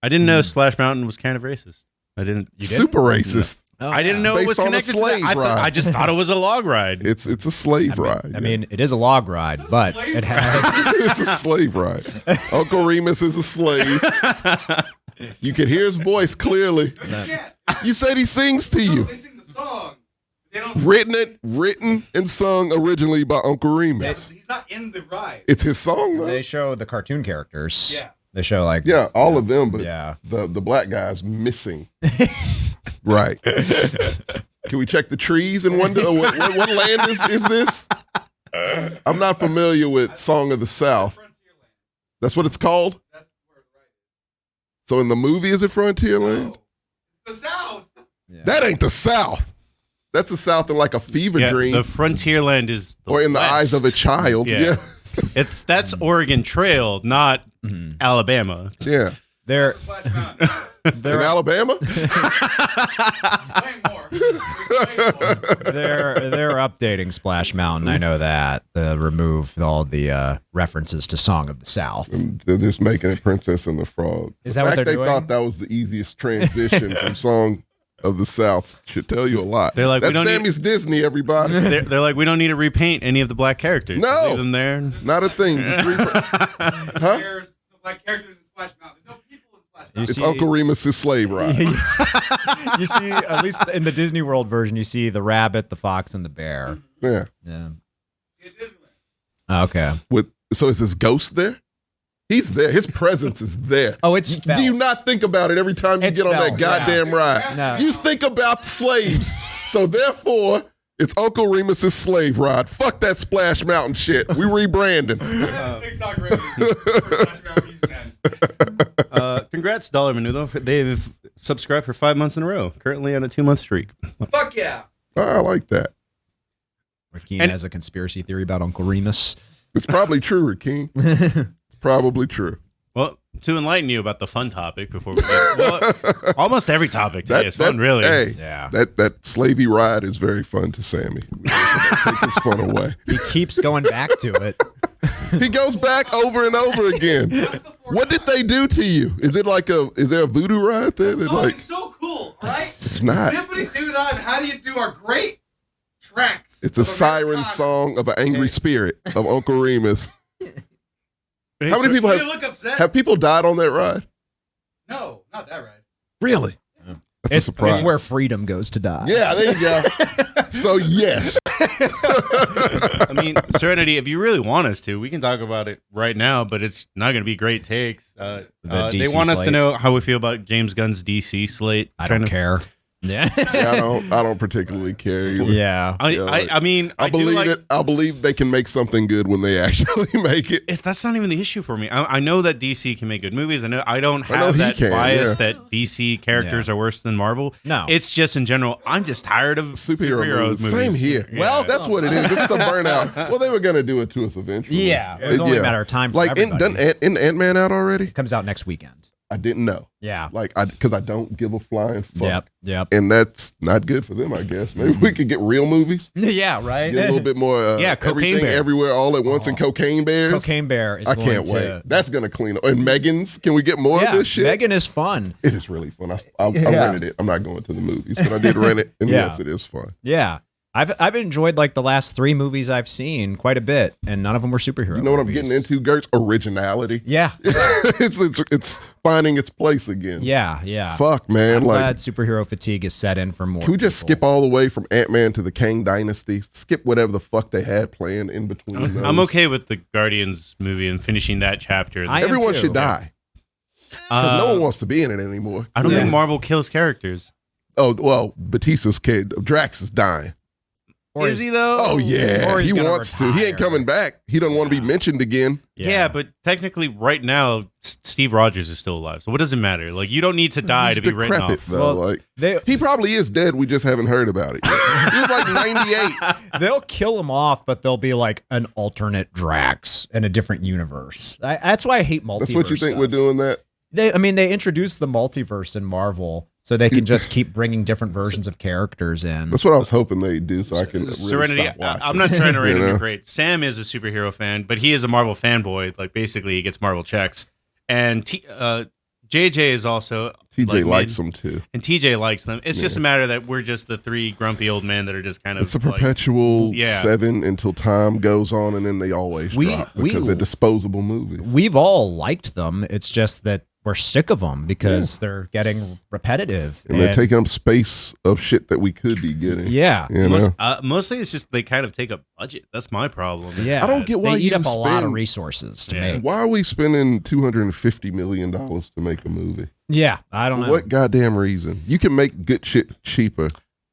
I didn't know Splash Mountain was kind of racist. I didn't. You didn't? Super racist. Oh, I didn't know it was connected to that. I just thought it was a log ride. It's a slave ride. I mean, it is a log ride, but it has. It's a slave ride. Uncle Remus is a slave. You can hear his voice clearly. No, you can't. You said he sings to you. They sing the song. They don't Written and sung originally by Uncle Remus. Yeah, he's not in the ride. It's his song, though. They show the cartoon characters. Yeah. They show like all of them, but yeah. the black guy's missing. Right. Can we check the trees and wonder what land is this? I'm not familiar with Song of the South. That's what it's called? That's where the ride is. So in the movie, is it Frontierland? No. The South. Yeah. That ain't the South. That's the South in like a fever dream. The Frontierland is or in the eyes of a child. Yeah. That's Oregon Trail, not Alabama. Yeah. They're Splash Mountain. In Alabama? Explain more. Explain more. they're updating Splash Mountain. I know that. Remove all the references to Song of the South. And they're just making it Princess and the Frog. Is that what they're doing? They thought that was the easiest transition from Song of the South should tell you a lot. They're like, that's Sammy's Disney, everybody. They're like, we don't need to repaint any of the black characters. No. Leave them there. Not a thing. Huh? There's no black characters in Splash Mountain. There's no people in Splash Mountain. It's Uncle Remus's slave ride. You see, at least in the Disney World version, you see the rabbit, the fox, and the bear. Yeah. Yeah. It Disneyland. Okay. So is his ghost there? He's there. His presence is there. Oh, it's Do you not think about it every time you It's get on felt, that goddamn ride? No. You think about slaves. So therefore, it's Uncle Remus's slave ride. Fuck that Splash Mountain shit. We rebranding. TikTok ready. Splash Mountain fans. Congrats, Dollar Menudo. They've subscribed for 5 months in a row. Currently on a 2-month streak. Fuck yeah. I like that. Rakeen has a conspiracy theory about Uncle Remus. It's probably true, Rakeem. It's probably true. Well, to enlighten you about the fun topic before we get almost every topic today is fun, really. Hey, Yeah. that slavey ride is very fun to Sammy. Take his fun away. He keeps going back to it. He goes back over and over again. What did they do to you? Is there a voodoo ride there? The It's song like, is so cool, right? It's not. Symphony Doodah and How Do You Do are great tracks. it's a siren song of an angry spirit of Uncle Remus. How many people You look upset? have people died on that ride? No, not that ride. Really? That's a surprise. It's where freedom goes to die. Yeah, there you go. So yes. I mean, Serenity, if you really want us to, we can talk about it right now, but it's not going to be great takes. They DC want us to slate. know how we feel about James Gunn's DC slate. I don't care. Yeah. Yeah, I don't particularly care either. Yeah. I mean, I do believe like, it. I believe they can make something good when they actually make it. that's not even the issue for me. I know that DC can make good movies. I know he that can, bias yeah. that DC characters are worse than Marvel. No. It's just in general, I'm just tired of Superhero superheroes movies. Same here. Yeah. Well, that's what it is. This is the burnout. Well, they were going to do it to us eventually. Yeah. It was only a matter of time for like, everybody. isn't Ant-Man out already? It comes out next weekend. I didn't know. Yeah. Like, because I don't give a flying fuck. Yep. And that's not good for them, I guess. Maybe we could get real movies. Yeah, right? Get a little bit more Cocaine everything Bear. everywhere all at once and Cocaine Bears. Cocaine Bear is I going can't to... wait. That's going to clean up. And Megan's, can we get more of this shit? Megan is fun. It is really fun. I Yeah. rented it. I'm not going to the movies, but I did rent it. And Yeah. yes, it is fun. Yeah. I've enjoyed like the last 3 movies I've seen quite a bit, and none of them were superhero You know what I'm movies. getting into, Gertz? Originality. Yeah. it's finding its place again. Yeah. Fuck, man. I'm Like, glad superhero fatigue is set in for more. can we just skip all the way from Ant-Man to the Kang Dynasty? Skip whatever the fuck they had planned in between those. I'm okay with the Guardians movie and finishing that chapter. I am Everyone too. should die. Because no one wants to be in it anymore. I don't Yeah. think Marvel kills characters. Oh, well, Batista's kid, Drax, is dying. Or Is he though? Oh, yeah. Or he's He gonna wants to. He ain't retire. coming back. He doesn't want to be mentioned again. Yeah, but technically, right now, Steve Rogers is still alive. So what does it matter? Like, you don't need to die He's to be written decrepit, off. though. Well, like, he probably is dead. We just haven't heard about it yet. He was like 98. They'll kill him off, but they'll be like an alternate Drax in a different universe. That's why I hate multiverse. That's what you think stuff. we're doing that? They introduced the multiverse in Marvel so they can just keep bringing different versions of characters in. That's what I was hoping they'd do so I can really Serenity, stop watching. I'm not trying to rate You him know? great. Sam is a superhero fan, but he is a Marvel fanboy. Like, basically, he gets Marvel checks. And JJ is also TJ like, likes them too. and TJ likes them. It's just a matter that we're just the three grumpy old men that are just kind of. It's a perpetual 7 until time goes on, and then they always drop because they're disposable movies. We've all liked them. It's just that we're sick of them because they're getting repetitive. And they're taking up space of shit that we could be getting. Yeah. You know? Mostly it's just they kind of take up budget. That's my problem. Yeah. I don't get why they eat up a lot of resources to make. Why are we spending $250 million to make a movie? Yeah, I don't know. For what goddamn reason? You can make good shit cheaper.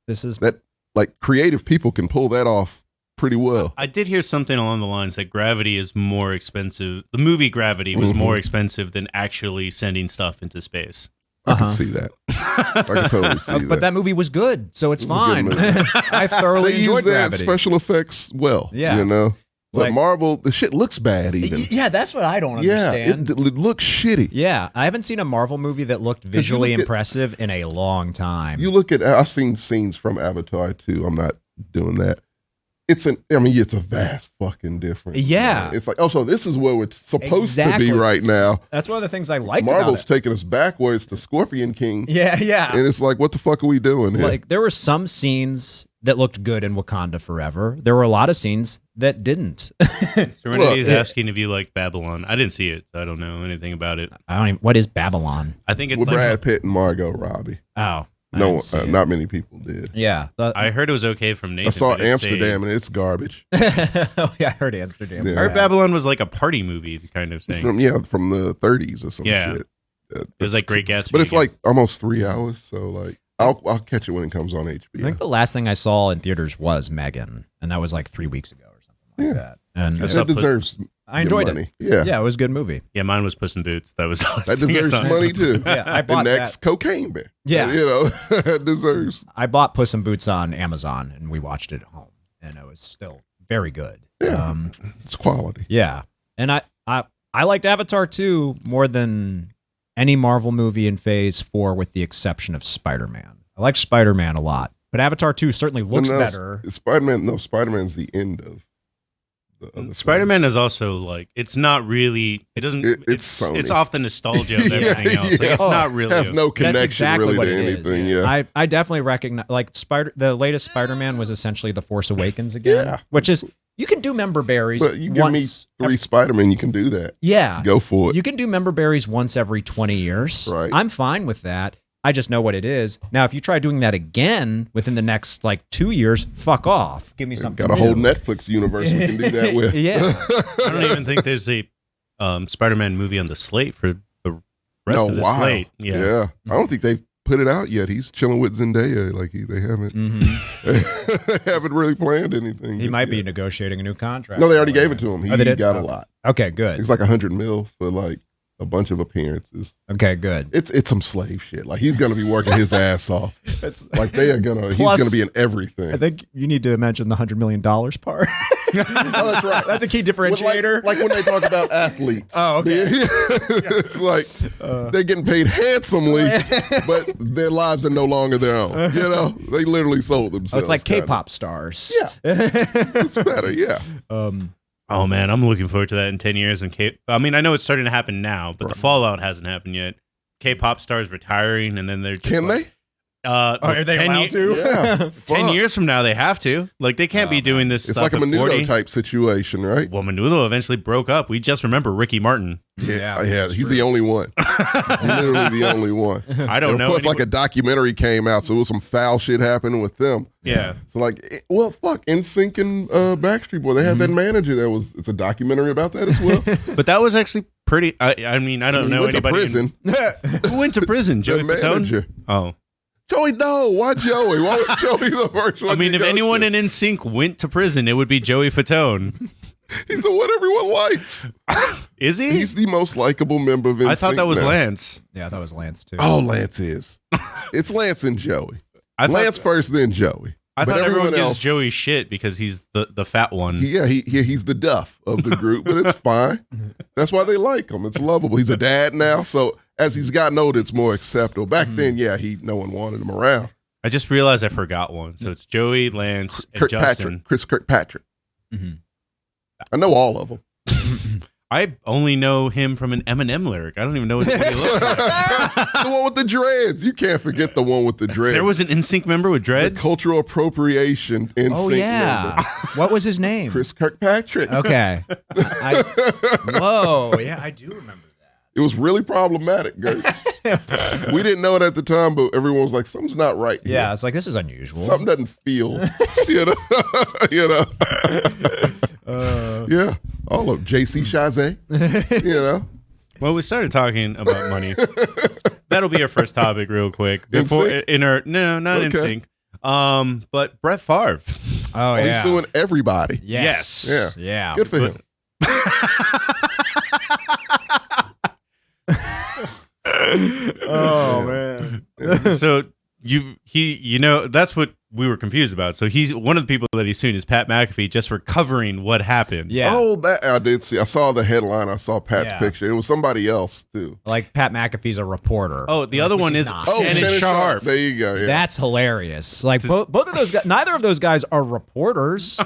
This is that, like, creative people can pull that off pretty well. I did hear something along the lines that Gravity is more expensive. The movie Gravity was more expensive than actually sending stuff into space. I can see that. I can totally see that. But that movie was good, so it's fine. I thoroughly enjoyed that Gravity. Special effects well. Yeah. You know? But Like- Marvel, the shit looks bad even. Yeah, that's what I don't Yeah, understand. it looks shitty. Yeah, I haven't seen a Marvel movie that looked visually impressive in a long time. You look at, I've seen scenes from Avatar 2. I'm not doing that. It's a vast fucking difference. Yeah. It's like, so this is where we're supposed to Exactly. be right now. That's one of the things I liked Marvel's about it. taking us backwards to Scorpion King. Yeah. And it's like, what the fuck are we doing here? Like, there were some scenes that looked good in Wakanda Forever. There were a lot of scenes that didn't. Serenity is asking if you like Babylon. I didn't see it, so I don't know anything about it. I don't even. What is Babylon? I think it's With like Brad Pitt and Margot Robbie. Oh, No, not many people did. Yeah, I heard it was okay from Nathan. I saw but it's Amsterdam and it's garbage. oh yeah, I heard Amsterdam. Yeah. I heard Babylon was like a party movie kind of thing. From the 30s or some shit. It was like Great Gatsby. But it's like almost 3 hours, so like I'll catch it when it comes on HBO. I think the last thing I saw in theaters was Megan, and that was like 3 weeks ago or something like that. And that deserves. I enjoyed money. it. Yeah, it was a good movie. Yeah, mine was Puss in Boots. That was the last That thing I deserves saw. money too. Yeah, I bought and next that. Cocaine Bear. Yeah. You know, that deserves. I bought Puss in Boots on Amazon, and we watched it at home, and it was still very good. Yeah, it's quality. Yeah, and I liked Avatar 2 more than any Marvel movie in Phase 4, with the exception of Spider-Man. I liked Spider-Man a lot, but Avatar 2 certainly looks better. Spider-Man's the end of the other Spider-Man films. is also like it's not really. It doesn't. It's Sony. It's off the nostalgia of everything else. Like, it's not really. Has no That's connection exactly really what to it anything. is. Yeah. I definitely recognize, like, the latest Spider-Man was essentially The Force Awakens again, Yeah. which is, you can do member berries But you give me once. 3 Spider-Man, you can do that. Yeah. Go for it. You can do member berries once every 20 years. Right. I'm fine with that. I just know what it is. Now, if you try doing that again within the next, like, 2 years, fuck off. Give me something Got a new. whole Netflix universe we can do that with. Yeah. I don't even think there's a Spider-Man movie on the slate for the rest of the slate. Yeah. I don't think they've put it out yet. He's chilling with Zendaya. Like they haven't. They haven't really planned anything. He might be negotiating a new contract. No, they already gave it to him. He Oh, they did? got a lot. Okay, good. It's like $100 million for like a bunch of appearances. Okay, good. It's some slave shit. Like he's gonna be working his ass off. Like they are gonna. Plus, he's gonna be in everything. I think you need to mention the $100 million part. Oh, that's right. That's a key differentiator. Like when they talk about athletes. Oh, okay. It's like they're getting paid handsomely, but their lives are no longer their own. You know, they literally sold themselves. Oh, it's like kinda. K-pop stars. Yeah, it's better. Yeah. Oh man, I'm looking forward to that in 10 years. I mean, I know it's starting to happen now, but the fallout hasn't happened yet. K-pop stars retiring, and then they're just Can like, they? Are they allowed to? Yeah. 10 Fuck. years from now, they have to. Like, they can't be doing this It's stuff like a at 40. Menudo type situation, right? Well, Menudo eventually broke up. We just remember Ricky Martin. Yeah. He's the only one. He's literally the only one. I don't And know. of course, like a documentary came out, so it was some foul shit happening with them. Yeah. So like, well, fuck, NSYNC and Backstreet Boy, they had that manager it's a documentary about that as well. But that was actually pretty. I mean, I don't He know went to anybody. prison. Who went to prison? Joey The Fatone? manager. Oh. Joey, no. Why Joey? Why was Joey the first one? I mean, you if go anyone to? in NSYNC went to prison, it would be Joey Fatone. He's the one everyone likes. Is he? He's the most likable member of NSYNC. I thought that was now. Lance. Yeah, that was Lance too. Oh, Lance is. It's Lance and Joey. I Lance thought, first, then Joey. I But thought everyone gives else, Joey shit because he's the fat one. he's the duff of the group, but it's fine. That's why they like him. It's lovable. He's a dad now, so as he's gotten older, it's more acceptable. Back then, no one wanted him around. I just realized I forgot one. So it's Joey, Lance, and Justin. Chris Kirkpatrick. Mhm. I know all of them. I only know him from an Eminem lyric. I don't even know what he looks like. The one with the dreads. You can't forget the one with the dreads. There was an NSYNC member with the dreads? cultural appropriation in Oh yeah. What was his name? Chris Kirkpatrick. Okay. Whoa. Yeah, I do remember that. It was really problematic, Gert. We didn't know it at the time, but everyone was like, something's not right here. Yeah, it's like, this is unusual. Something doesn't feel, you know. You know. Yeah. All of JC Chazé, you know. Well, we started talking about money. That'll be our first topic real quick. Before NSYNC? No, not Okay. NSYNC. But Brett Favre. Oh, yeah. He's suing everybody. Yes. Yeah. Yeah. Good for him. Oh, man. So you know, that's what we were confused about. So he's one of the people that he's suing is Pat McAfee just for covering what happened. Yeah. Oh, that I did see. I saw the headline. I saw Pat's Yeah. picture. It was somebody else too. Like Pat McAfee's a reporter. Oh, the other Which one he's is not. Shannon Sharp. There you go. Yeah. That's hilarious. Like both of those guys, neither of those guys are reporters.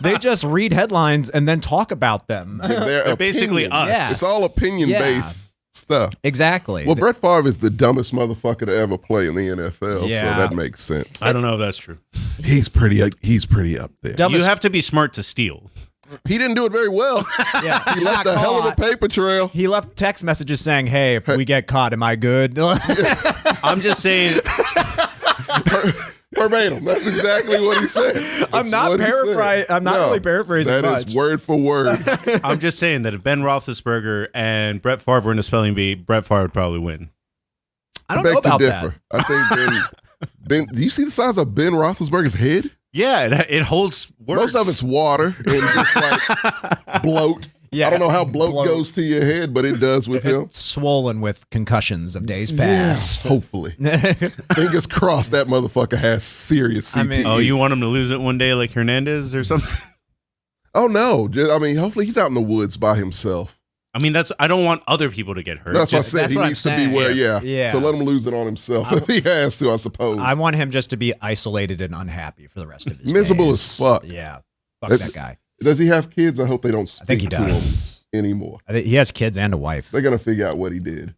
They just read headlines and then talk about them. They're basically opinions. us. Yeah. It's all opinion based stuff. Exactly. Well, Brett Favre is the dumbest motherfucker to ever play in the NFL, Yeah. so that makes sense. I don't know if that's true. He's pretty up there. Dumbest- You have to be smart to steal. He didn't do it very well. Yeah. He left a hell of a paper trail. He left text messages saying, "Hey, if we get caught, am I good?" I'm just saying. Verbatim. That's exactly what he said. I'm That's not what he said. paraphrasing. I'm not really paraphrasing That much. is word for word. I'm just saying that if Ben Roethlisberger and Brett Favre were in a spelling bee, Brett Favre would probably win. I don't know about that. I think Ben. Do you see the size of Ben Roethlisberger's head? Yeah, it holds words. Most of it's water and just like bloat. Yeah. I don't know how bloat goes to your head, but it does with him. Swollen with concussions of days Yes, past. hopefully. Fingers crossed that motherfucker has serious CTE. I mean- Oh, you want him to lose it one day like Hernandez or something? Oh, no. I mean, hopefully he's out in the woods by himself. I mean, I don't want other people to get hurt. That's what I Just- said. that's He what I'm needs to be saying. where, Yeah. So let him lose it on himself if he has to, I suppose. I want him just to be isolated and unhappy for the rest of his Miserable days. as fuck. Yeah. Fuck that guy. Does he have kids? I hope they don't speak think he to does. him anymore. I think he has kids and a wife. They're going to figure out what he did.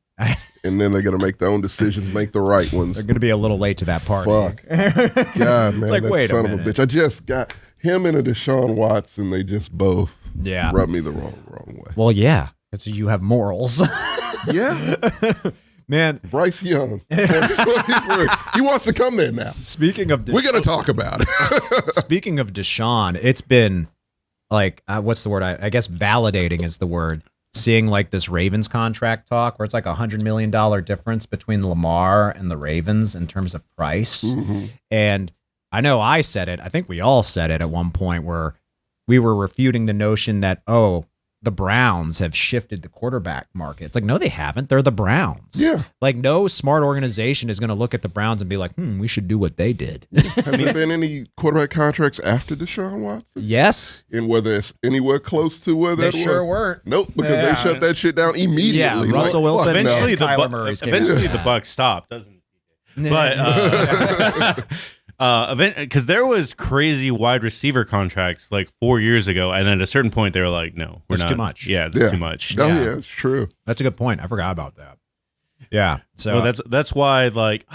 And then they're going to make their own decisions, make the right ones. They're going to be a little late to that party. Fuck. God, man, like, that wait a son of a minute. bitch. I just got him and a Deshaun Watson. They just both Yeah. rubbed me the wrong way. Well, yeah. Because you have morals. Yeah. Man, Bryce Young. He wants to come there now. speaking of We're going to talk about it. Speaking of Deshaun, it's been like, what's the word? I guess validating is the word. Seeing like this Ravens contract talk where it's like $100 million difference between Lamar and the Ravens in terms of price. Mm-hmm. And I know I said it. I think we all said it at one point where we were refuting the notion that, oh, the Browns have shifted the quarterback market. It's like, no, they haven't. They're the Browns. Yeah. Like, no smart organization is going to look at the Browns and be like, we should do what they did. Have there been any quarterback contracts after Deshaun Watson? Yes. And whether it's anywhere close to where They that sure was? weren't. Nope, because Yeah. they shut that shit down immediately. Yeah, Russell Like, Wilson fuck no. Eventually, Kyler Murray's came eventually out. the buck stopped, doesn't it? But because there was crazy wide receiver contracts like 4 years ago, and at a certain point they were like, "No, we're It's not too much. Yeah, that's Yeah. too much." Oh, Yeah. yeah, it's true. That's a good point. I forgot about that. Yeah. So Well, that's why, like,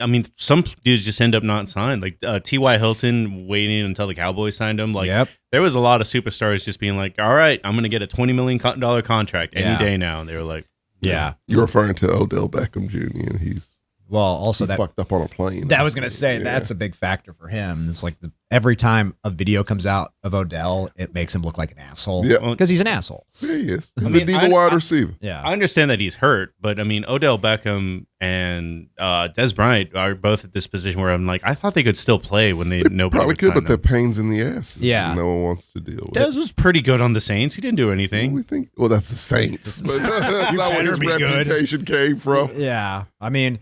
I mean, some dudes just end up not signed. Like T.Y. Hilton waiting until the Cowboys signed him. Like, Yep. there was a lot of superstars just being like, "All right, I'm going to get a $20 million contract any Yeah. day now," and they were like, yeah. You're referring to Odell Beckham Jr. and he's Well, also that fucked up on a plane. I was gonna say Yeah. that's a big factor for him. It's like every time a video comes out of Odell, it makes him look like an asshole. Yeah. Because he's an asshole. Yeah, he is. He's mean, a diva wide receiver. Yeah. I understand that he's hurt, but I mean, Odell Beckham and Des Bryant are both at this position where I'm like, I thought they could still play when nobody Probably would could, sign but they're them. pains in the ass. Yeah. No one wants to deal with. Des was pretty good on the Saints. He didn't do We anything. think. Well, that's the Saints. But that's not where better his be good. reputation came from. Yeah. I mean,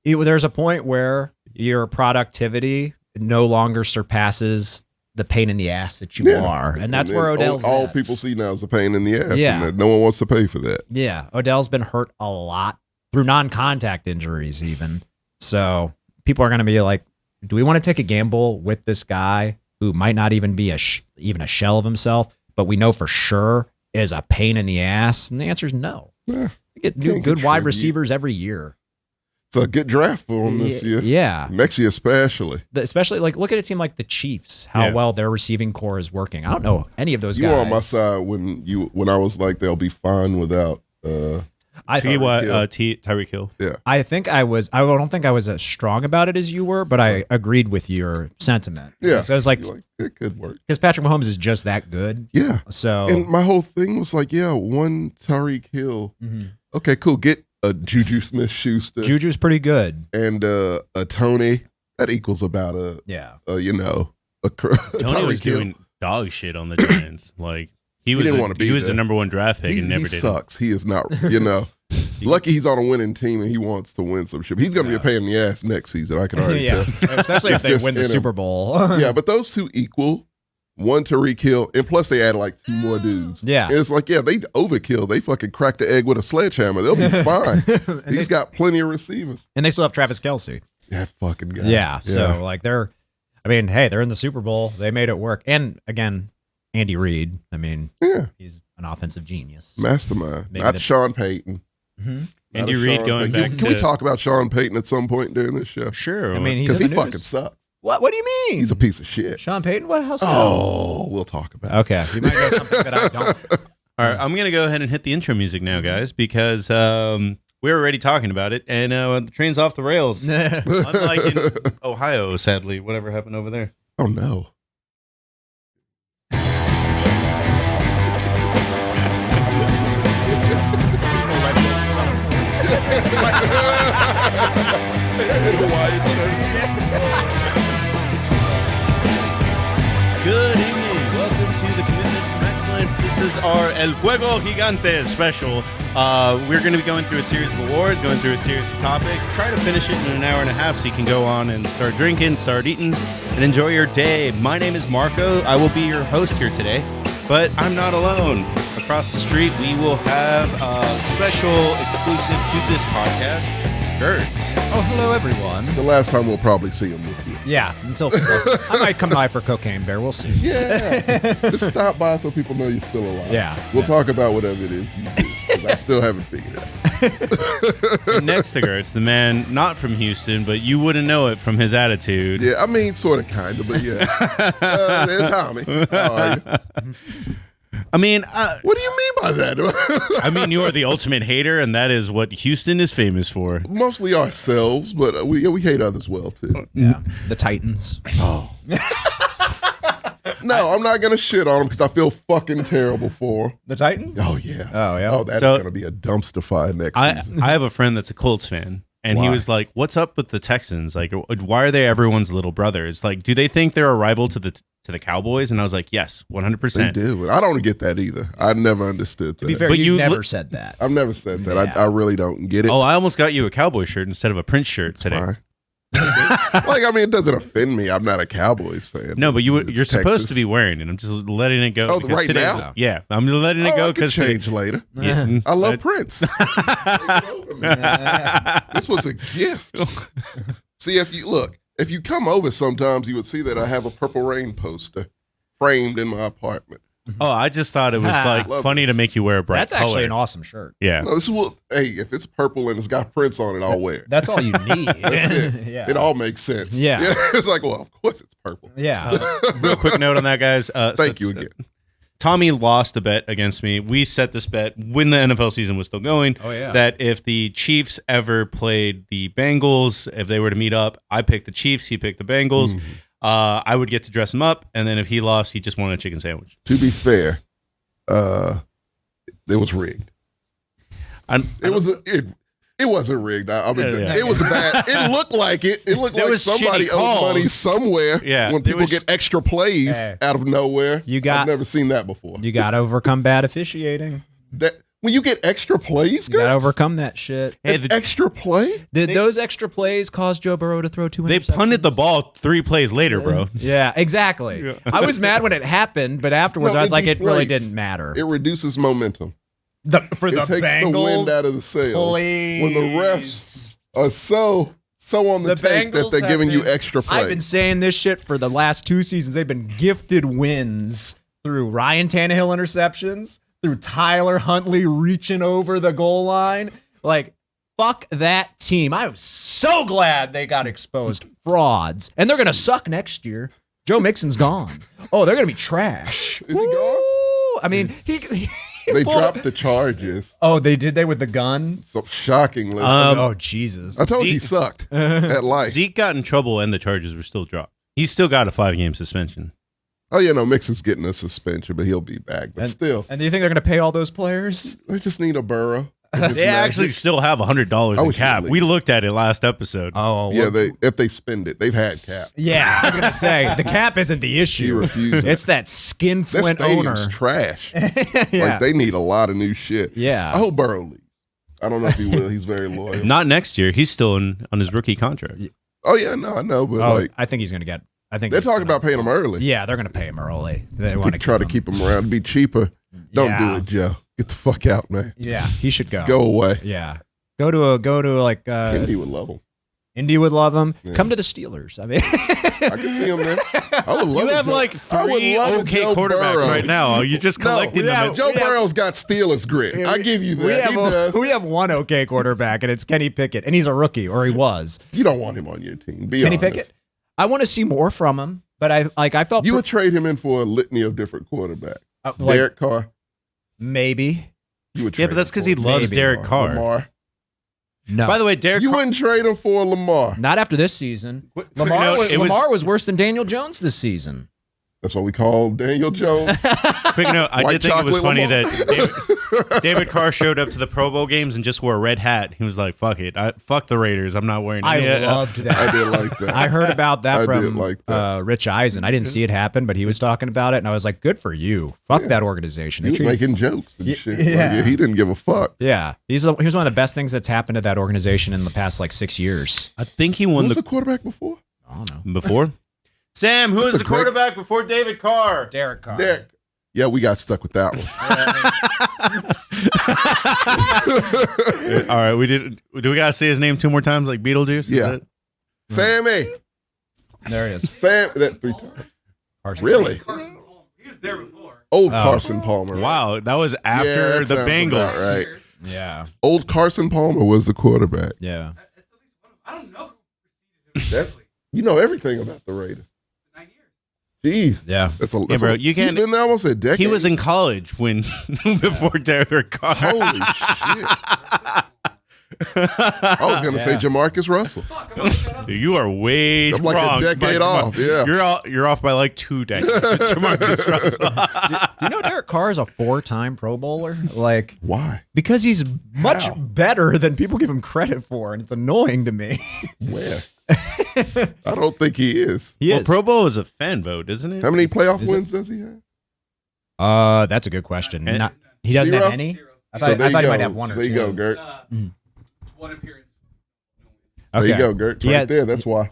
there's a point where your productivity no longer surpasses the pain in the ass that you Yeah. are. And that's then where Odell's all at. people see now is a pain in the ass. Yeah. And that no one wants to pay for that. Yeah, Odell's been hurt a lot through non-contact injuries even. So people are going to be like, do we want to take a gamble with this guy who might not even be even a shell of himself, but we know for sure is a pain in the ass? And the answer is no. Yeah, You get new can't good wide contribute. receivers every year. it's a good draft for them this year. Yeah. Next year especially. Especially like look at a team like the Chiefs, how Yeah. well their receiving core is working. I don't know any of those You guys. were on my side when I was like they'll be fine without. I Tell you what, Hill. Tyreek Hill. Yeah, I think I don't think I was as strong about it as you were, but I agreed with your sentiment. yeah. So it's like You're it could work. because Patrick Mahomes is just that good. Yeah, So and my whole thing was like, yeah, one Tyreek Hill. Okay, cool. Get a Juju Smith-Schuster Juju's pretty good. and a Tony. That equals about a Yeah. Tony Tony was Tyreek Hill. doing dog shit on the Giants. Like he was, didn't wanna be he was there. the number one draft pick He, and never he did. sucks. He is not. Lucky he's on a winning team and he wants to win some shit. He's going to be a pain in the ass next season. I can already Yeah. tell. Especially if It's they just win the in him. Super Bowl. Yeah, but those two equal. One Tariq Hill, and plus they add like 2 more dudes. Yeah. And it's like, yeah, they overkill. They fucking crack the egg with a sledgehammer. They'll be fine. He's got plenty of receivers. And they still have Travis Kelce. That fucking guy. Yeah. So like they're they're in the Super Bowl. They made it work. And again, Andy Reid. I mean, Yeah. he's an offensive genius. Mastermind. Maybe Not the- Sean Payton. Mhm. Not Andy a Reid Sean going Payton. back Can we to- talk about Sean Payton at some point during this show? Sure. I mean, he's Because in he the fucking news. sucks. What do you mean? He's a piece of shit. Sean Payton? What? How so? Oh, we'll talk about it. Okay. You might know something that I don't. all right, I'm gonna go ahead and hit the intro music now, guys, because we were already talking about it, and the train's off the rails. Unlike in Ohio, sadly, whatever happened over there. Oh, no. Good evening. Welcome to the Commitment to Mexcellence. This is our El Juego Gigante special. We're going to be going through a series of awards, going through a series of topics. Try to finish it in an hour and a half so you can go on and start drinking, start eating, and enjoy your day. My name is Marco. I will be your host here today, but I'm not alone. Across the street, we will have a special exclusive to this podcast, Gertz. Oh, hello, everyone. The last time we'll probably see him with you. Yeah, until I might come by for Cocaine Bear. We'll see. Yeah. Just stop by so people know you're still alive. Yeah. We'll talk about whatever it is you do, 'cause I still haven't figured it out. And next to Gertz, the man not from Houston, but you wouldn't know it from his attitude. Yeah, I mean, sort of, kind of, but yeah. And Tommy. How are you? I mean, What do you mean by that? you are the ultimate hater, and that is what Houston is famous for. Mostly ourselves, but we hate others well, too. Yeah. The Titans. No, I'm not going to shit on them because I feel fucking terrible for them. The Titans? Oh, yeah. Oh, yeah. Oh, that's So- going to be a dumpster fire next I season. have a friend that's a Colts fan, and he Why? was like, "What's up with the Texans? Like, why are they everyone's little brothers? Like, do they think they're a rival to the Cowboys?" And I was like, "Yes, 100%." They do, but I don't get that either. I never understood that. To be fair, But you you never li- said that. I've never said that. Yeah. I really don't get it. Oh, I almost got you a Cowboy shirt instead of a Prince shirt It's today. fine. Like, I mean, it doesn't offend me. I'm not a Cowboys fan. No, but you're It's supposed Texas. to be wearing it. I'm just letting it go. Oh, because right today's- now? Yeah, I'm letting it Oh, go I can because change later. Yeah, I love Prince. This was a gift. See, if you come over sometimes, you would see that I have a Purple Rain poster framed in my apartment. Oh, I just thought it was like Love funny this. to make you wear a bright That's color. actually an awesome shirt. Yeah. No, this is what. Hey, if it's purple and it's got Prince on it, I'll wear it. That's all you need. That's it. Yeah. It all makes sense. Yeah. It's like, well, of course it's purple. Yeah. Real quick note on that, guys. Thank you again. Tommy lost a bet against me. We set this bet when the NFL season was still going. Oh, yeah. That if the Chiefs ever played the Bengals, if they were to meet up, I picked the Chiefs, he picked the Bengals. Mm. I would get to dress him up, and then if he lost, he just wanted a chicken sandwich. To be fair, it was rigged. It wasn't rigged. It was bad. It looked like it. It looked There like was somebody shitty owed calls. money somewhere. Yeah, When there people was- get extra plays Hey. out of nowhere. I've never seen that before. You got to overcome bad officiating. That when you get extra plays, You got to guys, overcome that shit. Hey, an extra play. Did those extra plays cause Joe Burrow to throw 2 They punted the ball 3 plays later, bro. Yeah, exactly. I was mad when it happened, but afterwards No, I was it like, it really deflates. didn't matter. It reduces momentum. For the It takes Bengals, the wind out of the sails. please. When the refs are so on the take that Bengals they're have giving you been- extra plays. I've been saying this shit for the last 2 seasons. They've been gifted wins through Ryan Tannehill interceptions, through Tyler Huntley reaching over the goal line. Like, fuck that team. I'm so glad they got exposed. Frauds. And they're going to suck next year. Joe Mixon's gone. Oh, they're going to be trash. Is he gone? I mean, They dropped the charges. Oh, they did they with the gun? So shockingly. Oh, Jesus. I told you he sucked at life. Zeke got in trouble and the charges were still dropped. He's still got a 5-game suspension. Oh, yeah, no, Mixon's getting a suspension, but he'll be back. But still. And do you think they're going to pay all those players? They just need a Burrow. They actually still have $100 in cap. We looked at it last episode. Oh, yeah. If they spend it, they've had cap. Yeah, I was gonna say the cap isn't the issue. He refuses. It's that That skinflint stadium's owner. trash. Yeah. Like they need a lot of new shit. Yeah. I hope Burrow leaves. I don't know if he will. He's very loyal. Not next year. He's still on his rookie contract. Oh yeah, no, I know, but like I think he's gonna get. I think they're talking about paying him early. Yeah, they're gonna pay him early. They want to try to keep him around. It'd be cheaper. Don't do it, Joe. Get the fuck out, man. Yeah, he should go. Go away. Yeah, go to like. Indy would love him. Indy would love him. Yeah. Come to the Steelers. I mean, I can see him there. I would love You have Joe. like I would 3 love okay Joe quarterbacks Burrow. right now. You just collected them. Joe Burrow's got Steelers grit. I give you that. He does. We have one okay quarterback, and it's Kenny Pickett, and he's a rookie, or he was. You don't want him on your team. Be Kenny honest. Pickett. I want to see more from him, but I felt You would trade him in for a litany of different quarterbacks. Derek Carr. Maybe. You would Yeah, trade but that's him because for he loves Maybe. Derek Carr. Lamar. No. By the way, Derek You Carr. wouldn't trade him for Lamar. Not after this season. You know, it was- Lamar was worse than Daniel Jones this season. That's what we call Daniel Jones. Quick note, I White did think it was chocolate funny Lamar. that David Carr showed up to the Pro Bowl games and just wore a red hat. He was like, fuck it. Fuck the Raiders. I'm not wearing it. I loved that. I did like that. I heard about that I from did like that. Rich Eisen. I didn't see it happen, but he was talking about it, and I was like, good for you. Fuck that organization. He They was treated- making jokes and shit. yeah. Like, he didn't give a fuck. yeah. He was one of the best things that's happened to that organization in the past, 6 years. I think he Who won was the the quarterback before? I don't know. before. Sam, who That's was a the great- quarterback before David Carr? Derek Carr. Derek. Yeah, we got stuck with that one. All right, we did. Do we gotta say his name 2 more times, like Beetlejuice? Is Yeah. that- Sammy. There he is. Sam. That 3 times. Carson. Really? Carson Palmer. He was there before. Old Carson Palmer. right? Wow, that was Yeah, after that the sounds Bengals. about right. Yeah. Old Carson Palmer was the quarterback. Yeah. That's at least one of, I don't know who preceded him. That- Exactly. You know everything about the Raiders. 9 years. Jeez. Yeah. That's a, Yeah, that's bro, a, you can't. He's been there almost a decade. He was in college when before Derek Carr. Holy shit. I was going to say Jamarcus Russell. Fuck, I'm shut up. You are way I'm too like a wrong. decade off, yeah. You're off by like 2 decades. Jamarcus Russell. You know Derek Carr is a 4-time Pro Bowler? Why? Because he's much How? better than people give him credit for, and it's annoying to me. Where? I don't think he is. He Well, is. Pro Bowl is a fan vote, isn't it? How many playoff Is it? wins does he have? That's a good question. And- He doesn't Zero? have any? Zero. I thought, I thought he might have one or There two. you go, Gertz. One appearance. There you go, Gertz. Yeah. Right there. That's why.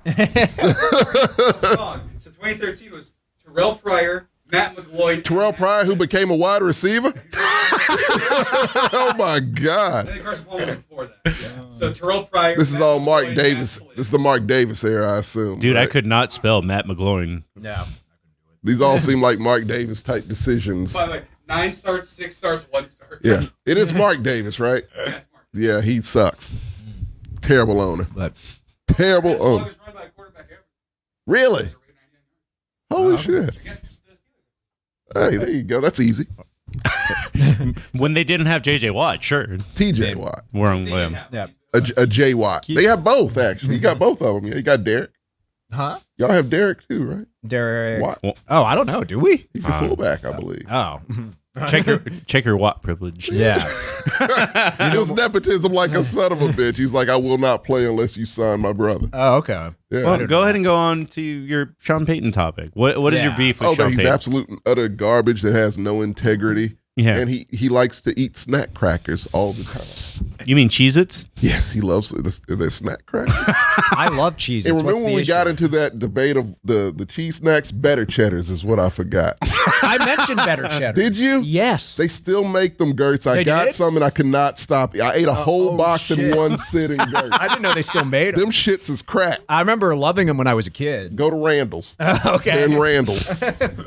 Wrong. So 2013 was Terrell Pryor, Matt McGloin. Terrell Pryor, who became a wide receiver? Oh, my God. And then Carson Palmer before that. Yeah. So Terrell Pryor. This is Matt all Mark McGloin, Davis. Matt This is the Mark Davis era, I assume. Dude, I right? could not spell Matt McGloin. No. These all seem like Mark Davis type decisions. By the way, 9 starts, 6 starts, 1 start. Yeah. It is Mark Davis, right? That's Mark. Yeah, he sucks. Terrible owner. But Terrible That's the owner. longest run by a quarterback ever. Really? Holy shit. Against the Steelers. Hey, there you go. That's easy. When they didn't have JJ Watt, sure. TJ Watt. We're on They limb. didn't have yeah. him. A J Watt. They have both, actually. You got both of them. Yeah, you got Derek. Huh? Y'all have Derek, too, right? Derek. Watt. Oh, I don't know. Do we? He's a fullback, I believe. Oh. Check your Watt privilege. Yeah. It was nepotism like a son of a bitch. He's like, I will not play unless you sign my brother. Oh, okay. Yeah. Well, go ahead and go on to your Sean Payton topic. What is your Yeah. beef with Oh, that Sean he's Payton? absolute and utter garbage that has no integrity. Yeah. And he likes to eat snack crackers all the time. You mean Cheez-Its? Yes, he loves the snack crackers. I love cheese. And What's remember the when we issue? got into that debate of the cheese snacks? Better Cheddars is what I forgot. I mentioned better cheddar. Did you? Yes. They still make them, Gertz. I They got did? some and I could not stop. I ate a whole oh, box in shit. one sitting, Gertz. I didn't know they still made them. Them shits is crack. I remember loving them when I was a kid. Go to Randall's. Okay. They're in Randall's.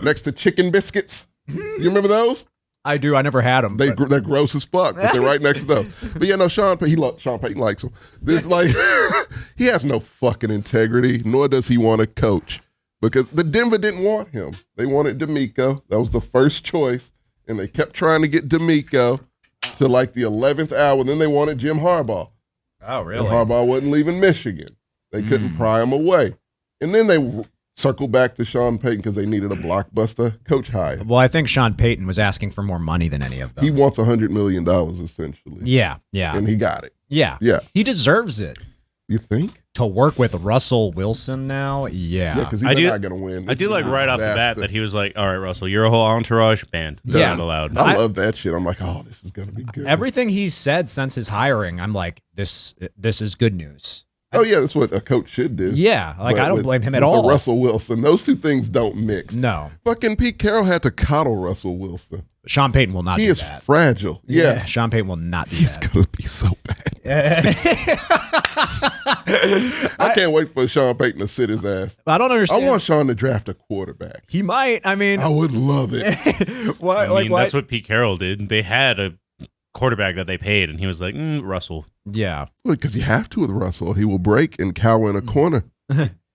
Next to Chicken Biscuits. You remember those? I do. I never had them. They're gross as fuck, but they're right next to those. But yeah, no, Sean Payton likes him. This like he has no fucking integrity, nor does he want to coach. Because the Denver didn't want him. They wanted D'Amico. That was the first choice. And they kept trying to get D'Amico to like the 11th hour. Then they wanted Jim Harbaugh. Oh, really? And Harbaugh wasn't leaving Michigan. They couldn't pry him away. And then they circled back to Sean Payton because they needed a blockbuster coach hire. Well, I think Sean Payton was asking for more money than any of them. He wants $100 million essentially. Yeah. And he got it. Yeah. He deserves it. You think? To work with Russell Wilson now? Yeah. Yeah, because he's not going to win. I do like right off the bat that he was like, all right, Russell, your whole entourage banned. Yeah. Not allowed. I love that shit. I'm like, oh, this is going to be good. Everything he's said since his hiring, I'm like, this is good news. Oh, yeah, that's what a coach should do. Yeah, like But I don't with- blame him at with all. the Russell Wilson, those two things don't mix. No. Fucking Pete Carroll had to coddle Russell Wilson. Sean Payton will not He do is that. fragile. Yeah. Sean Payton will not do He's that. going to be so bad. I can't wait for Sean Payton to sit his ass. I don't understand. I want Sean to draft a quarterback. He might. I mean, I would love it. why? I mean, that's what Pete Carroll did. They had a quarterback that they paid, and he was like, Russell. Yeah. Because you have to with Russell. He will break and cower in a corner.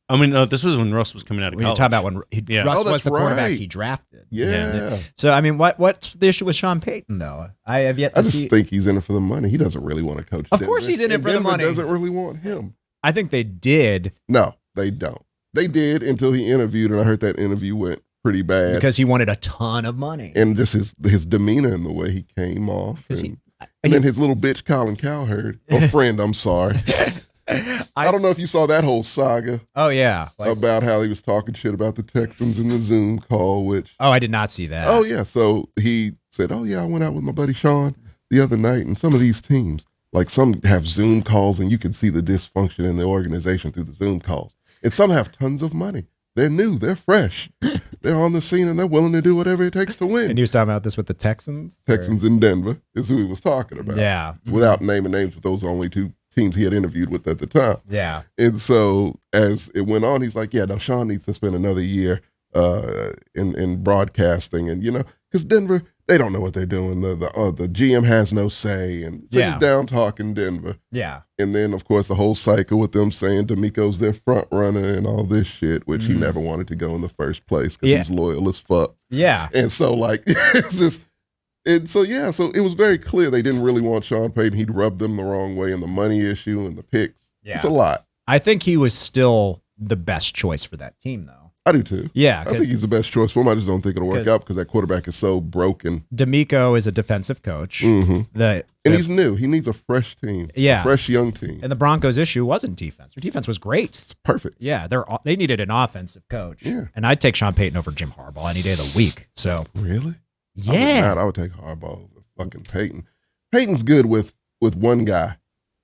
I mean, this was when Russ was coming out of When you college. talk about when Yeah. Russ Oh, was that's the quarterback right. he drafted. Yeah. So I mean, what's the issue with Sean Payton though? I have yet to I just see. think he's in it for the money. He doesn't really want to coach Of Denver. course he's in it And for the Denver money. doesn't really want him. I think they did No, they don't. They did until he interviewed, and I heard that interview went pretty bad. because he wanted a ton of money. And just his demeanor and the way he came off. And then his little bitch Colin Cowherd, or friend, I'm sorry. I don't know if you saw that whole saga Oh yeah. about how he was talking shit about the Texans in the Zoom call, which, Oh, I did not see that. oh yeah. So he said, oh yeah, I went out with my buddy Sean the other night, and some of these teams, like some have Zoom calls and you can see the dysfunction in the organization through the Zoom calls. And some have tons of money. They're new, they're fresh. They're on the scene and they're willing to do whatever it takes to win. And he was talking about this with the Texans. Texans in Denver is who he was talking about. Yeah. Without naming names, but those are only two teams he had interviewed with at the time. Yeah. And so as it went on, he's like, yeah, no, Sean needs to spend another year in broadcasting. And, because Denver, they don't know what they're doing. The GM has no say. And so he's down talking Denver. Yeah. And then, of course, the whole cycle with them saying D'Amico's their front runner and all this shit, which he never wanted to go in the first place because he's loyal as fuck. Yeah. And so, like, it's just, so it was very clear they didn't really want Sean Payton. He'd rubbed them the wrong way, and the money issue and the picks. Yeah. It's a lot. I think he was still the best choice for that team, though. I do too. Yeah, I think he's the best choice for him. I just don't think it'll work 'cause- out because that quarterback is so broken. D'Amico is a defensive coach. Mm-hmm. The And he's new. He needs a fresh team. Yeah. A fresh young team. and the Broncos' issue wasn't defense. Their defense was great. It's perfect. Yeah, they needed an offensive coach. Yeah. And I'd take Sean Payton over Jim Harbaugh any day of the week. So Really? yeah, I would take Harbaugh over fucking Payton. Payton's good with one guy.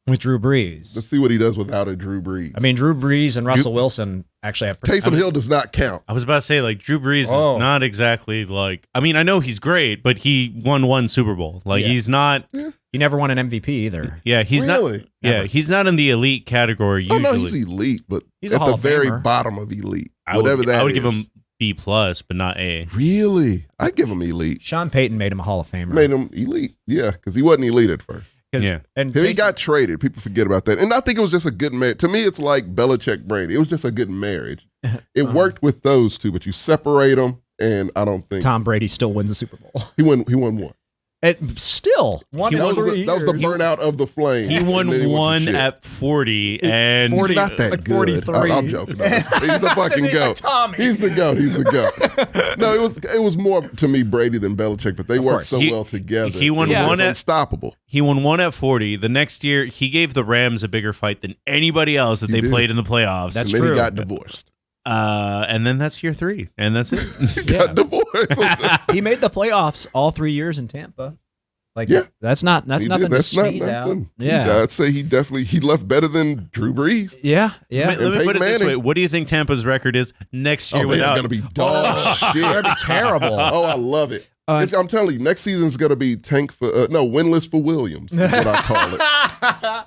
with Drew Brees. Let's see what he does without a Drew Brees. I mean, Drew Brees and Russell Wilson actually have Taysom Hill does not count. I was about to say, like, Drew Brees Oh. is not exactly like, I mean, I know he's great, but he won one Super Bowl. Like, Yeah. he's not, He never won an MVP either. yeah, he's Really? not, yeah, he's not in the elite category Oh, usually. no, he's elite, but He's a at Hall the of very Famer. bottom of elite. I Whatever would, that I would give is. him B+, but not A. Really? I'd give him elite. Sean Payton made him a Hall of Famer. Made him elite. Yeah, because he wasn't elite at first. Yeah. And He Taysom- got traded. People forget about that. And I think it was just a good marriage. To me, it's like Belichick Brady. It was just a good marriage. It worked with those two, but you separate them, and I don't think Tom Brady still wins the Super Bowl. he won one. And still, one That in was, 3 that was the years. burnout of the flame. He won And then went to one shit. at 40, and 40 He's not that like good. 43. I'm joking. He's a fucking He's like goat. Tommy. He's the goat. He's the goat. No, it was more to me Brady than Belichick, but they worked course. so He- well together. he won It was one at- unstoppable. he won one at 40. The next year, he gave the Rams a bigger fight than anybody else that He they did. played in the playoffs. That's and then true. he got divorced. And then that's year 3, and that's it. He got divorced. He made the playoffs all 3 years in Tampa. Like Yeah. that's He nothing did. to That's not sneeze out. nothing. Yeah. I'd say he left better than Drew Brees. Yeah. Let me Peyton put it this way. Manning. What do you think Tampa's record is next year Oh, they're without? going to be dog shit. They're terrible. Oh, I love it. I'm telling you, next season's going to be winless for Williams, is what I call it.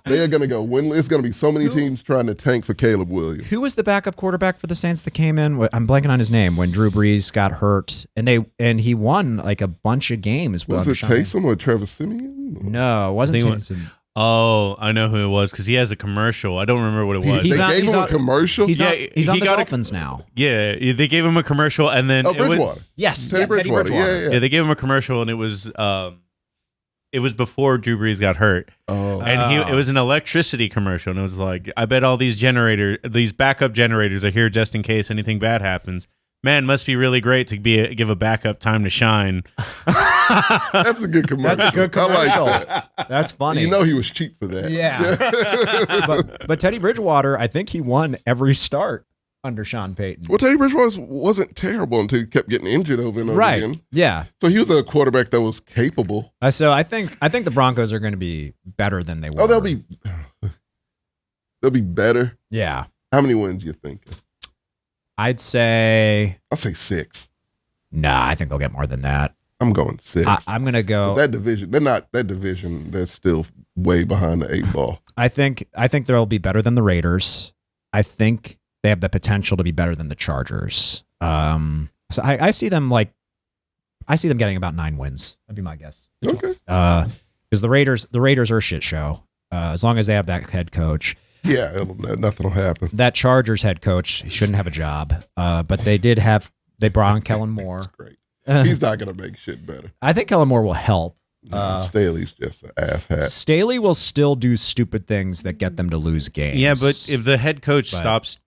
They are going to go winless. It's going to be so many teams trying to tank for Caleb Williams. Who was the backup quarterback for the Saints that came in? I'm blanking on his name when Drew Brees got hurt, and he won like a bunch of games. Was it Taysom or Trevor Simeon? No, it wasn't Taysom. Oh, I know who it was because he has a commercial. I don't remember what it was. They gave him a commercial? He's on the Dolphins now. Yeah, they gave him a commercial and then Bridgewater. Teddy Bridgewater. Yeah. They gave him a commercial and it was before Drew Brees got hurt. Oh. And it was an electricity commercial and it was like, I bet all these backup generators are here just in case anything bad happens. Man, must be really great to give a backup time to shine. That's a good commercial. That's a good commercial. I like that. That's funny. You know he was cheap for that. Yeah. but Teddy Bridgewater, I think he won every start under Sean Payton. Well, Teddy Bridgewater wasn't terrible until he kept getting injured over and over again. Yeah. So he was a quarterback that was capable. So I think the Broncos are going to be better than they were. Oh, they'll be better. Yeah. How many wins you think? I'll say 6. Nah, I think they'll get more than that. I'm going 6. I'm going to go. But that division, they're still way behind the 8 ball. I think they'll be better than the Raiders. I think they have the potential to be better than the Chargers. So I see them getting about 9 wins. That'd be my guess. Okay. Because the Raiders are a shit show. As long as they have that head coach. Yeah, nothing will happen. That Chargers head coach, he shouldn't have a job. But they brought on Kellen Moore. That's great. He's not going to make shit better. I think Kellen Moore will help. Staley's just an asshat. Staley will still do stupid things that get them to lose games. Yeah, but if the head coach stops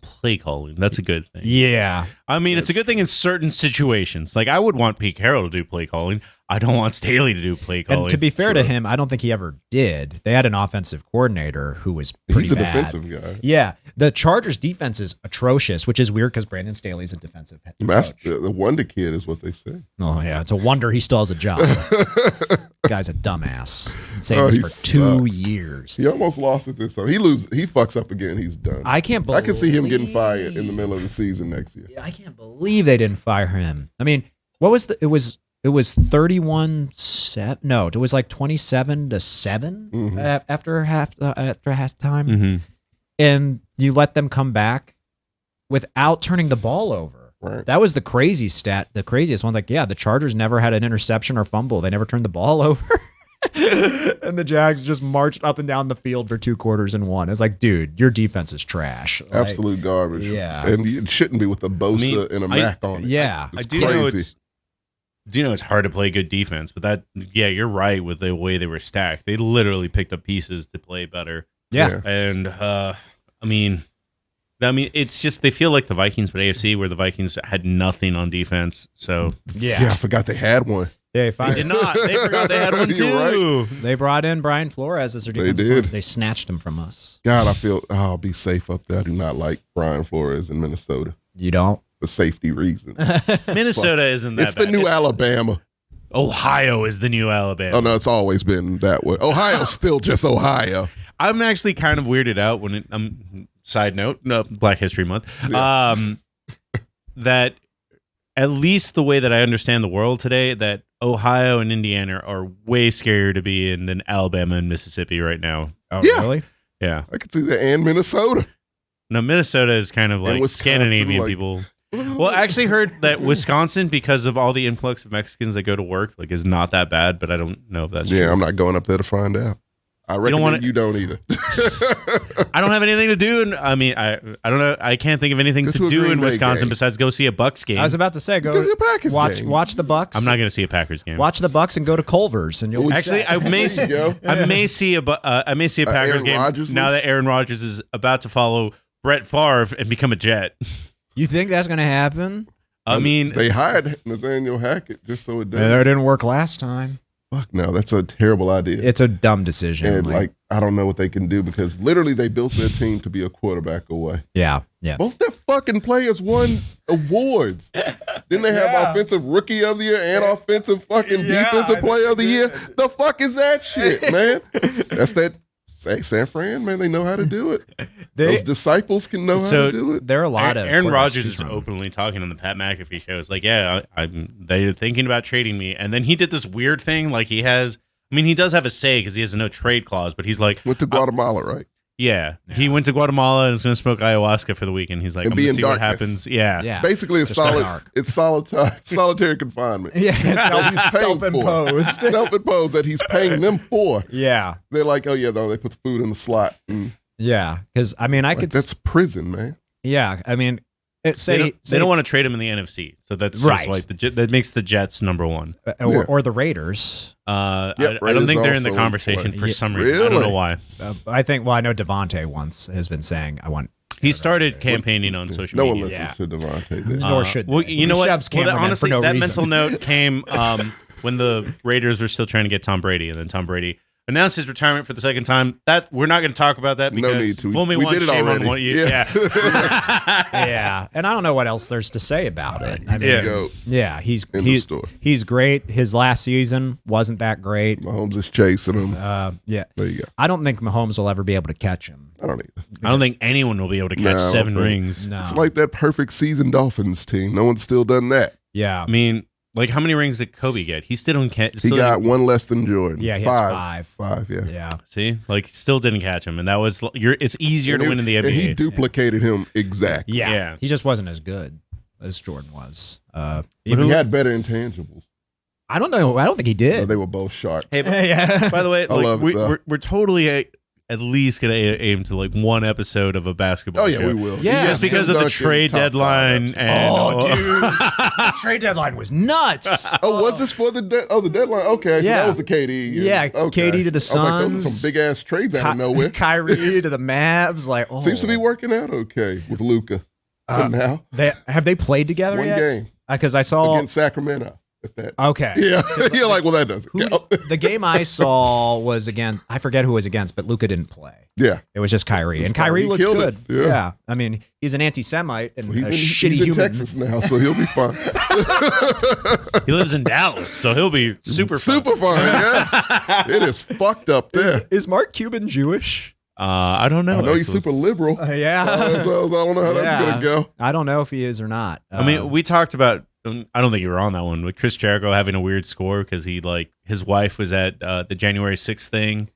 play calling, that's a good thing. Yeah. I mean, it's a good thing in certain situations. Like, I would want Pete Carroll to do play calling. I don't want Staley to do play calling. And to be fair to him, I don't think he ever did. They had an offensive coordinator who was pretty He's a bad. defensive guy. Yeah. The Chargers' defense is atrocious, which is weird because Brandon Staley's a defensive head coach. The wonder kid is what they say. Oh, yeah. It's a wonder he still has a job. Guy's a dumbass. Been saying this for 2 years. He almost lost it this time. He fucks up again, he's done. I can't believe. I can see him getting fired in the middle of the season next year. I can't believe they didn't fire him. I mean, what was it was 31-7. No, it was like 27-7 after halftime. Mm-hmm. And you let them come back without turning the ball over. Right. That was the crazy stat, the craziest one. Like, yeah, the Chargers never had an interception or fumble. They never turned the ball over. And the Jags just marched up and down the field for 2 quarters and won. It's like, dude, your defense is trash. Absolute garbage. Yeah. And it shouldn't be with a Bosa and a Mac on it. Yeah. It's know it's hard to play good defense, but you're right with the way they were stacked. They literally picked up pieces to play better. Yeah. And I mean, it's just they feel like the Vikings, but AFC, where the Vikings had nothing on defense. So Yeah, I forgot they had one. They did not. They forgot they had one too. You're right. They brought in Brian Flores as their defensive did. coordinator. They snatched him from us. God, I'll be safe up there. I do not like Brian Flores in Minnesota You don't? for safety reasons. Minnesota isn't that It's the bad. new Alabama. Ohio is the new Alabama. Oh, no, it's always been that way. Ohio's still just Ohio. I'm actually kind of weirded out when side note, no, Black History Month, that at least the way that I understand the world today, that Ohio and Indiana are way scarier to be in than Alabama and Mississippi right now. Oh, Yeah. really? Yeah. I could see that. And Minnesota. No, Minnesota is kind of like Wisconsin, Scandinavian like- people. Well, I actually heard that Wisconsin, because of all the influx of Mexicans that go to work, like is not that bad, but I don't know if that's Yeah, true. I'm not going up there to find out. I recommend you don't either. I don't have anything to do, and I mean, I don't know. I can't think of anything Go to to a do Green in Bay Wisconsin game. besides go see a Bucks game. I was about to say, Go to the Packers game. watch the Bucks. I'm not going to see a Packers game. Watch the Bucks and go to Culver's, and you'll be Actually, set. I may There you go. I may see a Packers Aaron game Rodgers now is- that Aaron Rodgers is about to follow Brett Favre and become a Jet. You think that's going to happen? I mean, They hired Nathaniel Hackett just so it does. That didn't work last time. Fuck no, that's a terrible idea. It's a dumb decision. And like I don't know what they can do because literally they built their team to be a quarterback away. yeah. Both their fucking players won awards. Didn't they have offensive rookie of the year and offensive fucking defensive player of the year? The fuck is that shit, man? That's that Say, San Fran, man, they know how to do it. They- Those disciples can know how to do it. There are a lot of Aaron quarterbacks Rodgers to is choose from. openly talking on the Pat McAfee show. It's like, yeah, they're thinking about trading me, and then he did this weird thing. Like he has, I mean, he does have a say because he has a no trade clause, but he's like, Went to Guatemala, right? yeah, he went to Guatemala and is going to smoke ayahuasca for the weekend. He's like, And I'm be going to in see what darkness. happens. Yeah, Yeah. Basically, it's solitary confinement. Yeah, That he's paying self-imposed. for. Self-imposed that he's paying them for. Yeah, They're like, oh yeah, no, they put the food in the slot. yeah. Because I mean, I Like, could. that's prison, man. Yeah, I mean, they don't want to trade him in the NFC, so that's just Right. like that makes the Jets number one. or the Raiders. I Raiders don't think they're in the also conversation play. for some reason. I don't Really? know why. I think. Well, I know Devontae once has been saying, "I want." He started campaigning on social No one media. listens to Devontae. Then. Nor should Well, they. you know He what? shoves Well, cameramen honestly, for no that reason. mental note came when the Raiders were still trying to get Tom Brady, and then Tom Brady announced his retirement for the second time. That we're not going to talk about that because No need to. fool me We once, did it shame already. on one. Yeah. Yeah, and I don't know what else there's to say about it. I mean, Yeah. Go. yeah, End of story. he's great. His last season wasn't that great. Mahomes is chasing him. Yeah, There you go. I don't think Mahomes will ever be able to catch him. I don't either. I don't think anyone will be able to catch No, I don't 7 think- rings. No, It's like that perfect season Dolphins team. No one's still done that. yeah, I mean, like how many rings did Kobe get? He still don't catch. He got one less than Jordan. Yeah, he has five. Five, yeah. yeah. See, like still didn't catch him, and that was it's easier to win in the And he NBA. duplicated him exactly. Yeah, Yeah. he just wasn't as good as Jordan was. But he had better intangibles. I don't know. I don't think he No, did. they were both sharp. Hey, yeah. by the way, I love it, though. we're totally at least gonna aim to like one episode of a basketball Oh yeah, show. we will. Yeah. Just because of the trade deadline and the trade deadline was nuts. Oh, was this for the the deadline? Okay, so Yeah. that was the KD. Yeah, okay. KD to the I was like, those are Suns. some big ass trades out of nowhere. Kyrie to the Mavs. Like, oh. Seems to be working out okay with Luca for now. Have they played together One yet? game Because I saw. against Sacramento. If that. Okay. Yeah, you're like, well, that doesn't count. The game I saw was against. I forget who it was against, but Luca didn't play. Yeah, It was just Kyrie, and Kyrie Kyrie looked killed good. it. Yeah. I mean, he's an anti-Semite and he's a in, shitty he's in human. Texas now, so he'll be fine. he lives in Dallas, so he'll be super fun. Super fine. Yeah, it is fucked up there. Is Mark Cuban Jewish? I don't know. I know he's actually. super liberal. Yeah. So I don't know how that's Yeah. gonna go. I don't know if he is or not. I mean, we talked about. I don't think you were on that one with Chris Jericho having a weird score because he his wife was at the January 6th thing,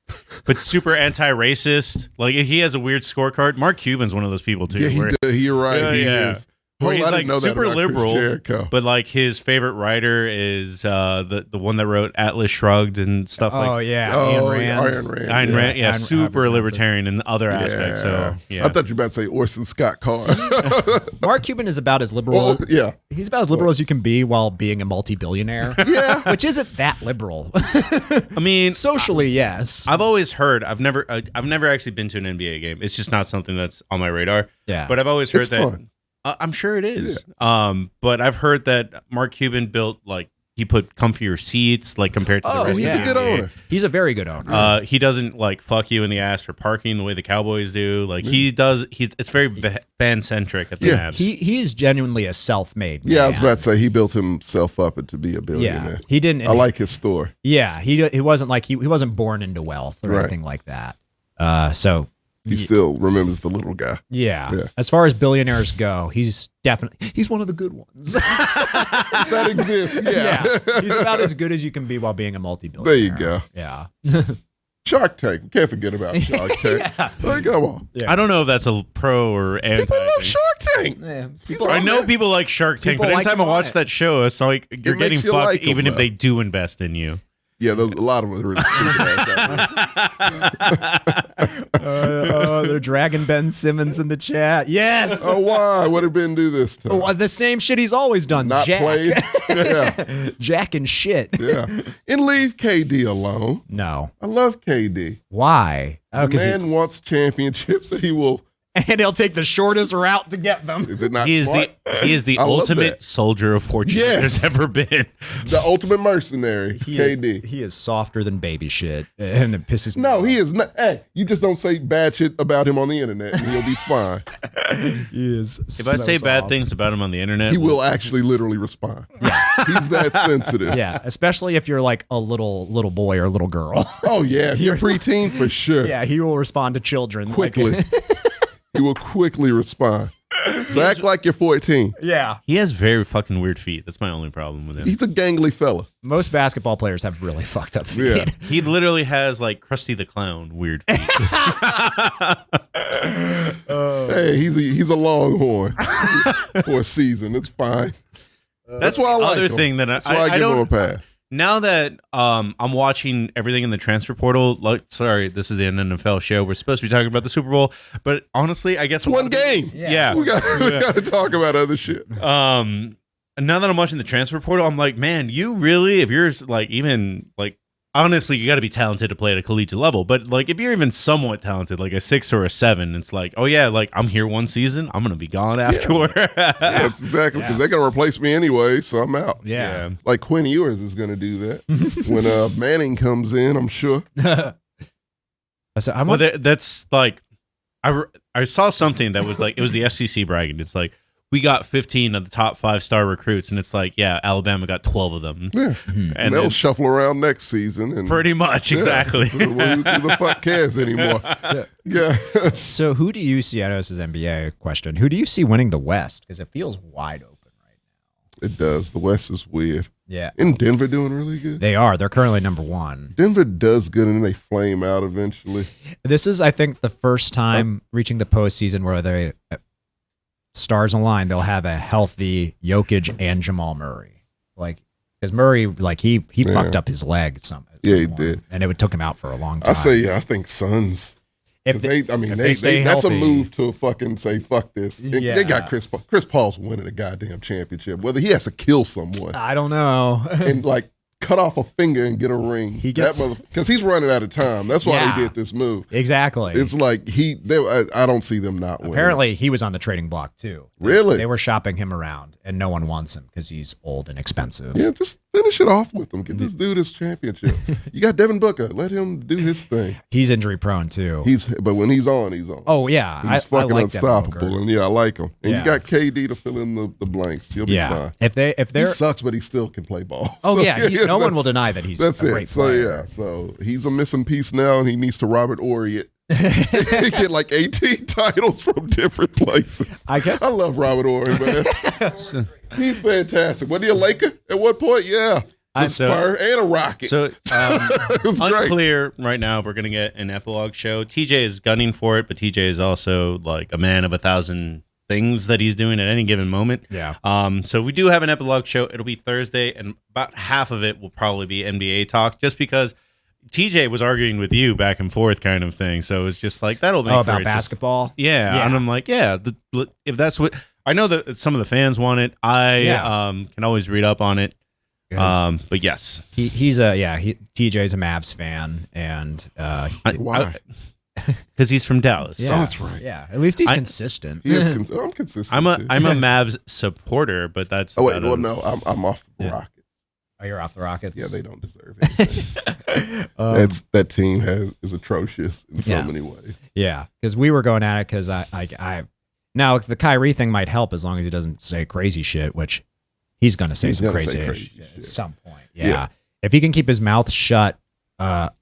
but super anti-racist. Like he has a weird scorecard. Mark Cuban's one of those people too. Yeah, he where, does. You're right. Yeah, he yeah. is. where Oh, he's I like didn't know that super about Chris liberal, Jericho. but like his favorite writer is the one that wrote Atlas Shrugged and stuff oh like. yeah, Oh, Ayn Rand. Ayn Rand. Ayn Rand, yeah, Ayn- super Ayn Rand. libertarian in other aspects. So yeah, I thought you were about to say Orson Scott Card. Mark Cuban is about as liberal. Well, yeah. He's about as liberal as you can be while being a multi-billionaire. Yeah. Which isn't that liberal. I mean, Socially, yes. I've always heard. I've never actually been to an NBA game. It's just not something that's on my radar. Yeah. But I've always heard It's that. fun. I'm sure it is. But I've heard that Mark Cuban built he put comfier seats compared to the Oh, rest He's of a the good NBA. owner. He's a very good owner. He doesn't fuck you in the ass for parking the way the Cowboys do. He does. It's very fan centric at the Yeah. Mavs. He is genuinely a self-made man. Yeah, I was about to say he built himself up to be a Yeah, billionaire. he didn't. I like his story. Yeah, he wasn't he wasn't born into wealth or Right. anything like that. So He still remembers the little guy. yeah. Yeah. As far as billionaires go, he's one of the good ones. That exists. Yeah. He's about as good as you can be while being a multi-billionaire. There you go. Yeah. Shark Tank. We can't forget about Shark Tank. Like, come on. Yeah. I don't know if that's a pro or anti. People love thing. Shark Tank. Yeah. He's I on know there. people like Shark Tank, People but like anytime I him on watch it. that show, it's like you're makes getting you fucked like 'em, even if though. they do invest in you. Yeah, a lot of them are really stupid. They're dragging Ben Simmons in the chat. Yes. Oh, why? What did Ben do this time? Oh, the same shit he's always done. Not Jack. played? Yeah. Jack and shit. Yeah. And leave KD alone. No. I love KD. Why? Oh, The because man wants championships and he will and he'll take the shortest route to get them. Is it not He is smart? he is the I love ultimate that. soldier of fortune Yes. there's ever been. The ultimate mercenary, KD. He is softer than baby shit, and it pisses me No, off. he is not. Hey, you just don't say bad shit about him on the internet, and he'll be fine. He is. If I say bad things about him on the internet, He will actually literally respond. He's that sensitive. Yeah, especially if you're like a little boy or a little girl. Oh yeah, if you're preteen for sure. Yeah, he will respond to children Quickly. He will quickly respond. So act like you're 14. Yeah, He has very fucking weird feet. That's my only problem with him. He's a gangly fella. most basketball players have really fucked up feet. Yeah. He literally has like Krusty the Clown weird feet. Hey, he's a Longhorn for a season. It's fine. That's why I like other him. thing that That's why I I give him a don't. pass. Now that I'm watching everything in the transfer portal, like, sorry, this is the NFL show. We're supposed to be talking about the Super Bowl, but honestly, I guess It's one game. Yeah. We got to talk about other shit. And now that I'm watching the transfer portal, I'm like, man, you really, if you're like even like, honestly, you got to be talented to play at a collegiate level. But like, if you're even somewhat talented, like a 6 or a 7, it's like, oh yeah, like I'm here one season, I'm gonna be gone afterward. That's exactly because they're gonna replace me anyway, so I'm out. Yeah. Like Quinn Ewers is gonna do that when Manning comes in. I'm sure. So I Well, want, that's like, I saw something that was like, it was the SEC bragging. It's like, we got 15 of the top 5-star recruits, and it's like, yeah, Alabama got 12 of them. Yeah, And and they'll then- shuffle around next season. And pretty much, yeah, exactly. so who the fuck cares anymore? Yeah. so who do you see? I know this is NBA question. Who do you see winning the West? Because it feels wide open right now. It does. The West is weird. Yeah, Isn't Denver doing really good? they are. They're currently number 1. Denver does good, and then they flame out eventually. This is, I think, the first time reaching the postseason where they stars align. They'll have a healthy Jokic and Jamal Murray. Like, because Murray, like he fucked up his leg at some he point, did. and it took him out for a long time. I say, yeah, I think Suns. if Because they stay that's a healthy- move to fucking say fuck this. And Yeah. They got Chris Paul. Chris Paul's winning a goddamn championship. Whether he has to kill someone I don't know. and like cut off a finger and get a ring. He gets- because he's running out of time. That's why Yeah. they did this move. Exactly. It's like I don't see them not winning. Apparently, he was on the trading block too. Really? They were shopping him around, and no one wants him because he's old and expensive. Yeah, just finish it off with him. Get this dude his championship. You got Devin Booker. Let him do his thing. He's injury prone too. But when he's on, he's on. Oh yeah, He's I fucking like Devin unstoppable, Booker. and yeah, I like him. And Yeah. you got KD to fill in the blanks. He'll be Yeah, fine. if He they're sucks, but he still can play ball. oh So, yeah, no one that's- will deny that he's That's a it. great So player. yeah, so he's a missing piece now, and he needs to Robert Horry it. He get like 18 titles from different places. I guess I love Robert Horry, man. He's fantastic. Wasn't he a Laker at one point? Yeah. A Spur and a Rocket. So it was great. unclear right now if we're gonna get an epilogue show. TJ is gunning for it, but TJ is also like a man of 1,000 things that he's doing at any given moment. Yeah. So we do have an epilogue show. It'll be Thursday, and about half of it will probably be NBA talk, just because TJ was arguing with you back and forth kind of thing. So it's just like that'll make for about it just- basketball. yeah, and I'm like, yeah, if that's what I know that some of the fans want it, I can always read up on it. But yes, TJ's a Mavs fan, and Why? because he's from Dallas. Oh, that's right. yeah, at least he's I- consistent. He is I'm consistent. I'm a too. Mavs supporter, but that's Oh wait, about well it. no, I'm off the Yeah. Rockets. Oh, you're off the Rockets. Yeah, they don't deserve anything. That team is atrocious in so Yeah. many ways. Yeah, because we were going at it because I now the Kyrie thing might help as long as he doesn't say crazy shit, which he's going to say He's some gonna say crazy crazy shit at shit. some point. Yeah. Yeah. If he can keep his mouth shut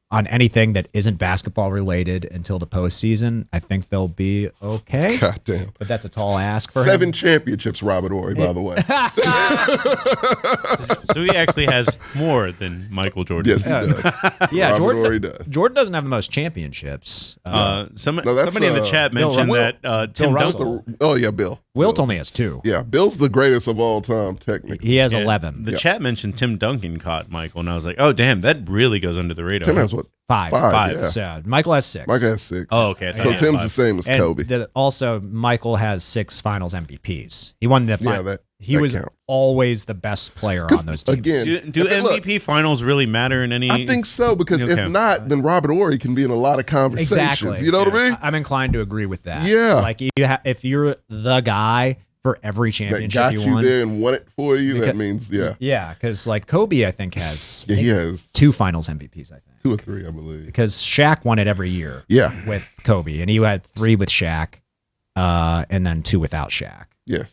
on anything that isn't basketball related until the postseason, I think they'll be okay. God damn. But that's a tall ask for 7 him. championships, Robert Horry, by the way. So he actually has more than Michael Jordan. Yes, he does. Yeah, Robert Jordan. Horry does. Jordan doesn't have the most championships. No, that's, Somebody in the chat Bill mentioned Russell. that Tim Bill Duncan. Russell. Oh yeah, Bill. Wilt only has 2. Yeah, Bill's the greatest of all time, technically. He has Yeah, 11. The chat mentioned Tim Duncan caught Michael, and I was like, oh damn, that really goes under the radar. Tim has what, Five. Yeah. So Michael has 6. Mike has 6. Oh, okay. I thought So he had Tim's 5. the same as And Kobe. also, Michael has 6 Finals MVPs. He won the Yeah, he that was counts. always the best player on those teams. Again, Do look, MVP finals really matter in any? I think so, because Okay. if not, then Robert Horry can be in a lot of conversations. Exactly. You know what I mean? I'm inclined to agree with that. Yeah. Like if you're the guy for every That championship got you you won. there and won it for you. Because- That means, yeah. Yeah, because like Kobe, I think has Yeah, he has 2 Finals MVPs. I think 2 or 3, I believe. because Shaq won it every year. Yeah. With Kobe, and he had 3 with Shaq, and then 2 without Shaq. Yes.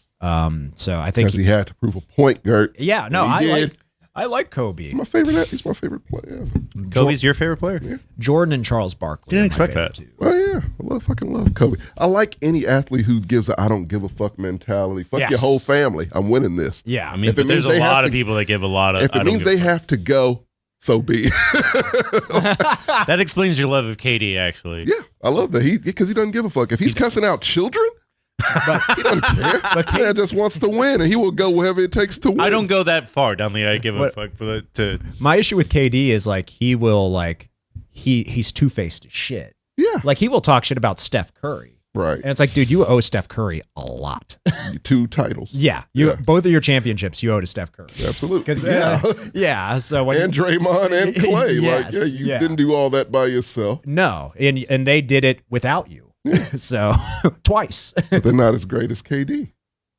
So I think Because he had to prove a point, Gertz. yeah, no, And he did. I like Kobe. He's my favorite. He's my favorite player. Kobe's your favorite player? Yeah. Jordan and Charles Barkley. Didn't are my expect favorite that. too. Well, yeah, fucking love Kobe. I like any athlete who gives a I don't give a fuck mentality. Fuck Yes. your whole family. I'm winning this. Yeah, I mean, If it but there's means a they have lot to- of people that give a lot of. If I it don't means give a they fuck. have to go, so be it. That explains your love of KD, actually. Yeah, I love that. Because he doesn't give a fuck. If he's cussing out children, he doesn't care. But man just wants to win, and he will go wherever it takes to win. I don't go that far down the I give a What- fuck for to. My issue with KD is like he will like he's two-faced as shit. Yeah, Like he will talk shit about Steph Curry. right. And it's like, dude, you owe Steph Curry a lot. 2 titles. Yeah, both of your championships you owe to Steph Curry. Absolutely. Because Yeah. yeah, so when And Draymond and Clay. Yes, like, you yeah. didn't do all that by yourself. no, and they did it without you. So twice. But they're not as great as KD.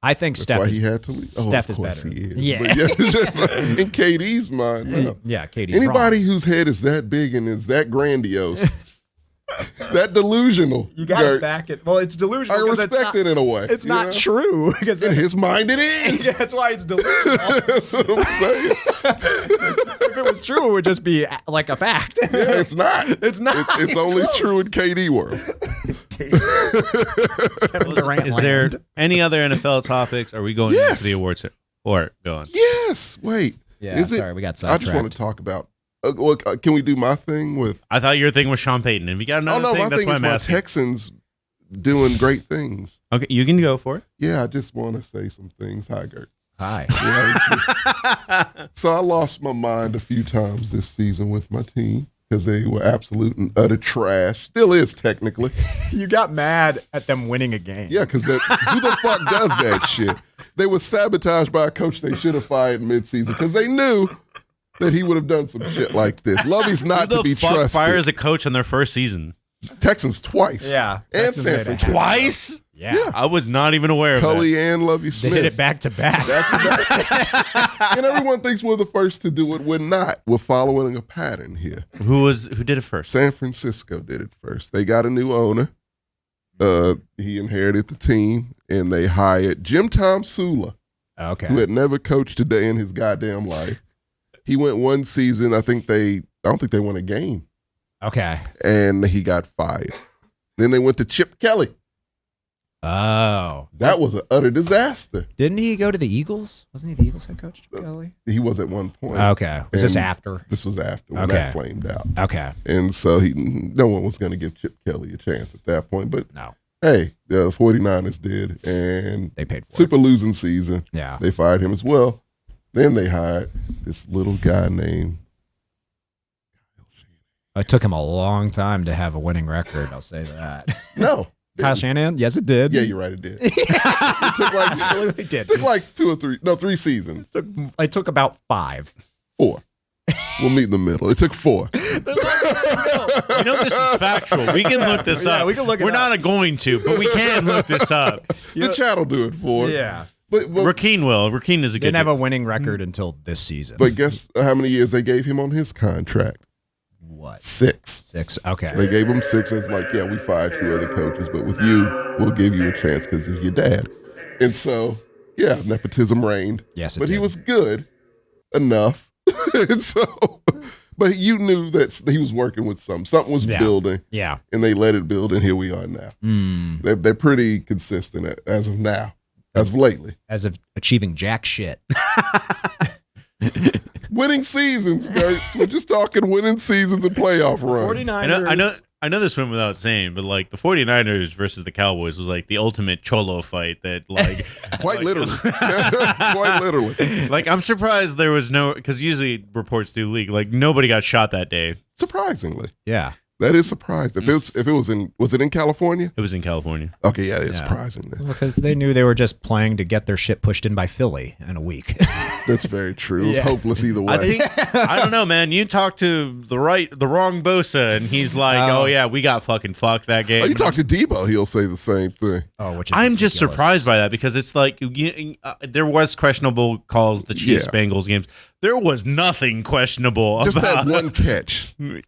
I think That's Steph why is, he had to leave. Steph of is course better. He is. Yeah. But it's just like, in KD's mind, no. Yeah, Katie. Anybody whose head is that big and is that grandiose, that delusional. You got to Gertz, back it. Well, it's delusional. I 'cause respect it in a way. It's you not know? true because In his mind, it is. yeah, that's why it's delusional. That's what I'm saying. If it was true, it would just be like a fact. Yeah, it's not. It's not. It's only true in KD world. Kevin Durant Is there land. any other NFL topics? Are we going Yes. into the awards? Or go on. Yes. Wait. Yeah, Is it? sorry, we got I sidetracked. just want to talk about. Can we do my thing with? I thought your thing was Sean Payton. If you got Oh another no, thing, my that's thing why is I'm my asking. Texans doing great things. Okay, you can go for it. Yeah, I just want to say some things. Hi, Gert. Hi. Yeah, it's just- so I lost my mind a few times this season with my team because they were absolute and utter trash. Still is technically. You got mad at them winning a game. Yeah, because who the fuck does that shit? They were sabotaged by a coach they should have fired midseason because they knew that he would have done some shit like this. Lovey's not Who to be the fuck trusted. fires a coach on their first season? Texans twice. Yeah, And Texans San made it Francisco. Twice? Yeah. I was not even aware of Cully and Lovey They Smith. did it back to back. And everyone thinks we're the first to do it. We're not. We're following a pattern here. that. Who did it first? San Francisco did it first. They got a new owner. He inherited the team, and they hired Jim Tom Sula, Okay. who had never coached a day in his goddamn life. He went one season. I don't think they won a game, Okay. and he got fired. Then they went to Chip Kelly. Oh. That was an utter disaster. Didn't he go to the Eagles? Wasn't he the Eagles head coach? Kelly? He was at one point. Okay. Was this And after? This was after when Okay. that flamed out. Okay. And so no one was going to give Chip Kelly a chance at that point. But No. hey, the 49ers did. And They paid for super losing season. it. Yeah. They fired him as well. Then they hired this little guy named It took him a long time to have a winning record. I'll say that. No. Kyle Shanahan? Yes, it did. Yeah, you're right. It did. It took like It did. 3 seasons. It took about 5. 4. We'll meet in the middle. It took 4. You know this is factual. We can look this Yeah, up. we can look it We're up. not going to, but we can look this up. The chat will do it for. Yeah. But Rakeen will. Rakeen is a good. Didn't have a winning record until this season. but guess how many years they gave him on his contract? What? 6. 6. Okay. They gave him 6 as like, yeah, we fired 2 other coaches, but with you, we'll give you a chance because of your dad. And so, yeah, nepotism reigned. Yes, it but he did. was good enough. And so, but you knew that he was working with something was Yeah. building, Yeah. and they let it build, and here we are now. Mm. They're pretty consistent as of now, as of lately. As of achieving jack shit. Winning seasons, Gertz. We're just talking winning seasons and playoff runs. 49ers. I I know this went without saying, but like the 49ers versus the Cowboys was like the ultimate cholo fight that like Quite literally. Quite literally. like I'm surprised there was no, because usually reports do leak, like nobody got shot that day. Surprisingly. Yeah. That is surprising. If it was it in California? It was in California. Okay, yeah, it's surprising then. Because they knew they were just playing to get their shit pushed in by Philly in a week. That's very true. It was hopeless either way. I think I don't know, man. You talk to the wrong Bosa, and he's like, "Oh yeah, we got fucking fucked that game." Oh, you talk to Debo, he'll say the same thing. Oh, which is I'm just ridiculous. surprised by that because it's like there was questionable calls the Chiefs Bengals games. There was nothing questionable Just about that one catch. The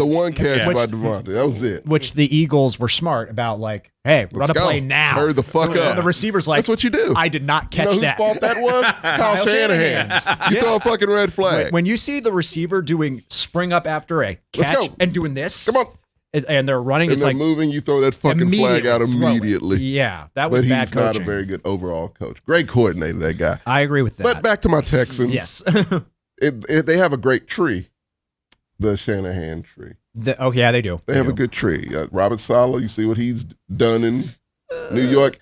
one catch by Devontae. That was it. Which the Eagles were smart about, like, hey, Let's run a go. play now. Hurry the fuck up. The receiver's like, That's what you do. I did not catch You know whose that. fault that was? Kyle Shanahan's. You throw a fucking red flag. When you see the receiver doing spring up after a Let's catch go. and doing this, Come on. and they're running, And it's they're like moving, you throw that fucking flag out throw it. immediately. Yeah, that was But bad he's not a coaching. very good overall coach. Great coordinator, that guy. I agree with that. But back to my Texans. yes. They have a great tree, the Shanahan tree. Oh, yeah, they do. They have a good tree. Robert Saleh, you see what he's done in New York.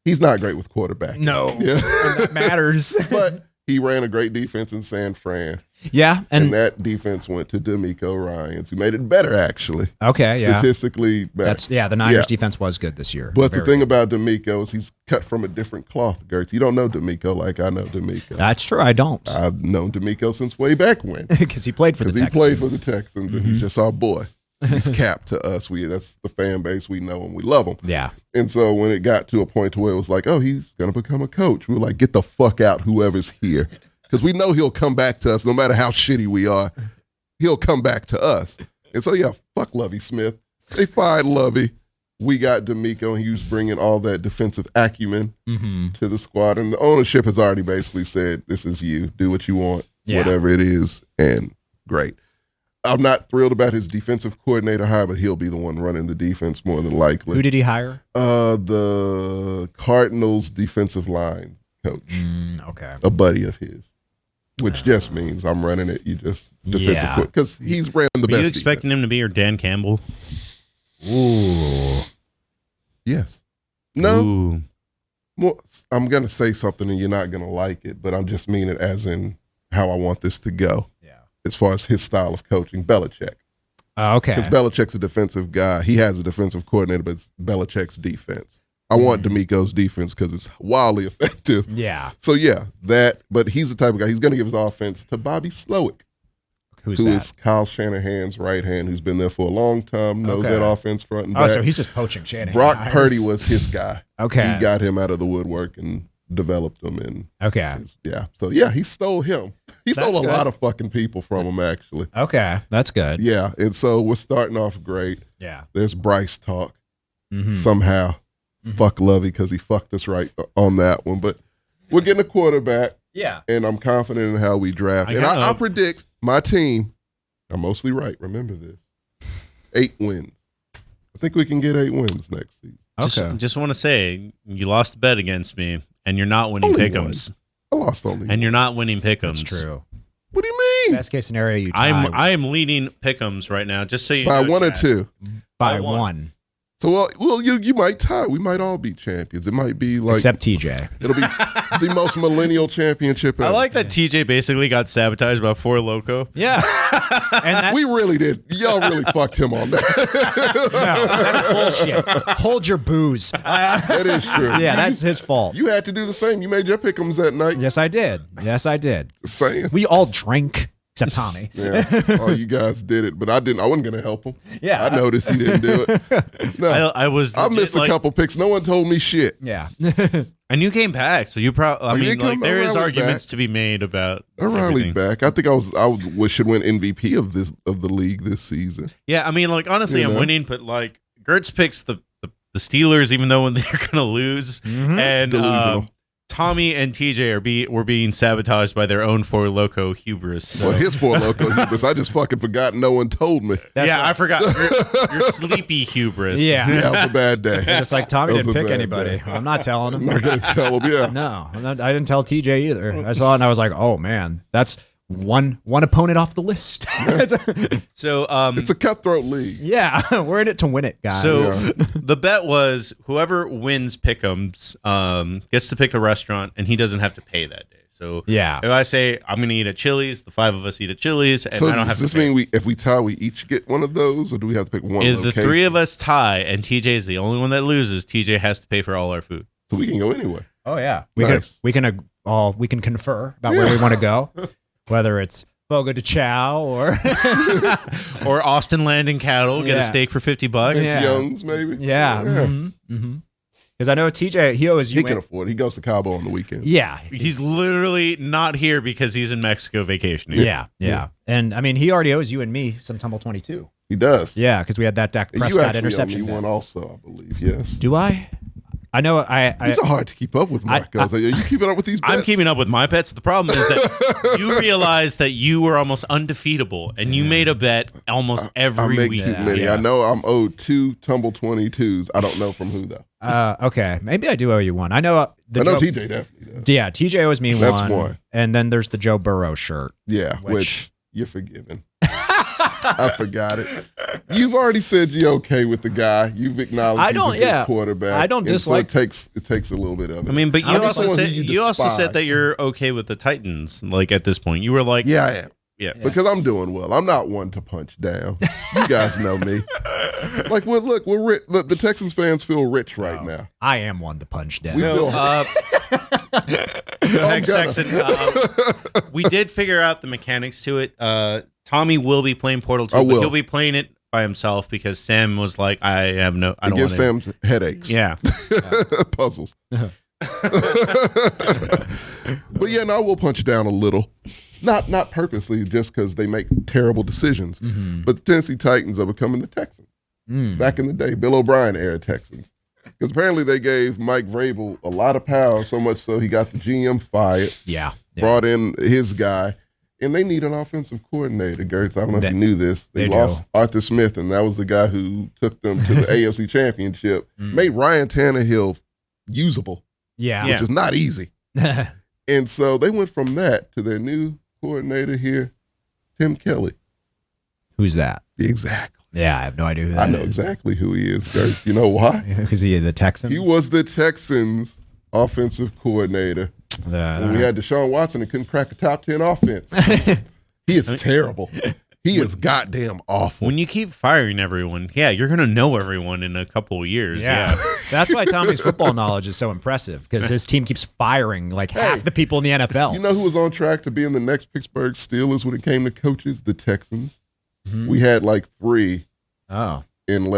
He's not great with quarterback. No. Yeah. And that matters. But he ran a great defense in San Fran. Yeah. And And, that defense went to D'Amico Ryans, who made it better, actually. okay, yeah. Statistically better. The Niners Yeah. defense was good this year. But the Very thing good. about D'Amico is he's cut from a different cloth, Gertz. You don't know D'Amico like I know D'Amico. That's true. I don't. I've known D'Amico since way back when. Because he played for the Because he Texans. played for the Texans, and he's just our boy. He's capped to us. That's the fan base. We know him. We love him. Yeah. And so when it got to a point to where it was like, oh, he's going to become a coach, we were like, get the fuck out, whoever's here. Because we know he'll come back to us no matter how shitty we are. He'll come back to us. And so, yeah, fuck Lovie Smith. They fired Lovie. We got D'Amico, and he was bringing all that defensive acumen to the squad. And the ownership has already basically said, this is you. Do what you want, whatever it is, and great. I'm not thrilled about his defensive coordinator hire, but he'll be the one running the defense more than likely. Who did he hire? The Cardinals defensive line coach, Okay. a buddy of his, which just means I'm running it. You just defensive because he's ran the Were best. you expecting him to be your Dan Campbell? Ooh. Yes. No. Ooh. Well, I'm gonna say something and you're not gonna like it, but I'm just mean it as in how I want this to go. Yeah. As far as his style of coaching, Belichick. Okay. Because Belichick's a defensive guy. He has a defensive coordinator, but it's Belichick's defense. I want D'Amico's defense because it's wildly effective. Yeah. So, yeah, that. But he's the type of guy, he's going to give his offense to Bobby Slowick, Who's who that? is Kyle Shanahan's right hand, who's been there for a long time, knows Okay. that offense front and Oh, back. so he's just poaching Shanahan. Brock hires. Purdy was his guy. Okay. He got him out of the woodwork and developed him. And Okay. yeah. So, yeah, he stole him. He That's stole a good. lot of fucking people from him, actually. Okay. That's good. Yeah. And so we're starting off great. Yeah. There's Bryce talk. Mhm. Somehow. Fuck Lovey because he fucked us right on that one. But we're getting a quarterback, Yeah. and I'm confident in how we draft. And I predict my team, I'm mostly right, remember this, 8 wins. I think we can get 8 wins next season. Okay. Just want to say, you lost a bet against me, and you're not winning Only pick'ems. I lost only And you're not winning pick'ems. That's true. What do you mean? Best case scenario, you tie I am leading pick'ems right now, just so you By know, 1 or Chad. 2. by by one. one. So, well, you might tie. We might all be champions. It might be like, Except TJ. it'll be the most millennial championship ever. I like that TJ basically got sabotaged by Four Loko. Yeah. And that's We really did. Y'all really fucked him on that. that's bullshit. Hold your booze. That is true. Yeah, that's his fault. You had to do the same. You made your pick'ems that night. Yes, I did. Yes, I did. Just saying. We all drank, except Tommy. Yeah. Oh, you guys did it, but I didn't. I wasn't going to help him. Yeah. I noticed he didn't do it. No. I was. I legit, missed a like- couple picks. No one told me shit. Yeah. and you came back, so you probably. I you mean, did come- like there I is rallied arguments back. to be made about. I rallied everything. back. I think I should win MVP of the league this season. Yeah, I mean, like honestly, You I'm know? winning, but like Gertz picks the Steelers, even though when they're gonna lose, and delusional. Tommy and TJ were being sabotaged by their own Four Loko hubris. So. Well, his Four Loko hubris. I just fucking forgot. No one told me. Yeah, I forgot your sleepy hubris. Yeah. Yeah, it was a bad day. Just like Tommy That was didn't a pick bad anybody. day. I'm not telling him. I'm not gonna tell him. Yeah. No, I didn't tell TJ either. I saw it and I was like, oh man, that's one opponent off the list. So It's a cutthroat league. Yeah, we're in it to win it, guys. So Yeah. the bet was whoever wins Pick'ems gets to pick the restaurant, and he doesn't have to pay that day. So Yeah. if I say I'm going to eat at Chili's, the 5 of us eat at Chili's, and So I don't have does to this pay. mean if we tie, we each get one of those, or do we have to pick one? If the location? 3 of us tie and TJ is the only one that loses, TJ has to pay for all our food. So we can go anywhere. Oh yeah, Nice. we can confer about where we want to go, whether it's Fogo de Chao or Or Austin Landing Cattle, get a Yeah. steak for $50. Miss Yeah. Young's, maybe. yeah. Because I know TJ, he always He can afford it. He goes to Cabo on the weekend. Yeah, He's literally not here because he's in Mexico vacationing. yeah. And I mean, he already owes you and me some Tumble 22. He does. Yeah, because we had that Dak And you Prescott actually interception. owe me bet. one also, I believe. Yes. Do I? I know. I These are hard to keep up with, Marcos. Are you keeping up with these bets? I'm keeping up with my bets. The problem is that you realized that you were almost undefeatable, and you made a bet almost every I make week. too many. Yeah. I know I'm owed 2 Tumble 22s. I don't know from who, though. okay, maybe I do owe you one. I know. I know Joe, TJ definitely does. Yeah, TJ owes me That's one. one. And then there's the Joe Burrow shirt. Yeah, Which- which you're forgiven. I forgot it. You've already said you're okay with the guy. You've acknowledged I he's don't- a good yeah. quarterback. I don't And dislike- So it takes a little bit of it. I mean, but you I'm also someone said who you also said despise. that you're okay with the Titans. Like at this point, you were like, Yeah, I am. yeah. Because I'm doing well. I'm not one to punch down. You guys know me. Like, well, look, we're rich. Look, the Texans fans feel rich right now. I am one to punch down. We So, feel next gonna. Texan, we did figure out the mechanics to it. Tommy will be playing Portal 2, I but will. he'll be playing it by himself because Sam was like, I don't It want gives to. Sam's headaches. Yeah. Puzzles. But yeah, no, I will punch down a little. Not purposely, just because they make terrible decisions. But the Tennessee Titans are becoming the Texans. Back in the day, Bill O'Brien era Texans. Because apparently they gave Mike Vrabel a lot of power, so much so he got the GM fired, Yeah. brought in his guy, and they need an offensive coordinator, Gertz. I don't know if you knew this. They they lost do. Arthur Smith, and that was the guy who took them to the AFC Championship, made Ryan Tannehill usable, Yeah. which is not easy. And so they went from that to their new coordinator here, Tim Kelly. Who's that? Exactly. Yeah, I have no idea who that I know is. exactly who he is, Gertz. You know why? Because he the Texans. He was the Texans' offensive coordinator. When we had Deshaun Watson and couldn't crack a top 10 offense. He is terrible. He is goddamn awful. When you keep firing everyone, you're going to know everyone in a couple of years. Yeah. That's why Tommy's football knowledge is so impressive because his team keeps firing like half the people in the NFL. You know who was on track to be in the next Pittsburgh Steelers when it came to coaches? The Texans. We had like 3 oh. in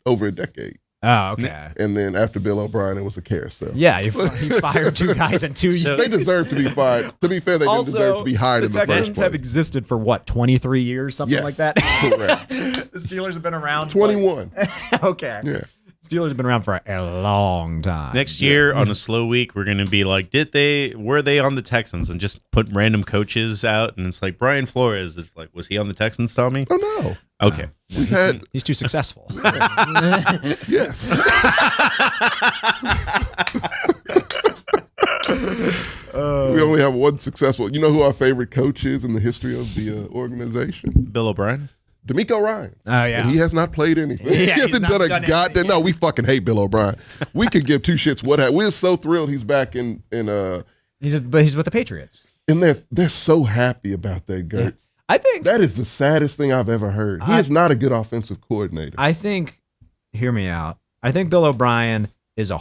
over a decade. Oh, okay. And then after Bill O'Brien, it was a carousel. Yeah, he fired 2 guys in 2 years. They deserve to be fired. To be fair, they didn't deserve to be hired in the first Texans have place. existed for what, 23 years, something Yes, like that? correct. The Steelers have been around. 21. Okay. Yeah. Steelers have been around for a long time. Next year on a slow week, we're going to be like, were they on the Texans, and just put random coaches out. And it's like Brian Flores is like, was he on the Texans, Tommy? Oh, no. Okay. We've had, He's too successful. yes. We only have one successful. You know who our favorite coach is in the history of the organization? Bill O'Brien. D'Amico Ryans. Oh, yeah. And he has not played anything. Yeah, he he's hasn't not done a done goddamn. anything, No, we fucking hate Bill O'Brien. We could give 2 shits what happened. We're so thrilled he's back in But he's with the Patriots. and they're so happy about that, Gertz. I think That is the saddest thing I've ever heard. He is not a good offensive coordinator. hear me out. I think Bill O'Brien is a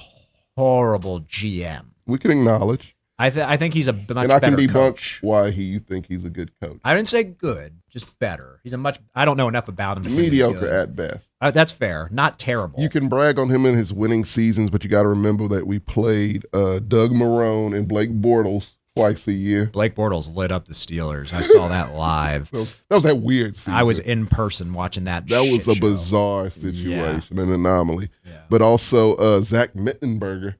horrible GM. We can acknowledge. I think he's a much And I can better debunk coach. why you think he's a good coach. I didn't say good, just better. I don't know enough about him. To think he's Mediocre good. at best. That's fair. Not terrible. You can brag on him in his winning seasons, but you got to remember that we played Doug Marrone and Blake Bortles twice a year. Blake Bortles lit up the Steelers. I saw that live. So that was that weird season. I was in person watching that. That was shit a show. bizarre situation, an anomaly. Yeah. But also Zach Mittenberger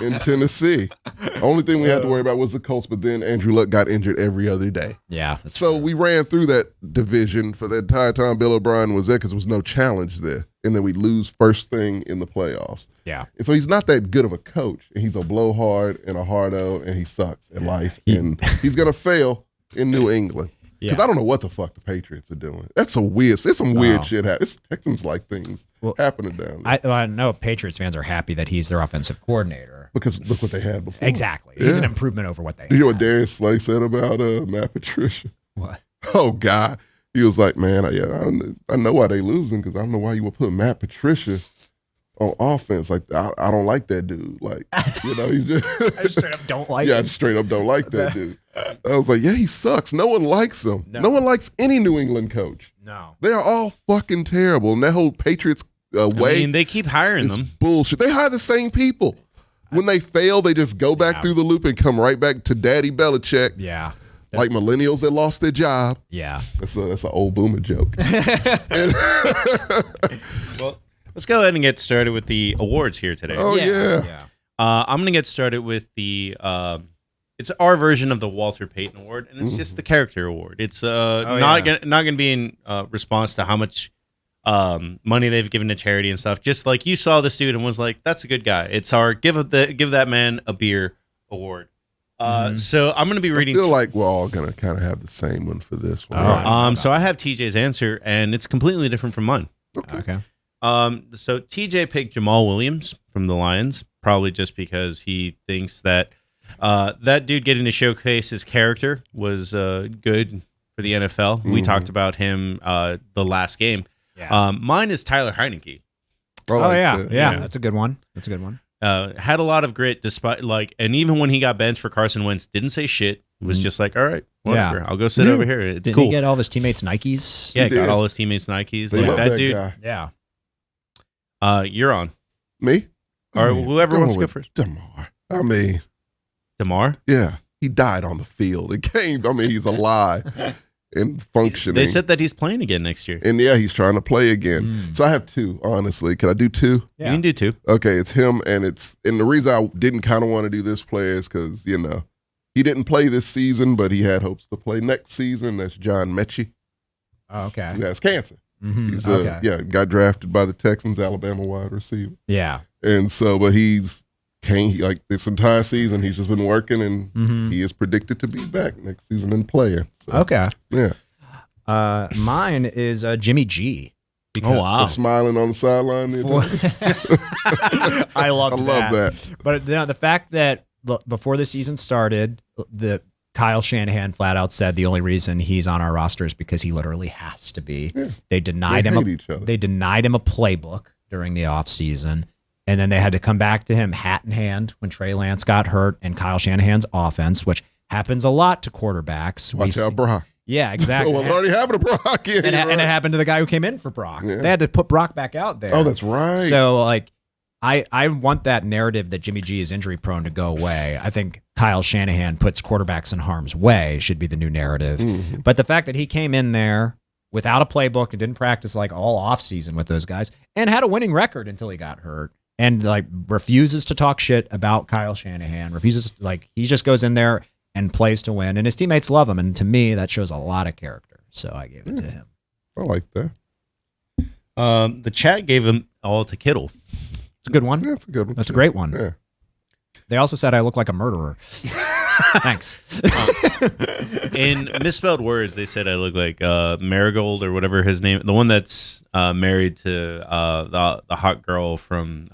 in Tennessee. Only thing we had to worry about was the Colts, but then Andrew Luck got injured every other day. Yeah. So we ran through that division for the entire time Bill O'Brien was there because there was no challenge there. And then we lose first thing in the playoffs. Yeah. And so he's not that good of a coach. And he's a blowhard and a hardo, and he sucks at life. And he's going to fail in New England. Because I don't know what the fuck the Patriots are doing. That's some weird shit happening. It's Texans-like things happening down there. I know Patriots fans are happy that he's their offensive coordinator. Because look what they had before. Exactly. He's an improvement over what they had. You know what Darius Slay said about Matt Patricia? What? Oh, God. He was like, man, I know why they losing because I don't know why you would put Matt Patricia on offense. Like, I don't like that dude. Like, he's just... I straight up don't like I him. just straight up don't like that dude. I was like, yeah, he sucks. No one likes him. No one likes any New England coach. No. They are all fucking terrible. And that whole Patriots way I mean, they keep hiring is them. bullshit. They hire the same people. When they fail, they just go back through the loop and come right back to Daddy Belichick. Yeah. Like millennials that lost their job. Yeah. That's an old boomer joke. Well, let's go ahead and get started with the awards here today. Oh, yeah. I'm going to get started with the it's our version of the Walter Payton Award, and it's just the character award. It's not going to be in response to how much money they've given to charity and stuff. Just like you saw the student and was like, that's a good guy. It's our give that man a beer award. So I'm going to be reading. I feel like we're all going to kind of have the same one for this one. So I have TJ's answer, and it's completely different from mine. Okay. So TJ picked Jamal Williams from the Lions, probably just because he thinks that that dude getting to showcase his character was good for the NFL. We talked about him the last game. Yeah. Mine is Tyler Heineke. Yeah. That's a good one. Had a lot of grit despite and even when he got benched for Carson Wentz, didn't say shit. Was just like, all right, whatever. Yeah. I'll go sit over here. It's Didn't cool. he get all of his teammates Nikes? Yeah, He got did. all his teammates Nikes. They love that dude. guy. Yeah. You're on. Me? Or whoever wants to go first. DeMar. I mean, DeMar? yeah, he died on the field. He's alive and functioning. They said that he's playing again next year. And yeah, he's trying to play again. So I have two, honestly. Can I do two? Yeah. You can do two. Okay, it's him, and the reason I didn't kind of want to do this player is because, he didn't play this season, but he had hopes to play next season. That's John Mechie, Oh, okay. who has cancer. Mhm. He's Okay. got drafted by the Texans, Alabama wide receiver. Yeah. And so, but this entire season, he's just been working, and he is predicted to be back next season and playing. So, Okay. yeah. Mine is Jimmy G. Oh, wow. Just smiling on the sideline. The entire I love that. But the fact that before the season started, the Kyle Shanahan flat out said the only reason he's on our roster is because he literally has to be. Yeah. They denied They him. hate each other. They denied him a playbook during the offseason. And then they had to come back to him hat in hand when Trey Lance got hurt and Kyle Shanahan's offense, which happens a lot to quarterbacks. Watch out, Brock. Yeah, exactly. Oh, well, it already happened to Brock. Yeah, and right. it happened to the guy who came in for Brock. Yeah. They had to put Brock back out there. Oh, that's right. So, I want that narrative that Jimmy G is injury prone to go away. I think Kyle Shanahan puts quarterbacks in harm's way should be the new narrative. Mm-hmm. But the fact that he came in there without a playbook and didn't practice all offseason with those guys and had a winning record until he got hurt and refuses to talk shit about Kyle Shanahan, he just goes in there and plays to win, and his teammates love him. And to me, that shows a lot of character. So I gave it to him. I like that. The chat gave him all to Kittle. It's a good one. Yeah, that's a good one. That's a great one. Yeah. They also said I look like a murderer. Thanks. In misspelled words, they said I look like Marigold or whatever his name, the one that's married to the hot girl from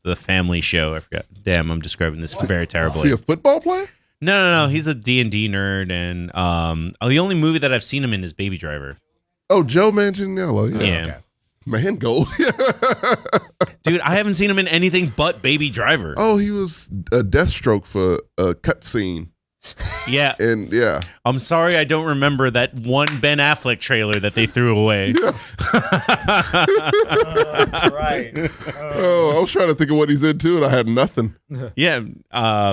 the Family Show. I forgot. Damn, I'm describing this very Is terribly. he a football player? No. He's a D&D nerd, and the only movie that I've seen him in is Baby Driver. Oh, Joe Manganiello. Yeah. Yeah. Okay. Mangold. Dude, I haven't seen him in anything but Baby Driver. Oh, he was a Deathstroke for a cutscene. Yeah. And yeah. I'm sorry I don't remember that one Ben Affleck trailer that they threw away. That's right. Oh, I was trying to think of what he's into, and I had nothing. Yeah.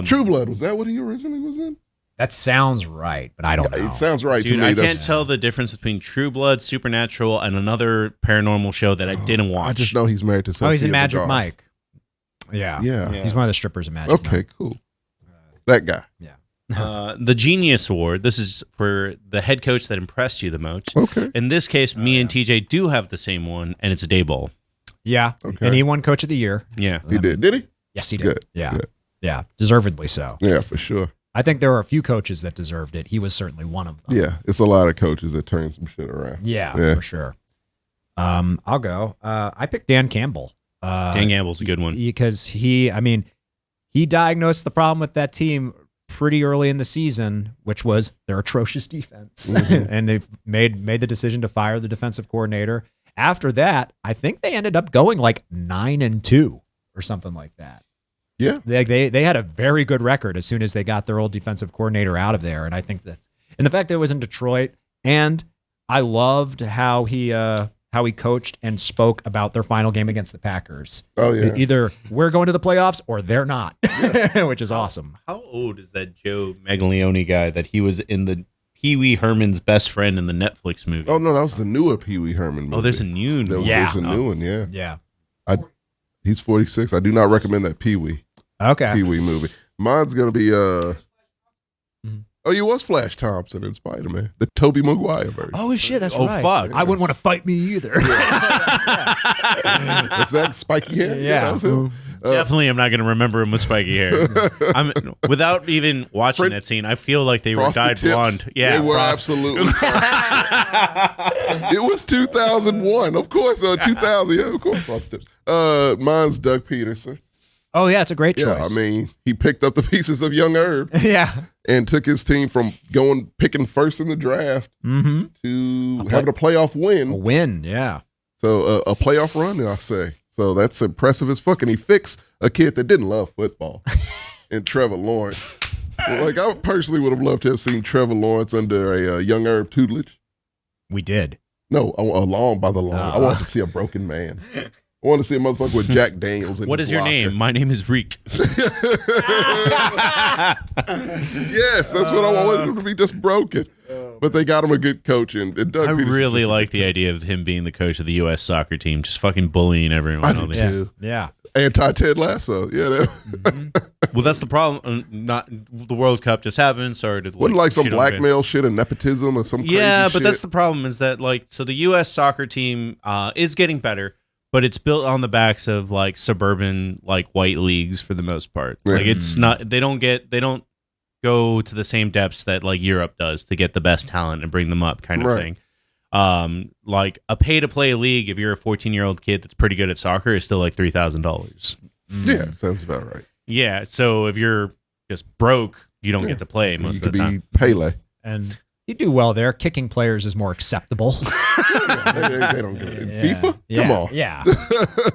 True Blood, was that what he originally was in? That sounds right, but I don't know. It sounds right Dude, to me. I can't tell the difference between True Blood, Supernatural, and another paranormal show that I didn't watch. I just know he's married to Sophia He's in Magic Vergara. Mike. Yeah. Yeah. He's one of the strippers in Magic. Okay, cool. That guy. Yeah. The Genius Award. This is for the head coach that impressed you the most. Okay. In this case, me and TJ do have the same one, and it's a Dayball. Yeah. Okay. And he won Coach of the Year. Yeah. He did. Did he? Yes, he did. Good. Yeah. Good. Yeah. Deservedly so. Yeah, for sure. I think there were a few coaches that deserved it. He was certainly one of them. Yeah, it's a lot of coaches that turn some shit around. Yeah, Yeah. for sure. I'll go. I picked Dan Campbell. Dan Gamble's a good one. Because he diagnosed the problem with that team pretty early in the season, which was their atrocious defense. And they've made the decision to fire the defensive coordinator. After that, I think they ended up going like 9-2 or something like that. Yeah. They had a very good record as soon as they got their old defensive coordinator out of there. And I think that, and the fact that it was in Detroit, and I loved how he coached and spoke about their final game against the Packers. Oh, yeah. Either we're going to the playoffs or they're not, which is awesome. How old is that Joe Maglione guy that he was in the Pee Wee Herman's best friend in the Netflix movie? Oh, no, that was the newer Pee Wee Herman movie. Oh, there's a new one. There's a new one, yeah. Yeah. He's 46. I do not recommend that Pee Wee Okay. movie. Mine's going to be, oh, he was Flash Thompson in Spider-Man, the Tobey Maguire version. Oh shit, that's Oh, right. fuck. I wouldn't want to fight me either. Is that spiky hair? Yeah. That was him. Definitely, I'm not going to remember him with spiky hair. Without even watching Fred- that scene, I feel like they were Frosted dyed tips. blonde. Yeah, They were Frost. absolutely It was 2001. Of course, 2000. Yeah, of course, Frosted tips. Mine's Doug Peterson. Oh yeah, it's a great choice. Yeah, I mean, he picked up the pieces of young Herb yeah. and took his team from picking first in the draft Mm-hmm. to having a playoff A win. win, yeah. So a playoff run, I say. So that's impressive as fuck. And he fixed a kid that didn't love football in Trevor Lawrence. Like, I personally would have loved to have seen Trevor Lawrence under a young Herb tutelage. We did. No, along by the lawn. I wanted to see a broken man. I want to see a motherfucker with Jack Daniels in What his is your locker. name? My name is Reek. Yes, that's what I wanted him to be, just broken. But they got him a good coach, and Doug I Peterson's really just a like good the idea of him being the coach of the U.S. soccer team, just fucking bullying everyone. I do on the- too. Yeah. Anti-Ted Lasso. Yeah, that, Well, that's the problem. Not the World Cup just happened. Sorry to wasn't like some shit on fans. blackmail shit and nepotism or some crazy Yeah, but shit. that's the problem is that so the U.S. soccer team is getting better, but it's built on the backs of like suburban white leagues for the most part. Yeah. Like it's not they don't go to the same depths that like Europe does to get the best talent and bring them up kind of Right. thing. Like a pay to play league if you're a 14-year-old kid that's pretty good at soccer is still like $3,000. Yeah, sounds about right. Yeah, so if you're just broke, you don't get to play most You of could the time. be Pele. And you do well there. Kicking players is more acceptable. They don't give a FIFA? Yeah. Come on. Yeah.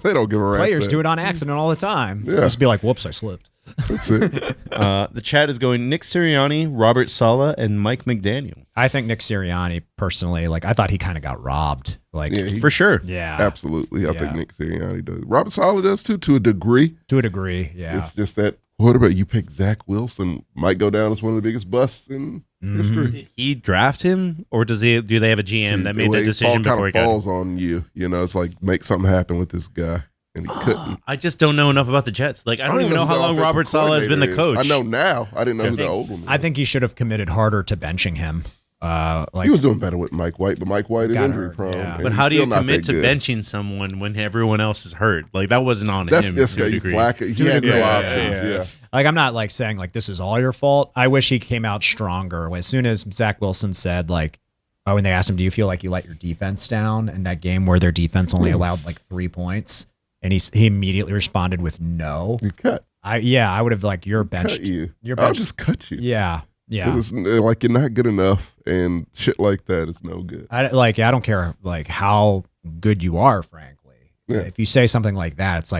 They don't give a rat's Players ass. do it on accident all the time. Yeah. Just be like, whoops, I slipped. That's it. The chat is going Nick Sirianni, Robert Saleh, and Mike McDaniel. I think Nick Sirianni, personally, I thought he kind of got robbed. Yeah, For sure. yeah. absolutely. I think Yeah. Nick Sirianni does. Robert Saleh does too, to a degree. To a degree, yeah. It's just that, what about you pick Zach Wilson, might go down as one of the biggest busts in history. Did he draft him, or do they have a GM that made that decision before he got him? falls on you. You know, it's like, make something happen with this guy. And he couldn't. I just don't know enough about the Jets. Like I don't even know who how the long offensive Robert Saleh has been the coordinator coach. is. I know now. I didn't know who the old one was. I think he should have committed harder to benching him. He was doing better with Mike White, but Mike White is Got injury hurt, prone. yeah. and But he's how do you still not commit that to good. benching someone when everyone else is hurt? Like that wasn't on That's him. this to a guy. degree. He had no Yeah, options. yeah. Yeah. I'm not saying this is all your fault. I wish he came out stronger. As soon as Zach Wilson said when they asked him, do you feel like you let your defense down in that game where their defense only allowed 3 points? And he immediately responded with no. You cut. I would have you're benched. Cut you. You're I'll benched. just cut you. Yeah. 'Cause it's like you're not good enough, and shit like that is no good. I don't care how good you are, frankly. Yeah. If you say something like that, it's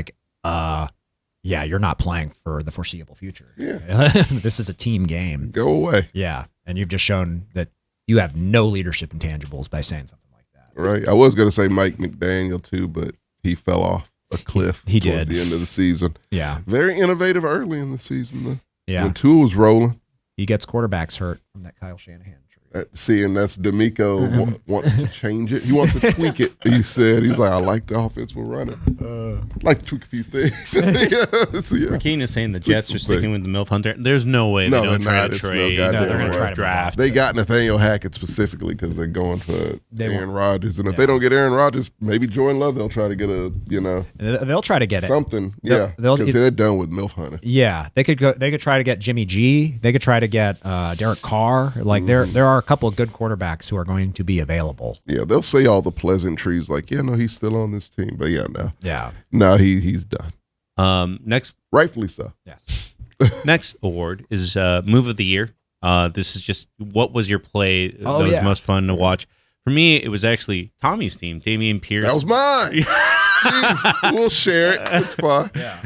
you're not playing for the foreseeable future. Yeah. This is a team game. Go away. Yeah. And you've just shown that you have no leadership intangibles by saying something like that. Right. I was gonna say Mike McDaniel too, but he fell off a cliff. He towards did. the end of the season. Yeah. Very innovative early in the season though. Yeah. When Tua was rolling. He gets quarterbacks hurt from that Kyle Shanahan tree. Seeing that's D'Amico wants to change it. He wants to tweak it. He said, he's like, I like the offense we're running. Like to tweak a few things. So, Rakeen is saying the Jets are sticking with the MILF Hunter. There's no way they don't try to trade. No, they're going to right. draft. They got Nathaniel Hackett specifically because they're going for Aaron Rodgers. And if they don't get Aaron Rodgers, maybe Jordan Love, they'll try to get They'll try to get something. They'll Because they're done with MILF Hunter. Yeah, they could try to get Jimmy G. They could try to get Derek Carr. Like there are a couple of good quarterbacks who are going to be available. Yeah, they'll say all the pleasantries like, yeah, no, he's still on this team. But he's done. Next, rightfully so. Yes. Next award is Move of the Year. This is just what was your play that was most fun to watch. For me, it was actually Tommy's team, Dameon Pierce. That was mine. We'll share it. It's fine. Yeah.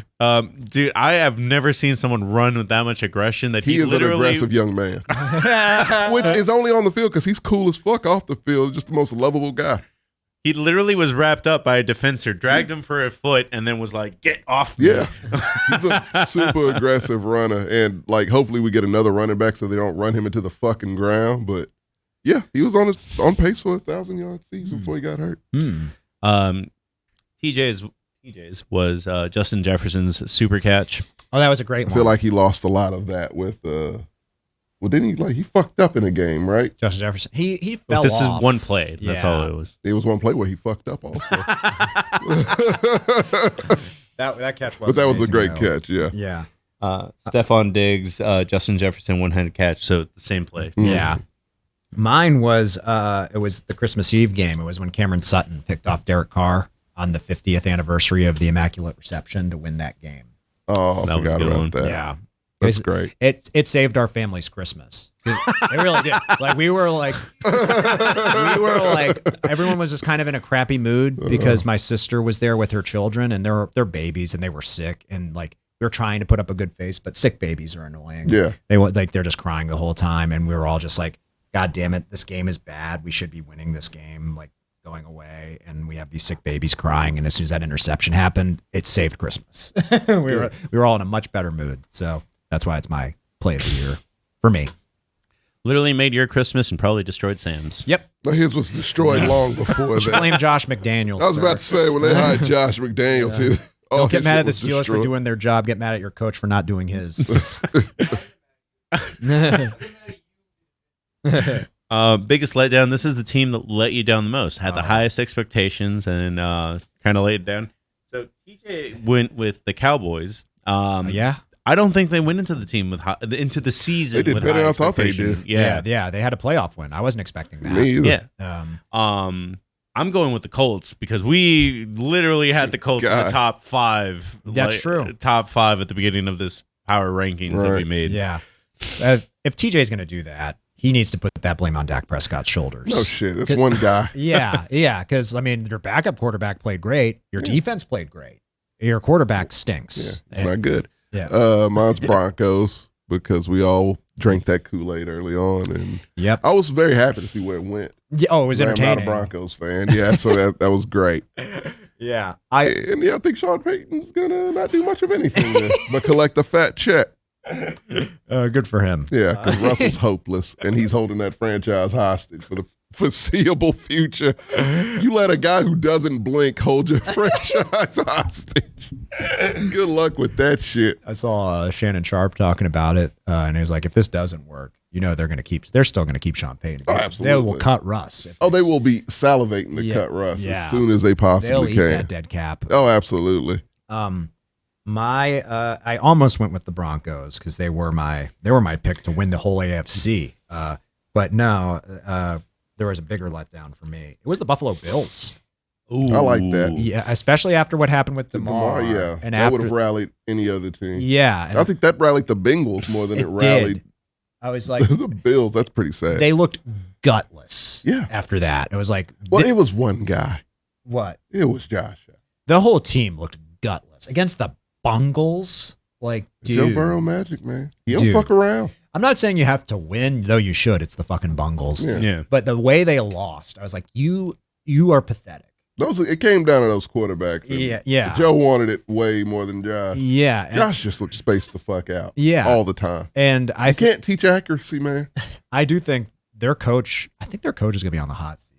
Dude, I have never seen someone run with that much aggression that he is an aggressive young man, which is only on the field because he's cool as fuck off the field. Just the most lovable guy. He literally was wrapped up by a defender, dragged him for a foot, and then was like, "Get off me." Yeah, he's a super aggressive runner, and like hopefully we get another running back so they don't run him into the fucking ground. But yeah, he was on pace for 1,000-yard season before he got hurt. TJ's was Justin Jefferson's super catch. Oh, that was a great one. I feel like he lost a lot of that with well, didn't he fucked up in a game, right? Justin Jefferson. He fell This off. is one play. That's all it was. It was one play where he fucked up also. that catch was But that was a amazing, great though. catch, yeah. Yeah. Stephon Diggs, Justin Jefferson one-handed catch, so the same play. Yeah. Mine was it was the Christmas Eve game. It was when Cameron Sutton picked off Derek Carr on the 50th anniversary of the Immaculate Reception to win that game. Oh, I forgot about that. Yeah. That's great. It saved our family's Christmas. It really did. Like we were like everyone was just kind of in a crappy mood because my sister was there with her children and they're babies and they were sick and like we were trying to put up a good face, but sick babies are annoying. Yeah. They're just crying the whole time and we were all just like, God damn it, this game is bad. We should be winning this game, like going away. And we have these sick babies crying. And as soon as that interception happened, it saved Christmas. we were all in a much better mood. So that's why it's my play of the year for me. Literally made your Christmas and probably destroyed Sam's. Yep. His was destroyed long before that. Blame Josh McDaniels. I was about to say, when they hired Josh McDaniels, don't get mad at the Steelers destroyed. for doing their job. Get mad at your coach for not doing his. Biggest letdown. This is the team that let you down the most. Had the highest expectations and kind of laid it down. So TJ went with the Cowboys. Yeah. I don't think they went into the team into the season. They did with better high than I thought they expectation. did. Yeah. They had a playoff win. I wasn't expecting that. Me either. Yeah. I'm going with the Colts because we literally had the Colts in the top 5. That's true. Top 5 at the beginning of this power rankings that we made. Yeah. If TJ's going to do that, he needs to put that blame on Dak Prescott's shoulders. No shit. That's one guy. Yeah. Because, I mean, your backup quarterback played great. Your defense played great. Your quarterback stinks. Yeah, it's not good. Yeah. Mine's Broncos because we all drank that Kool-Aid early on. And Yep. I was very happy to see where it went. Yeah, it was entertaining. I'm not a Broncos fan. Yeah, so that was great. Yeah. I think Sean Payton's going to not do much of anything there, but collect a fat check. Good for him. Yeah, because Russell's hopeless, and he's holding that franchise hostage for the foreseeable future. You let a guy who doesn't blink hold your franchise hostage. Good luck with that shit. I saw Shannon Sharp talking about it, and he was like, if this doesn't work, they're still going to keep Sean Payton. Oh, absolutely. They will cut Russ. They will be salivating to cut Russ as soon as they possibly They'll eat can. that dead cap. Oh, absolutely. I almost went with the Broncos because they were my pick to win the whole AFC. But no, there was a bigger letdown for me. It was the Buffalo Bills. Ooh. I like that. Yeah, especially after what happened with DeMar. Yeah, and that would have rallied any other team. Yeah, I think that rallied the Bengals more than it rallied. Did. I was like, the Bills. That's pretty sad. They looked gutless. Yeah. After that, it was like, well, it was one guy. What? It was Josh. The whole team looked gutless against the Bungles. Like, dude, Joe Burrow magic, man. He don't fuck around. I'm not saying you have to win, though you should. It's the fucking Bungles. Yeah. But the way they lost, I was like, you are pathetic. It came down to those quarterbacks. Yeah. Joe wanted it way more than Josh. Yeah. Josh just looked spaced the fuck out. Yeah. All the time. And I can't teach accuracy, man. I do think their coach, I think their coach is going to be on the hot seat.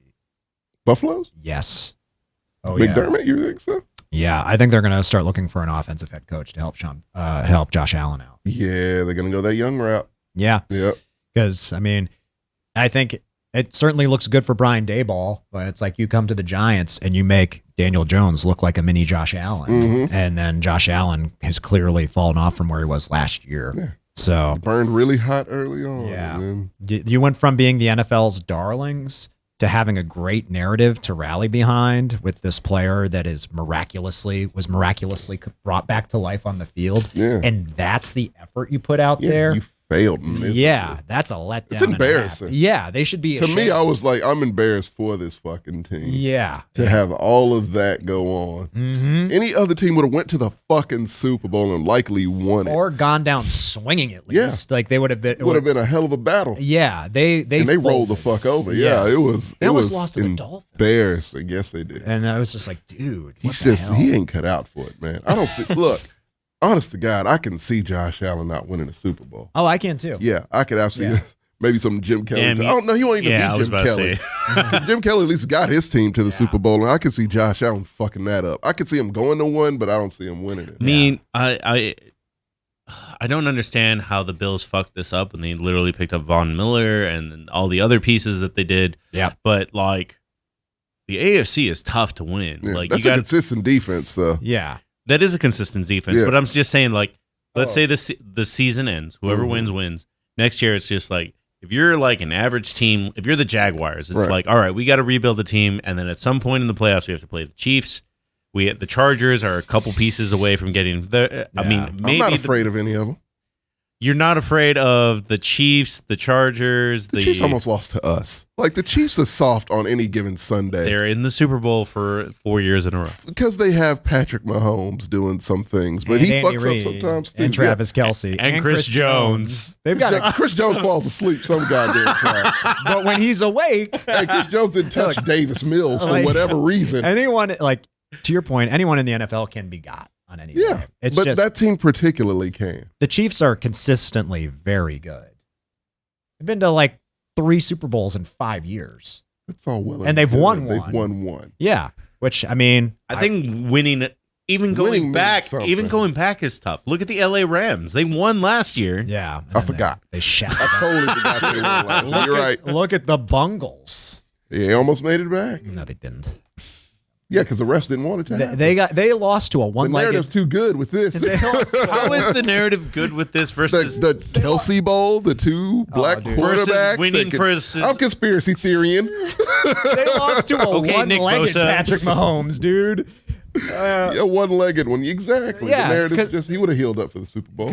Buffaloes? Yes. Oh, yeah. McDermott, you think so? Yeah, I think they're going to start looking for an offensive head coach to help help Josh Allen out. Yeah, they're going to go that young route. Yeah. Yep. Because, I mean, I think it certainly looks good for Brian Daboll, but it's like you come to the Giants and you make Daniel Jones look like a mini Josh Allen. Mm-hmm. And then Josh Allen has clearly fallen off from where he was last year. Yeah. So, Burned really hot early on. yeah. And You went from being the NFL's darlings to having a great narrative to rally behind with this player that was miraculously brought back to life on the field. Yeah. And that's the effort you put out there. You failed miserably. Yeah, that's a letdown. It's embarrassing. Yeah, they should be To me, ashamed. I was like, I'm embarrassed for this fucking team. Yeah. To have all of that go on. Mm-hmm. Any other team would have went to the fucking Super Bowl and likely won it. Or gone down swinging at Yeah. least. Like they would have been. It would have been a hell of a battle. Yeah, they And they rolled the fuck over. Yeah. Yeah, it was. They it almost was lost to the Dolphins. embarrassing. Yes, they did. And I was just like, dude, what He's the just hell? he ain't cut out for it, man. I don't see. Look, honest to God, I can see Josh Allen not winning a Super Bowl. Oh, I can too. Yeah, I could absolutely. Yeah. Maybe some Jim Kelly. Damn, I don't know. He won't even yeah, I be was Jim about to Kelly. say. 'Cause Jim Kelly at least got his team to the Super Bowl, and I can see Josh Allen fucking that up. I could see him going to one, but I don't see him winning it. I mean, I don't understand how the Bills fucked this up when they literally picked up Von Miller and all the other pieces that they did. Yeah. But like, the AFC is tough to win. Yeah, Like that's you a got consistent defense, though. Yeah. that is a consistent defense. Yeah. But I'm just saying, like, let's Oh. say the season ends. Whoever Mhm. wins. Next year, it's just like, if you're like an average team, if you're the Jaguars, it's Right. like, all right, we got to rebuild the team, and then at some point in the playoffs, we have to play the Chiefs. The Chargers are a couple pieces away from getting the. I Yeah. mean, I'm maybe I'm not afraid of any of them. you're not afraid of the Chiefs, the Chargers. The Chiefs almost lost to us. Like the Chiefs are soft on any given Sunday They're in the Super Bowl for 4 years in a row. because they have Patrick Mahomes doing some things, but And he Andy fucks Reid up sometimes too. And Travis Kelsey. And Chris Jones. They've got Yeah. it. Chris Jones falls asleep some goddamn time. But when he's awake, Hey, Chris Jones didn't touch Davis Mills for Like- whatever reason. anyone, like, to your point, anyone in the NFL can be got on any Yeah, game. It's but just that team particularly can. the Chiefs are consistently very good. They've been to like 3 Super Bowls in 5 years. That's all well And they've good. won They've one. won one. Yeah. Which, I mean, I think winning, even going Winning means back, something. is tough. Look at the LA Rams; they won last year. yeah. and I then forgot. They shat. I totally forgot they won last year. You're right. Look at the Bungles. Yeah, they almost made it back. No, they didn't. Yeah, because the rest didn't want it to happen. They lost to a The one-legged. narrative's too good with this. They lost to How is the narrative good with this versus the Kelsey Bowl, the two black dude. versus quarterbacks. winning that versus? I'm conspiracy theorying. They lost to a Okay, Nick one-legged Bosa. Patrick Mahomes, dude. Yeah, one-legged one. Exactly. Yeah, the narrative's 'cause- just he would have healed up for the Super Bowl.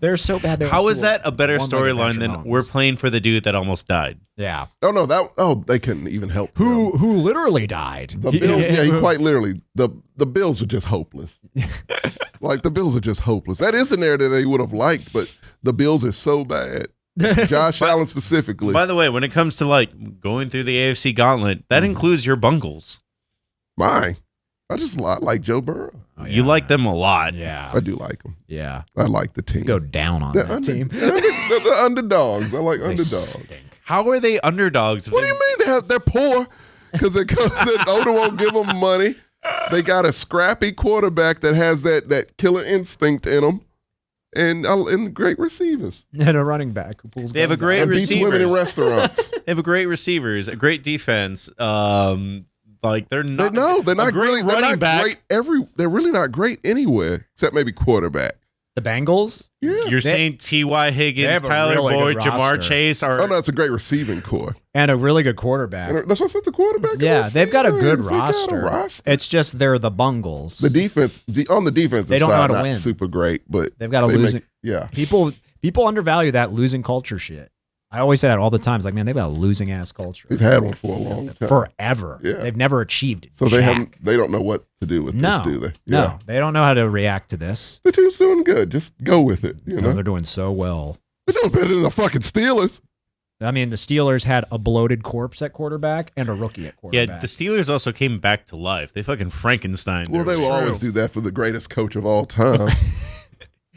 They're so bad. they How lost is to that a better one-legged storyline Patrick than Mahomes. we're playing for the dude that almost died? Yeah. Oh no, they couldn't even help. Who them. literally died? The Bills? Yeah, he quite literally. The Bills are just hopeless. Like the Bills are just hopeless. That is a narrative they would have liked, but the Bills are so bad. Josh Allen specifically. By the way, when it comes to like going through the AFC gauntlet, that includes your Bungles. Mine. I just like Joe Burrow. Oh, You yeah. like them a lot. Yeah. I do like him. Yeah. I like the team. Go down on The that team. the underdogs. I like They underdogs. stink. How are they underdogs? if What do they- you mean they're poor? Because the owner won't give them money. They got a scrappy quarterback that has that killer instinct in them, and great receivers. And a running back who pulls. They have a guns great out. And beats women in receivers. restaurants. They have a great receivers, a great defense. Like they're not. They're not a great really, they're running not back. great they're really not great anywhere except maybe quarterback. The Bengals. Yeah. You're saying T.Y. they Higgins, have a Tyler really Boyd, good Jamar roster. Chase are. Oh no, it's a great receiving core. And a really good quarterback. And that's what I said. The quarterback. Yeah, they've got a good They got a roster. roster. It's just they're the Bungles. The defense on the defensive They don't know side, how to not win. super great, but They've got a they losing. yeah. People undervalue that losing culture shit. I always say that all the time. It's like, man, they've got a losing ass culture They've had one for a long time. forever. Yeah. They've never achieved it. So they don't know what to do with No, this, do they? no, they don't know how to react to this. The team's doing good. Just go with it. You No, know, they're doing so well. they're doing better than the fucking Steelers. I mean, the Steelers had a bloated corpse at quarterback and a rookie at Yeah, quarterback. the Steelers also came back to life. They fucking Frankenstein. Well, they will always do that for the greatest coach of all time.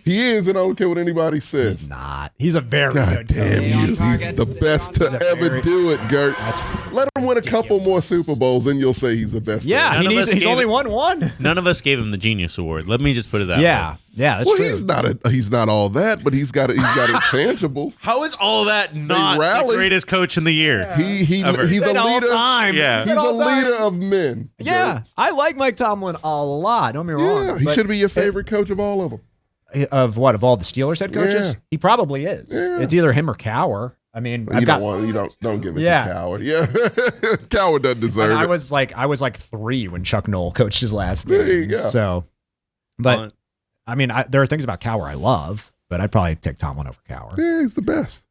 He is, and I don't care what anybody says. He's not. He's a very God good damn coach. you. He's the best to ever do it, Gertz. Let him win a couple more Super Bowls, then you'll say he's the best. Yeah, ever. he's only won one. None of us gave him the Genius Award. Let me just put it that way. Yeah, that's Well, true. he's not all that, but he's got intangibles. How is all that not the rally. great's coach in the year? Ever. He's a Said all leader. time. Yeah. He's a leader of men. Yeah, Gertz. I like Mike Tomlin a lot. Don't get me wrong. Yeah, he but- should be your favorite coach of all of them. Of what? Of all the Steelers head coaches? Yeah. He probably is. Yeah. It's either him or Cower. I mean, You don't give it to Coward. Yeah, Coward doesn't deserve and it. I was like 3 when Chuck Noll coached his last game. There you go. So, but I mean, there are things about Cower I love, but I'd probably take Tomlin over Cower. Yeah, he's the best.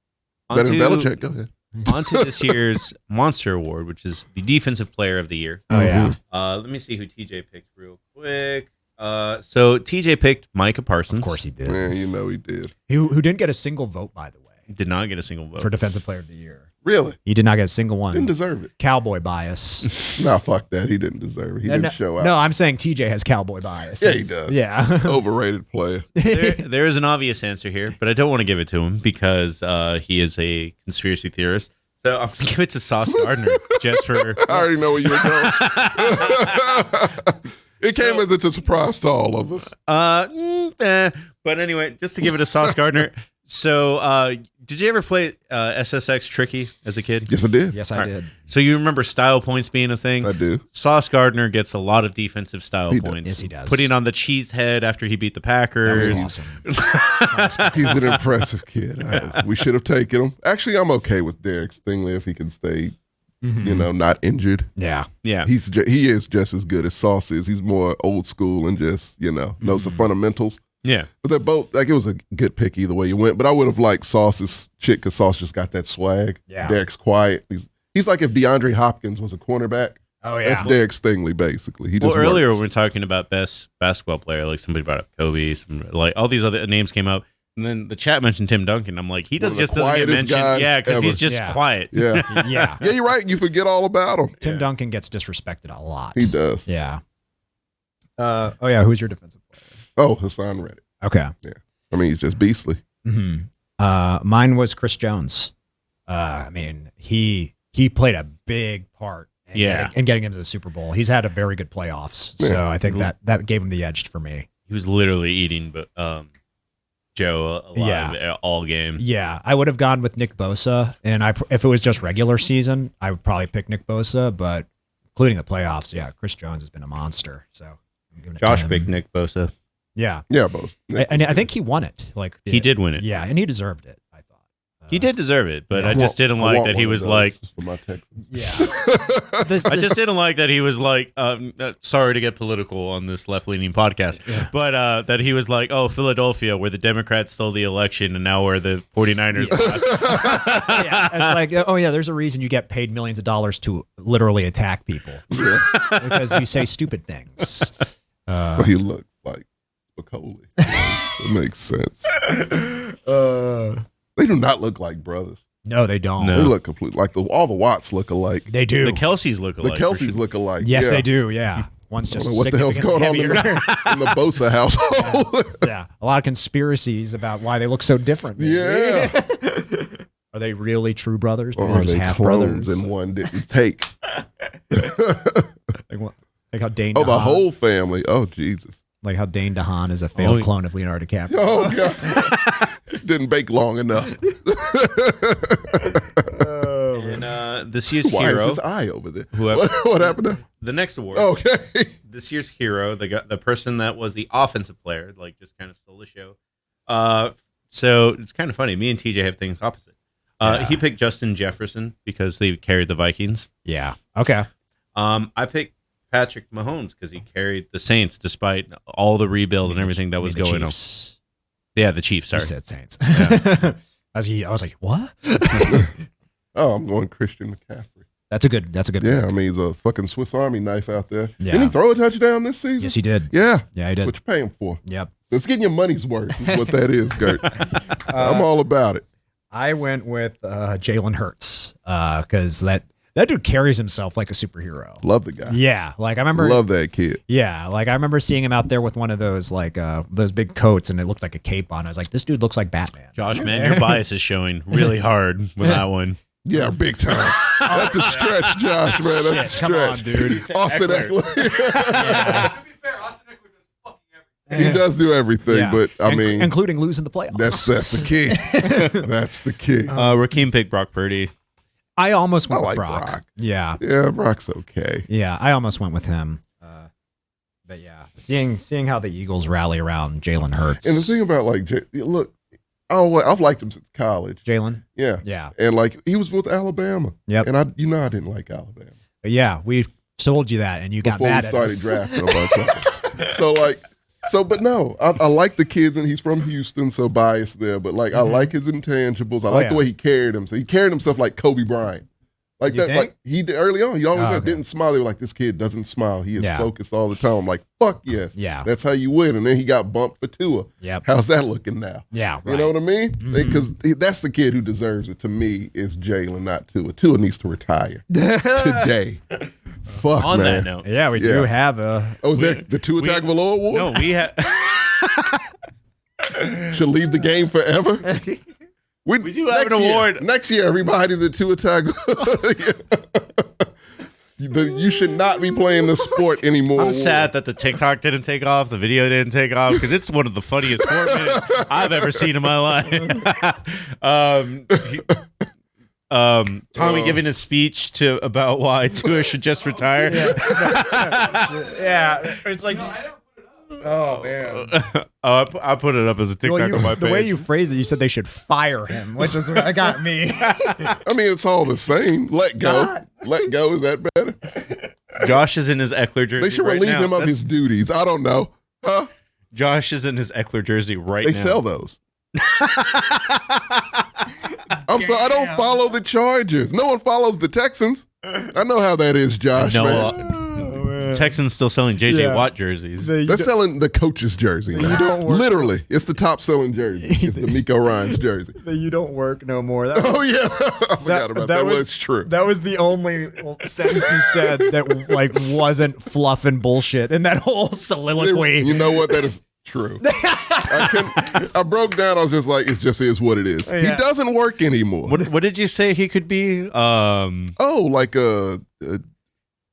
Better than Belichick. Go ahead. On to this year's Monster Award, which is the Defensive Player of the Year. Oh yeah, Let me see who TJ picked real quick. So TJ picked Micah Parsons. of course he did. Yeah, you know he did. Who didn't get a single vote, by the way, Did not get a single vote. for Defensive Player of the Year. Really? He did not get a single one. Didn't deserve it. Cowboy bias. Nah, fuck that. He didn't deserve it. He didn't show out. No, I'm saying TJ has cowboy bias. Yeah, he does. Yeah. Overrated player. there is an obvious answer here, but I don't want to give it to him because he is a conspiracy theorist. So I'm going to give it to Sauce Gardner just for... I already know where you're going. It came as a surprise to all of us. But anyway, just to give it to Sauce Gardner. So did you ever play SSX Tricky as a kid? Yes, I did. Yes, I All right. did. So you remember style points being a thing? I do. Sauce Gardner gets a lot of defensive style He does. points. Yes, he does. Putting on the cheese head after he beat the That Packers. was awesome. He's an impressive kid. We should have taken him. Actually, I'm okay with Derek Stingley if he can stay, not injured. Yeah. Yeah. He is just as good as Sauce is. He's more old school and just, knows the fundamentals. Yeah. But they're both, it was a good pick either way you went. But I would have liked Sauce's chick because Sauce just got that swag. Yeah. Derek's quiet. He's like if DeAndre Hopkins was a cornerback. Oh, That's Derek Stingley, basically. He just Earlier works. when we were talking about best basketball player, like somebody brought up Kobe, like all these other names came up. And then the chat mentioned Tim Duncan. I'm like, he One of the doesn't get quietest mentioned. guys Yeah, because he's ever. just Yeah. quiet. Yeah. Yeah. Yeah, you're right. You forget all about him. Tim Duncan gets disrespected a lot. He does. Yeah. Who's your defensive player? Oh, Hassan Reddick. Okay. I mean, he's just beastly. Mine was Chris Jones. I mean, he played a big part in getting into the Super Bowl. He's had a very good playoffs. So Yeah. I think that gave him the edge for me. He was literally eating Joe alive all game. Yeah, I would have gone with Nick Bosa, and if it was just regular season, I would probably pick Nick Bosa, but including the playoffs, yeah, Chris Jones has been a monster. So I'm giving it to Josh him. picked Nick Bosa. Yeah, Yeah, both. and I think he won it. Like He did win it. Yeah, and he deserved it. I thought He did deserve it, but Yeah. I just didn't like that he was like. For my Texans. Yeah, I just didn't like that he was like. Sorry to get political on this left-leaning podcast, but that he was like, "Oh, Philadelphia, where the Democrats stole the election, and now we're the 49ers." yeah. It's like, oh yeah, there's a reason you get paid millions of dollars to literally attack people because you say stupid things. But he looked like Spicoli. It makes sense. They do not look like brothers. No, they don't. No. They look completely like all the Watts look alike. They do. The Kelseys look The alike. Kelseys look alike. Yes, yeah. they do. Yeah, one's I just don't know what the hell's going on in heavier. the Bosa household. Yeah, a lot of conspiracies about why they look so different. Yeah. Are they really true brothers? Or Maybe are just they half clones brothers? and one didn't take? Like how Dane. Oh, the DeHaan, whole family. Oh, Jesus. Like how Dane DeHaan is a failed clone of Leonardo DiCaprio. Oh, God. Didn't bake long enough. And this year's Why hero, is his eye over there? Whoever- What happened there? the next award. Okay. This year's hero, the person that was the offensive player, like just kind of stole the show. So it's kind of funny. Me and TJ have things opposite. He picked Justin Jefferson because they carried the Vikings. Yeah. Okay. I picked Patrick Mahomes because he carried the Saints despite all the rebuild and everything that was going on. Yeah, the Chiefs. You Sorry. said Saints. I was like, what? Oh, I'm going Christian McCaffrey. That's a good. Yeah, pick. I mean, he's a fucking Swiss Army knife out there. Yeah. Didn't he throw a touchdown this season? Yes, he did. Yeah. Yeah, he did. What you paying for? Yep. It's getting your money's worth is what that is, Gert. I'm all about it. I went with Jalen Hurts because That dude carries himself like a superhero. Love the guy. Yeah, like I remember. Love that kid. Yeah, like I remember seeing him out there with one of those like those big coats, and it looked like a cape on. I was like, this dude looks like Batman. Josh, man, your bias is showing really hard with that one. Yeah, big time. That's a stretch, Josh, man. That's a stretch. Come on, dude. Austin Eckler. Eckler. Yeah. To be fair, Austin Eckler does fucking everything. He does do everything, Yeah. but I mean, including losing the playoffs. that's the key. That's the key. Rakeem picked Brock Purdy. I almost went I with like Brock. Brock. Yeah, Yeah, Brock's okay. yeah, I almost went with him. But yeah, seeing how the Eagles rally around Jalen Hurts. And the thing about like, look, I've liked him since college. Jalen, Yeah, yeah, and like he was with Alabama. Yep. And I didn't like Alabama but yeah, we told you that, and you got before we mad at started us. drafting a bunch of them. So like, but no, I like the kids, and he's from Houston, so biased there. But like, I like his intangibles. I like the yeah. way he carried himself. He carried himself like Kobe Bryant. Like You that, think? like he did early on. He always Oh, okay. didn't smile. They were like, this kid doesn't smile. He is Yeah. focused all the time. I'm like, fuck yes. Yeah. That's how you win. And then he got bumped for Tua. Yep. How's that looking now? Yeah, You know what I mean? Because that's the kid who deserves it to me is Jalen, not Tua. Tua needs to retire today. Fuck, On man. that note, Yeah, we do Yeah. have a. Oh, is that the Tua Tagovailoa award? no, we have. Should leave the game forever. We do have an next year- award. Next year, everybody, the Tua Tagovailoa. You should not be playing the sport anymore. I'm sad that the TikTok didn't take off, the video didn't take off, because it's one of the funniest 4 minutes I've ever seen in my life. Tommy giving a speech about why Tua should just retire. Yeah, it's like. Oh man! I put it up as a TikTok on my page. The way you phrased it, you said they should fire him, which is what got me. I mean, it's all the same. Let go. Let go. Is that better? Josh is in his Eckler jersey. They should right relieve now. him of his duties. I don't know. Huh? Josh is in his Eckler jersey right They now. sell those. I'm sorry. I don't follow the Chargers. No one follows the Texans. I know how that is, Josh. No, man. Texans still selling JJ Yeah. Watt jerseys. They're selling the coach's jersey now. You don't work- Literally, it's the top selling jersey. It's the Miko Ryan's jersey. You don't work no more. Oh yeah, I forgot about that. Well, it's true. That was the only sentence you said that like wasn't fluff and bullshit in that whole soliloquy. You know what? That is true. I broke down. I was just like, it just is what it is. He Yeah. doesn't work anymore. What did you say he could be? Oh, like a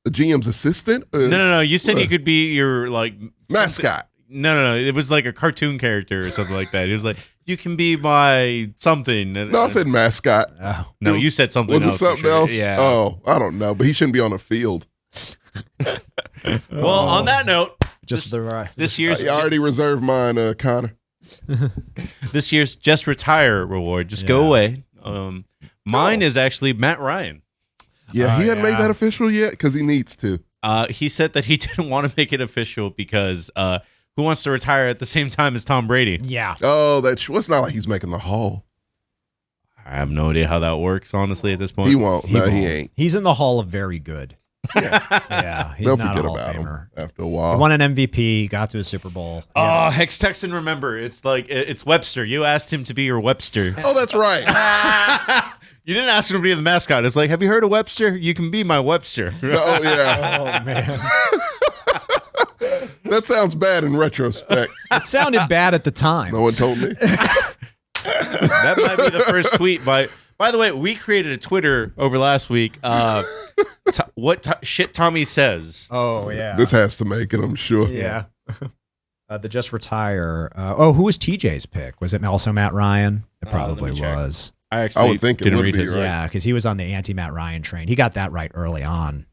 GM's assistant? No. You said he could be your like Mascot. No. It was like a cartoon character or something like that. He was like, you can be my something. No, I said mascot. No, you said something Was else. it for something sure. else? Yeah. Oh, I don't know. But he shouldn't be on the field. Well, on that note, Just the right. this year's I already reserved mine, Connor. this year's Just Retire reward. Just go Yeah. away. Mine Oh. is actually Matt Ryan. Yeah, he hadn't made yeah. that official yet because he needs to. He said that he didn't want to make it official because who wants to retire at the same time as Tom Brady? Yeah. Oh, that's well, it's not like he's making the Hall. I have no idea how that works, honestly, at this point. He won't. No, he won't. ain't. He's in the Hall of Very Good. Yeah, he's They'll not a forget Hall about of him Famer. after a He while. won an MVP, got to a Super Bowl. Oh, Hex Texan, remember, it's like, it's Webster. You asked him to be your Webster. Oh, that's right. You didn't ask him to be the mascot. It's like, have you heard of Webster? You can be my Webster. Oh yeah, Oh man, that sounds bad in retrospect. it sounded bad at the time. No one told me. That might be the first tweet. By the way, we created a Twitter over last week. Shit Tommy says. Oh yeah, This has to make it, I'm sure. yeah. The Just Retire. Who was TJ's pick? Was it also Matt Ryan? It probably let me check. was. I actually I would think it didn't would read be, his. right? Yeah, because he was on the anti-Matt Ryan train. He got that right early on.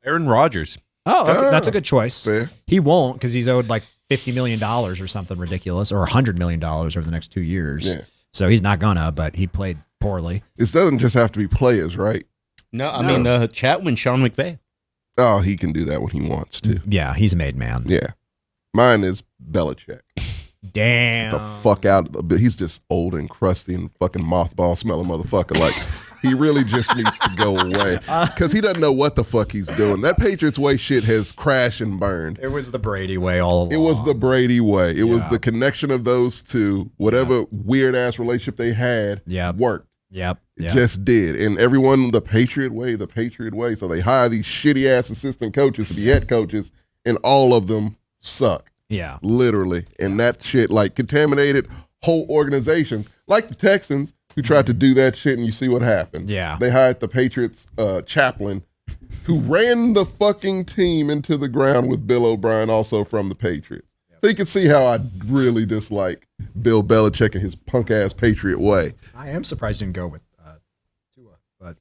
Aaron Rodgers. Oh, okay, Ah, that's a good choice. Fair. He won't because he's owed like $50 million or something ridiculous, or $100 million over the next 2 years. Yeah. So he's not gonna, but he played poorly. This doesn't just have to be players, right? No, I mean Chatwin, Sean McVay. Oh, he can do that when he wants to. Yeah, he's a made man. Yeah. Mine is Belichick. Damn. The fuck out. He's just old and crusty and fucking mothball smelling motherfucker. Like, He really just needs to go away because he doesn't know what the fuck he's doing. That Patriots way shit has crashed and burned. It was the Brady way all along. It was the Brady way. It was the connection of those two. Whatever weird ass relationship they had worked. Yep. It just did. And everyone, the Patriot way. So they hire these shitty ass assistant coaches to be head coaches, and all of them suck. Yeah. Literally. And that shit like contaminated whole organizations, like the Texans, who tried to do that shit, and you see what happened. Yeah. They hired the Patriots chaplain, who ran the fucking team into the ground with Bill O'Brien, also from the Patriots. So you can see how I really dislike Bill Belichick and his punk-ass Patriot way. I am surprised you didn't go with Tua, but...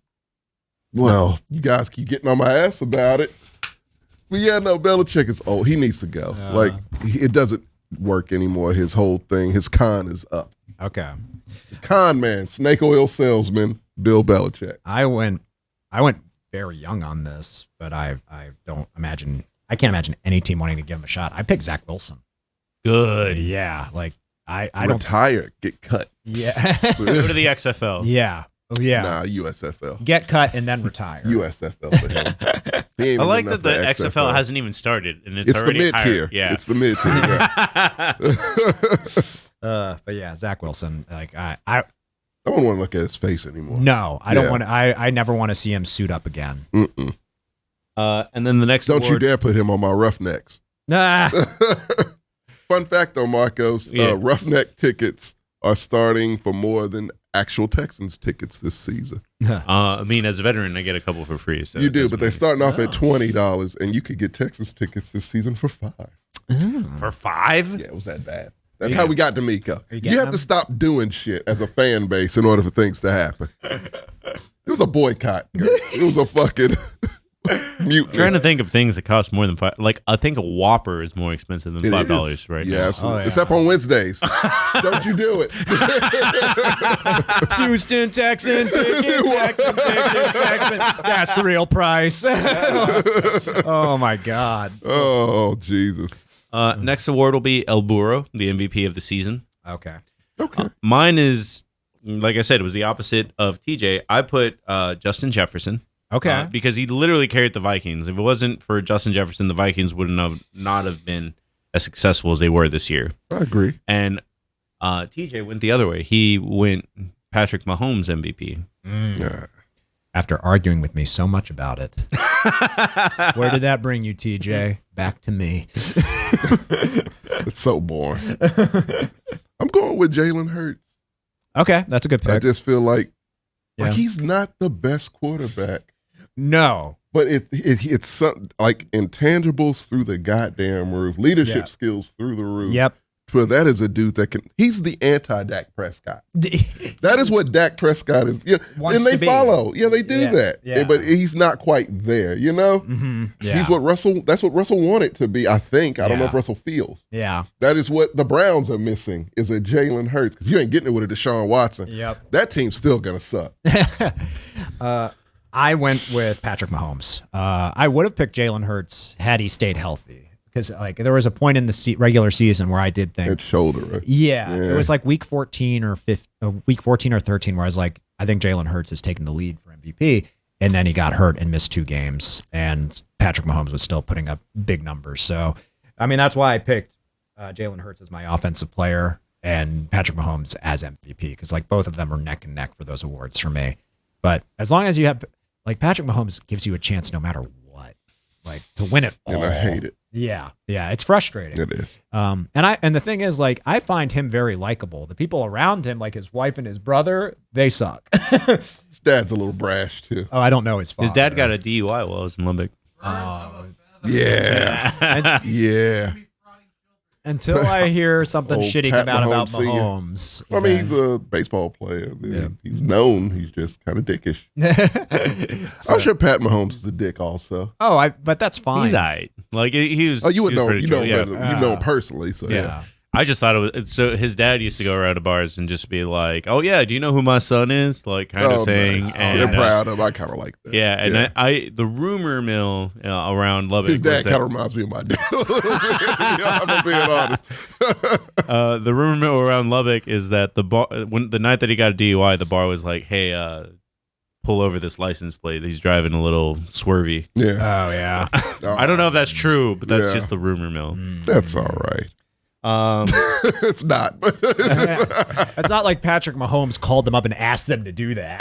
Well, you guys keep getting on my ass about it. But yeah, no, Belichick is old. He needs to go. It doesn't work anymore. His whole thing, his con is up. Okay. Con man, snake oil salesman, Bill Belichick. I went very young on this, but I can't imagine any team wanting to give him a shot. I picked Zach Wilson. Good. Yeah, like I don't retire, get cut. Yeah. Go to the XFL. Yeah. Oh yeah. Nah, USFL. Get cut and then retire. USFL for him. I like that the XFL hasn't even started, and it's already the mid tier. Yeah, it's the mid tier. But yeah, Zach Wilson. Like I don't want to look at his face anymore. No, I don't want. I never want to see him suit up again. Mm-mm. And then the next Don't award, you dare put him on my Roughnecks. Nah. Fun fact though, Marcos, Roughneck tickets are starting for more than actual Texans tickets this season. I mean, as a veteran, I get a couple for free. So you do, but they're starting off at $20, and you could get Texans tickets this season for $5. For $5? Yeah, it was that bad. That's how we got D'Amico. You have to stop doing shit as a fan base in order for things to happen. It was a boycott. It was a fucking mutiny. Trying to think of things that cost more than $5. Like, I think a Whopper is more expensive than $5 right now. Yeah, absolutely. Except on Wednesdays. Don't you do it. Houston Texans tickets, Texans. That's the real price. Oh my God. Oh Jesus. Next award will be El Burro, the MVP of the season. Okay. Mine is, like I said, it was the opposite of TJ. I put Justin Jefferson. Okay. Because he literally carried the Vikings. If it wasn't for Justin Jefferson, the Vikings would not have been as successful as they were this year. I agree. And TJ went the other way. He went Patrick Mahomes MVP. After arguing with me so much about it. Where did that bring you, TJ? Back to me. It's so boring. I'm going with Jalen Hurts. Okay, that's a good pick. I just feel like he's not the best quarterback. No. But it's something like intangibles through the goddamn roof, leadership skills through the roof. Yep. But that is a dude that he's the anti-Dak Prescott. That is what Dak Prescott is. Yeah, and they follow. Yeah, they do that. Yeah. But he's not quite there, you know? Mm-hmm. Yeah. That's what Russell wanted to be, I think. I don't know if Russell feels. Yeah. That is what the Browns are missing, is a Jalen Hurts. Because you ain't getting it with a Deshaun Watson. Yep. That team's still going to suck. I went with Patrick Mahomes. I would have picked Jalen Hurts had he stayed healthy. Because like there was a point in the regular season where I did think that shoulder, right? Yeah, it was like week 14 or 13 where I was like, I think Jalen Hurts is taking the lead for MVP, and then he got hurt and missed 2 games, and Patrick Mahomes was still putting up big numbers. So, I mean, that's why I picked Jalen Hurts as my offensive player and Patrick Mahomes as MVP, because like both of them are neck and neck for those awards for me. But as long as you have like Patrick Mahomes gives you a chance no matter what, like to win it all. And I hate it. Yeah, it's frustrating. It is. And the thing is, like, I find him very likable. The people around him, like his wife and his brother, they suck. His dad's a little brash too. Oh, I don't know his father. His dad got a DUI while I was in Lubbock. Yeah. Yeah. Until I hear something Old shitty Pat come out about Mahomes Mahomes. I mean, he's a baseball player. Yeah. He's known. He's just kind of dickish. I'm sure Pat Mahomes is a dick also. But that's fine. He's all right. Like he was. Oh, you would know. You know yeah. better. You know him personally. So yeah. I just thought it was so. His dad used to go around to bars and just be like, "Oh yeah, do you know who my son is?" Like kind of thing. Nice. And they're proud of. I kind of like that. Yeah, and I the rumor mill around Lubbock. His dad kind of reminds me of my dad. I'm being honest. The rumor mill around Lubbock is that the bar when the night that he got a DUI, the bar was like, "Hey, pull over this license plate. He's driving a little swervy. Yeah. Oh yeah. I don't know if that's true, but that's Yeah. just the rumor mill. That's all right. It's not. It's not like Patrick Mahomes called them up and asked them to do that.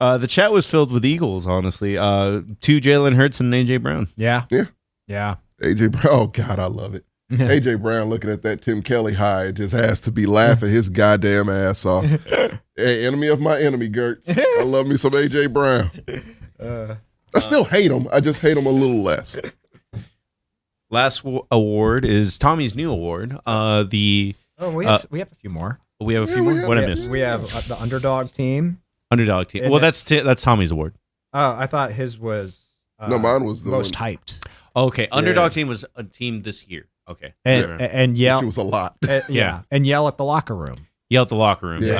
The chat was filled with Eagles, honestly. 2 Jalen Hurts and AJ Brown. Yeah. Yeah. Yeah. AJ Brown, oh God, I love it. AJ Brown looking at that Tim Kelly high just has to be laughing his goddamn ass off. Hey, enemy of my enemy, Gertz. I love me some AJ Brown. I still hate him. I just hate him a little less. Last award is Tommy's new award. We We have a few more. have a few we more. have- What I We missed? have the underdog team. Underdog team. And Well, that's Tommy's award. I thought his was No, mine was the most one. hyped. Okay, underdog team was a team this year. Okay, And Which yell. was a lot. And yell at the locker room. yell at the locker room. Yeah.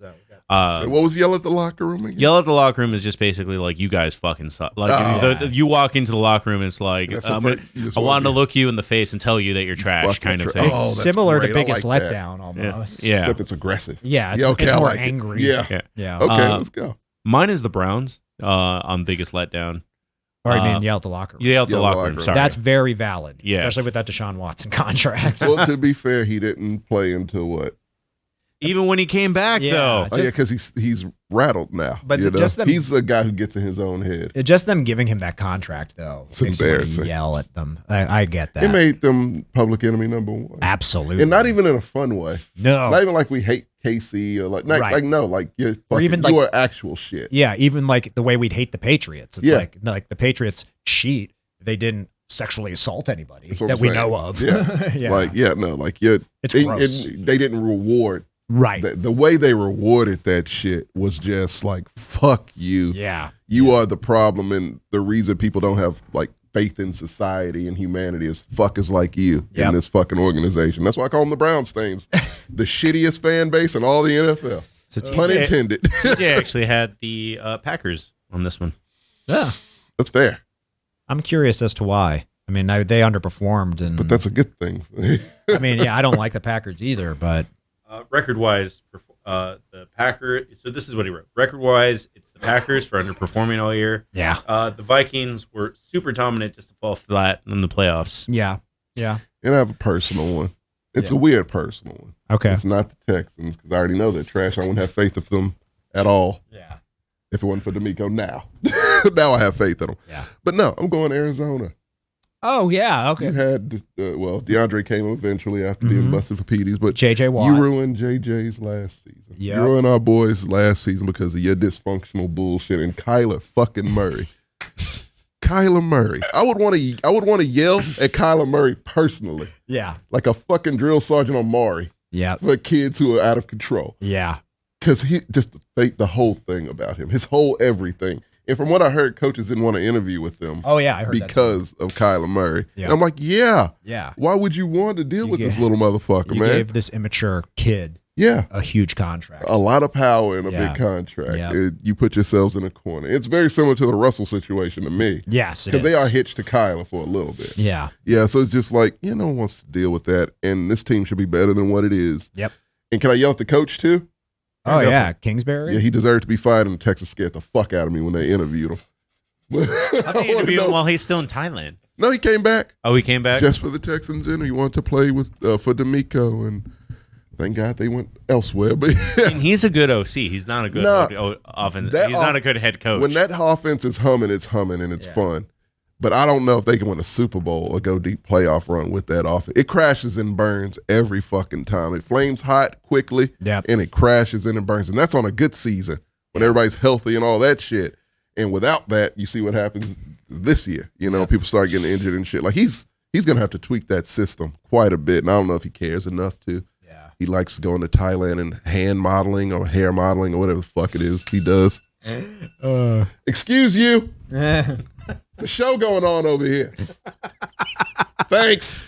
Okay. So What was yell at the locker room again? Yell at the locker room is just basically like you guys fucking suck. Like Oh. you walk into the locker room, and it's like That's the I'm first- gonna- you just I wanna wanted to be- look you in the face and tell you that you're trash, fucking kind of tra- thing. Oh, it's that's similar great. to I Biggest like that. Letdown almost. Yeah. Except it's aggressive. Yeah, it's, Yeah, okay, it's I more like it. angry. Yeah. Yeah. Okay, let's go. Mine is the Browns on biggest letdown. Or I mean, yell at the locker room. Yell at the Yell at the locker locker room. room. Sorry. That's very valid, Yes. especially with that Deshaun Watson contract. Well, to be fair, he didn't play until what? even when he came back Yeah. though. Oh, yeah, because he's rattled now. But you know? just them- he's a guy who gets in his own head. Just them giving him that contract, though, It's makes you want to embarrassing. yell at them. I get that. It made them public enemy number one. Absolutely. And not even in a fun way. No. Not even like we hate KC or like Right. no, like you're Or fucking, even you like- are actual shit. Yeah, even like the way we'd hate the Patriots. It's Yeah. like the Patriots cheat. They didn't sexually assault anybody That's what that I'm we saying. know of. Yeah. Yeah. Like, yeah, no, like you're It's and- gross. and they didn't reward Right. the way they rewarded that shit was just like, fuck you. Yeah. You are the problem, and the reason people don't have like faith in society and humanity is fuckers like you Yep. in this fucking organization. That's why I call them the Brown Stains, the shittiest fan base in all the NFL. So Pun TJ intended. TJ actually had the Packers on this one. Yeah. That's fair, I'm curious as to why. I mean, they underperformed, and but that's a good thing. I mean, yeah, I don't like the Packers either, but Record-wise, the Packers. So this is what he wrote. Record-wise, it's the Packers for underperforming all year. yeah, The Vikings were super dominant just to fall flat in the playoffs. yeah. And I have a personal one. It's Yeah. a weird personal one. Okay. It's not the Texans because I already know they're trash. I wouldn't have faith in them at all Yeah. if it wasn't for D'Amico. Now, now I have faith in them. Yeah. But no, I'm going Arizona. Oh yeah. Okay. You had DeAndre came eventually after being busted for PDs, but JJ Watt. you ruined JJ's last season. Yep. You ruined our boys' last season because of your dysfunctional bullshit and Kyler fucking Murray. Kyler Murray. I would want to yell at Kyler Murray personally, Yeah. like a fucking drill sergeant on Maury Yeah. for kids who are out of control. Yeah. Because he just the whole thing about him, his whole everything. And from what I heard, coaches didn't want to interview with him Oh yeah. I heard that. because of Kyler Murray. Yeah. And I'm like, yeah. Yeah. Why would you want to deal You with this gave- little motherfucker, You man? gave this immature kid Yeah. a huge contract. A lot of power in a Yeah. big contract. Yeah. You put yourselves in a corner. It's very similar to the Russell situation to me. Yes. Because they are hitched to Kyler for a little bit. Yeah. Yeah, so it's just like, no one wants to deal with that. And this team should be better than what it is. Yep. And can I yell at the coach too? Oh yeah. Kingsbury. Yeah, he deserved to be fired, and Texas scared the fuck out of me when they interviewed him. How did he interview him while he's still in Thailand? No, he came back Oh, he came back? just for the Texans in. He wanted to play with for D'Amico, and thank God they went elsewhere. But And he's a good OC. He's not a good No. offense. That He's not a good head coach. when that offense is humming, it's humming and it's fun. But I don't know if they can win a Super Bowl or go deep playoff run with that offense. It crashes and burns every fucking time. It flames hot quickly, Yep. and it crashes and it burns. And that's on a good season when everybody's healthy and all that shit. And without that, you see what happens this year. You know, people start getting injured and shit. Like he's gonna have to tweak that system quite a bit. And I don't know if he cares enough to. Yeah. He likes going to Thailand and hand modeling or hair modeling or whatever the fuck it is he does. Excuse you. The show going on over here. Thanks.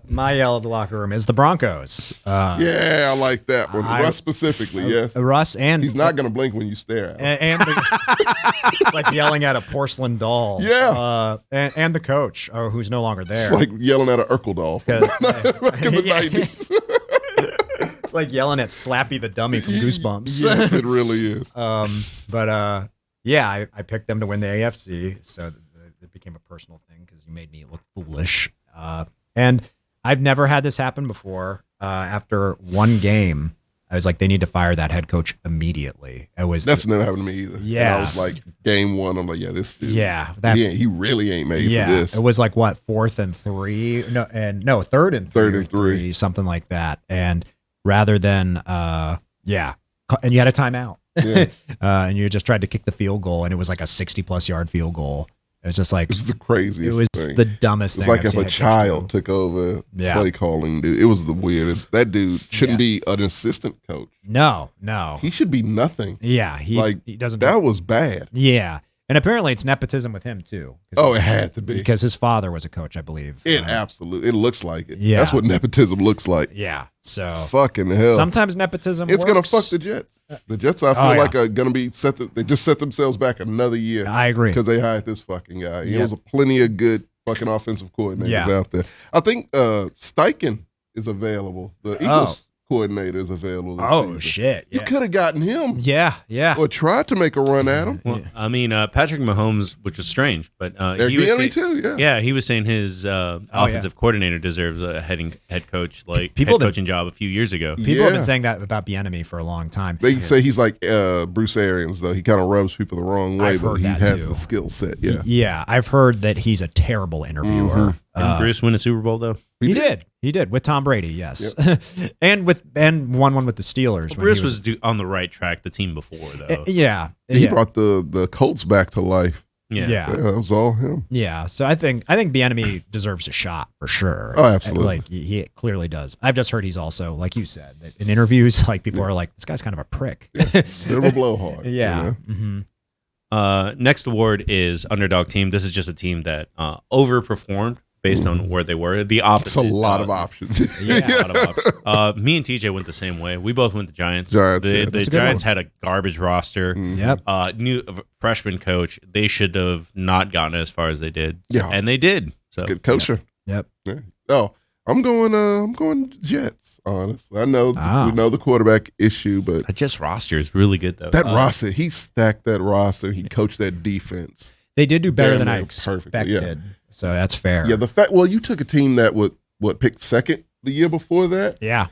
My yell at the locker room is the Broncos. Yeah, I like that one. I- Russ specifically, yes. Russ and He's not going to blink when you stare at him. and it's like yelling at a porcelain doll. Yeah. And the coach, who's no longer there. It's like yelling at an Urkel doll from Because- back in the 90s. It's like yelling at Slappy the dummy from Goosebumps. Yes, it really is. Yeah, I picked them to win the AFC, so it became a personal thing because you made me look foolish. And I've never had this happen before. After one game, I was like, they need to fire that head coach immediately. That's never happened to me either. Yeah. And I was like, game one, I'm like, yeah, this dude. Yeah. He really ain't made for this. It was like, what, 4th and 3? No, 3rd and 3. 3rd and 3. Something like that. And rather than, and you had a timeout. Yeah. And you just tried to kick the field goal, and it was like a 60-plus yard field goal. It was just like, It was the craziest it was thing. the dumbest It's thing. like I've if seen a head coach child do. took over Yeah. play calling, dude. It was the weirdest. That dude shouldn't be an assistant coach. No. He should be nothing. Yeah, he doesn't. That was bad. Yeah, and apparently it's nepotism with him too. Oh, it had to be. Because his father was a coach, I believe. It absolutely. It looks like it. Yeah. That's what nepotism looks like. Yeah. So Fucking hell. sometimes nepotism. It's gonna works. fuck the Jets. The Jets, I feel Oh, yeah. like, are gonna be set. They just set themselves back another year. I agree. Because they hired this fucking guy. There Yep. was plenty of good fucking offensive coordinators out there. I think Steichen is available. The Eagles coordinator is available this season. Shit! You Yeah. could have gotten him Yeah. or tried to make a run at him. Well, I mean, Patrick Mahomes, which is strange, but Eric he was Bieniemy saying, too, yeah, he was saying his offensive coordinator deserves a head coach, like People head coaching job a few years ago. People have Yeah. been saying that about Bieniemy for a long time. They say he's like Bruce Arians, though. He kind of rubs people the wrong way, I've but heard he that, has too. the skill set. Yeah. Yeah, I've heard that he's a terrible interviewer. Didn't Bruce win a Super Bowl though? He did with Tom Brady, yes, and won one with the Steelers. when Bruce he was on the right track the team before though. yeah, He yeah. brought the Colts back to life. Yeah. Yeah, that was all him. Yeah, so I think Bieniemy deserves a shot for sure. Oh, absolutely. Like he clearly does. I've just heard he's also, like you said, that in interviews, like people are like, this guy's kind of a prick. Bit of a blowhard. Yeah. You know? Next award is underdog team. This is just a team that overperformed based on where they were. The opposite. It's a lot of options. Yeah, a lot of options. Me and TJ went the same way. We both went the Giants. Giants, The yeah. That's a good Giants one. had a garbage roster. Yep. New freshman coach. They should have not gotten as far as they did. Yeah. And they did. So Good coacher. Yep. Yeah. Oh, I'm going Jets, honestly. I know we know the quarterback issue, but that just roster is really good though. that roster, he stacked that roster. He coached that defense. They did do better Damn than I near perfectly, expected. So that's fair. Yeah, you took a team that would picked second the year before that, Yeah.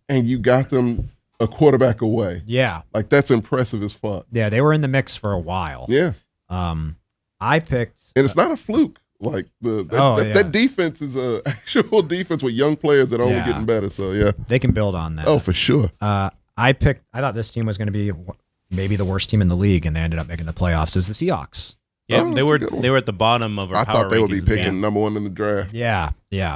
and you got them a quarterback away. Yeah. Like, that's impressive as fuck. Yeah. They were in the mix for a while. Yeah. I picked. And it's not a fluke. Like that defense is a actual defense with young players that are only Yeah. getting better. So yeah. They can build on that. Oh, for sure. I thought this team was going to be maybe the worst team in the league, and they ended up making the playoffs. Is the Seahawks? Yeah, Oh, they that's a were good one. they were at the bottom of our I power thought they would be rankings picking again. number one in the draft. Yeah.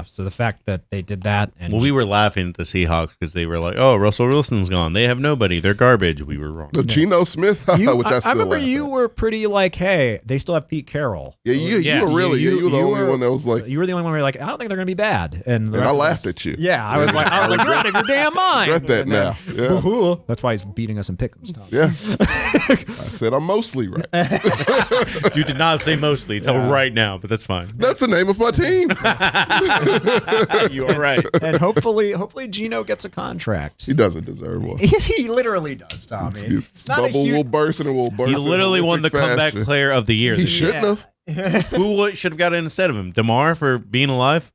So the fact that they did that, and Well, we were laughing at the Seahawks because they were like, "Oh, Russell Wilson's gone. They have nobody. They're garbage." We were wrong. The Geno Smith, which I still remember laugh you at. were pretty like, hey, they still have Pete Carroll. Yeah, you were really you were the only one that was like, You were the only one where you're like, I don't think they're going to be bad. And and I laughed at you. Yeah, I was like, you're out of your damn mind. Regret that And then- now. Yeah. That's why he's beating us in pick'ems, Tom. Yeah. I said I'm mostly right. You did not say mostly until right now, but that's fine. That's the name of my team. You are right. And hopefully Gino gets a contract. He doesn't deserve one. He literally does, Tommy. It's bubble will burst and it will burst. He in literally won the horrific comeback fashion. player of the year. He this year. shouldn't have. Who should have got in instead of him? DeMar for being alive?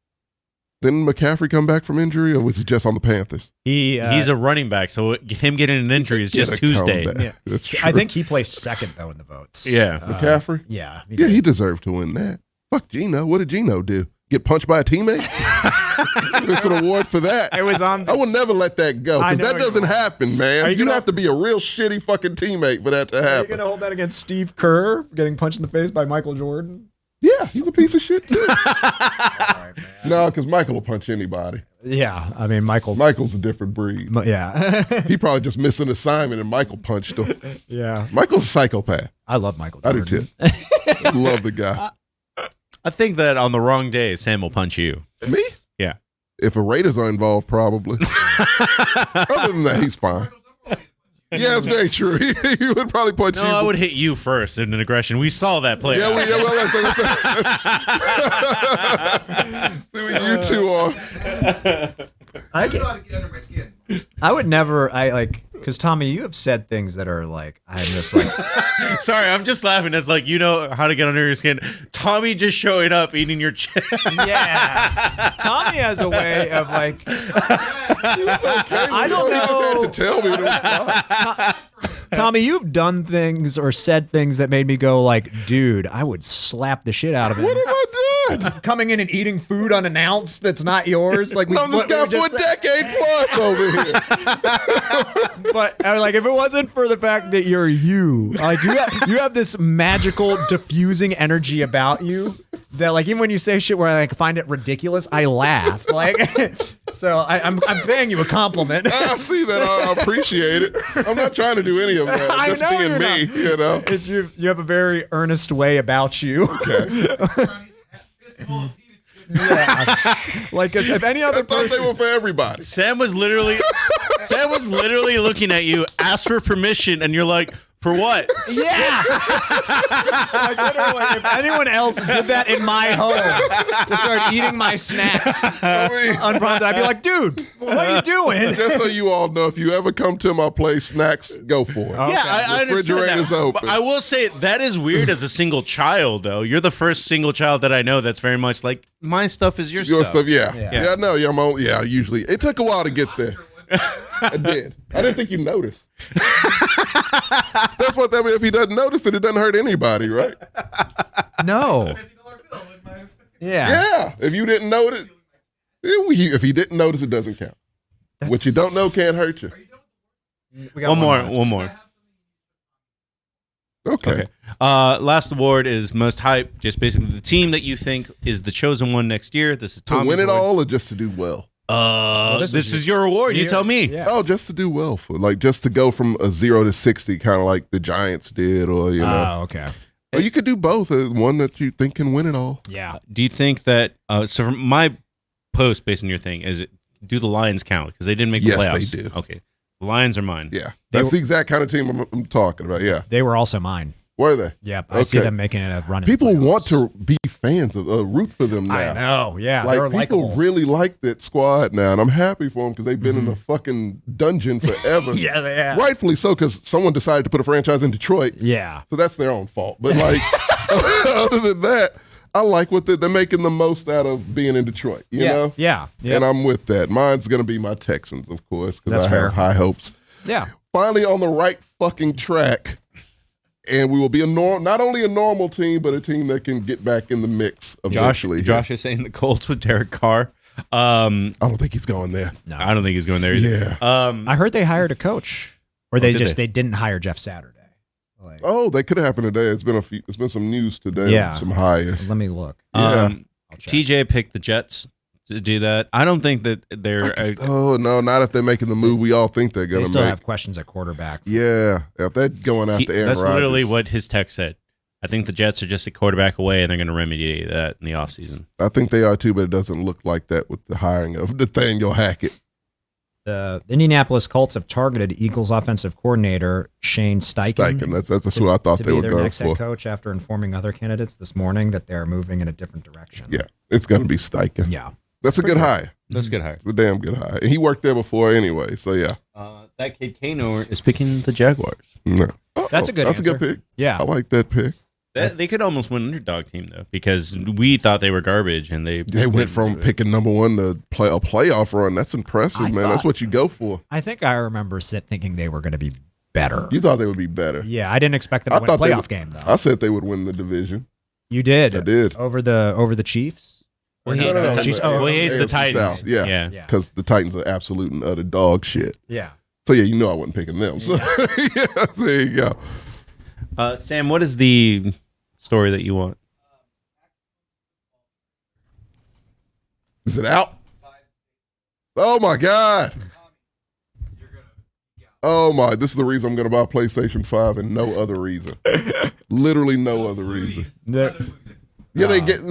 Didn't McCaffrey come back from injury, or was he just on the Panthers? He's a running back, so him getting an injury is just Get a Tuesday. comeback. Yeah. That's true. I think he placed second though in the votes. Yeah. McCaffrey. Yeah. Yeah, he deserved to win that. Fuck Gino. What did Gino do? Get punched by a teammate? It's an award for that. It was on. I will never let that go I because know that you doesn't won't. happen, man. Are you You gonna- have to be a real shitty fucking teammate for that to Are you happen. gonna hold that against Steve Kerr getting punched in the face by Michael Jordan? Yeah, he's a piece of shit too. All right, man. No, because Michael will punch anybody. Yeah, I mean Michael. Michael's a different breed. Yeah, He probably just missed an assignment and Michael punched him. yeah. Michael's a psychopath. I love Michael I Jordan. do too. Love the guy. I think that on the wrong day, Sam will punch you. Me? Yeah. If a Raiders are involved, probably. Other than that, he's fine. Yeah, that's very true. He would probably punch No, you. I would hit you first in an aggression. We saw that play. Yeah, out. well, see what you two are. I You get, know how to get under my skin. I would never. Because Tommy, you have said things that are like, I'm just like, Sorry, I'm just laughing. It's like, you know how to get under your skin. Tommy just showing up, eating your chip. yeah. Tommy has a way of like, It's okay. I don't You just had know. to tell me it was fine. Tommy, you've done things or said things that made me go like, dude, I would slap the shit out of him. What have I done? Coming in and eating food unannounced that's not yours. Like, Known this guy for a decade plus over here. But like, if it wasn't for the fact that you're you, like you have this magical diffusing energy about you that like even when you say shit where I like find it ridiculous, I laugh. Like, so I'm paying you a compliment. I see that. I appreciate it. I'm not trying to do any of that. I Just know being you're me, not. you know. You have a very earnest way about you. Okay. Like if any I other thought they person. were for everybody. Sam was literally looking at you, asked for permission, and you're like, for what? Yeah. Like literally, if anyone else did that in my home, just started eating my snacks I mean, unprompted, I'd be like, dude, what are you doing? just so you all know, if you ever come to my place, snacks, go for it. Yeah, I understand Refrigerator's that. open. But I will say that is weird as a single child, though. You're the first single child that I know that's very much like, my stuff is your stuff. Yeah. Yeah. Yeah, no, yeah, usually. It took a while to get there. I did. I didn't think you noticed. That's what that means. If he doesn't notice it, it doesn't hurt anybody, right? No. Yeah. Yeah. If you didn't notice, if he didn't notice, it doesn't count. What you don't know can't hurt you. We got One more. Okay. Last award is most hype. Just basically the team that you think is the chosen one next year. This is To Tommy's win it award. all or just to do well? This is your award. You tell me. Yeah. Oh, just to do well, for like just to go from a 0 to 60, kind of like the Giants did, or you know, Oh, okay. or you could do both. One that you think can win it all. Yeah. Do you think that? So from my post, based on your thing, is it do the Lions count because they didn't make the Yes, playoffs? they do. Okay, the Lions are mine. Yeah, that's the exact kind of team I'm talking about. Yeah, They were also mine. were they? Yep. I see Okay. them making it a run. People want to be fans of root for them now. I know. Yeah. Like they're people likable. really like that squad now, and I'm happy for them because they've been in a fucking dungeon forever. Yeah, they have. Rightfully so, because someone decided to put a franchise in Detroit. Yeah. So that's their own fault. But like, other than that, I like what they're making the most out of being in Detroit. You know, Yeah. Yeah. and I'm with that. Mine's gonna be my Texans, of course, because That's I fair. have high hopes. Yeah. Finally on the right fucking track, and we will be not only a normal team, but a team that can get back in the mix eventually. Josh is saying the Colts with Derek Carr. I don't think he's going there. I don't think he's going there either. Yeah. I heard they hired a coach, or they did just they? they didn't hire Jeff Saturday. Like, Oh, that could have happened today. It's been some news today. Yeah. Some hires. let me look. Yeah. I'll check. TJ picked the Jets to do that. I don't think that they're. Oh no, not if they're making the move we all think they're They gonna still make. have questions at quarterback. Yeah, if they're going after Aaron That's Rodgers. literally what his text said. I think the Jets are just a quarterback away, and they're going to remedy that in the offseason. I think they are too, but it doesn't look like that with the hiring of Nathaniel Hackett. The Indianapolis Colts have targeted Eagles offensive coordinator Shane Steichen. Steichen, that's who I thought to they be were their going next for. head coach after informing other candidates this morning that they're moving in a different direction. Yeah, it's going to be Steichen. Yeah. That's a good hire. That's a good hire. It's a damn good hire. And he worked there before anyway, so yeah. That kid Kano is picking the Jaguars. No. That's a good That's answer. a good pick. Yeah. I like that pick. They could almost win underdog team though, because we thought they were garbage, and They went from picking number one to play a playoff run. That's impressive, I man. That's thought- what you go for. I think I remember thinking they were going to be better. You thought they would be better. Yeah, I didn't expect them I to win a thought they playoff would- game though. I said they would win the division. You did. I did. Over the Chiefs. Well, Or he- he- no, no, the no, Chiefs. no, Oh, well, he hates the AFC Titans. South, yeah. Yeah. Because the Titans are absolute and utter dog shit. yeah. So yeah, you know I wasn't picking them. So yeah, there you go. Sam, what is the story that you want? Is it out? Oh my God. Oh my, this is the reason I'm gonna buy a PlayStation 5 and no other reason. Literally no other reason. Yeah,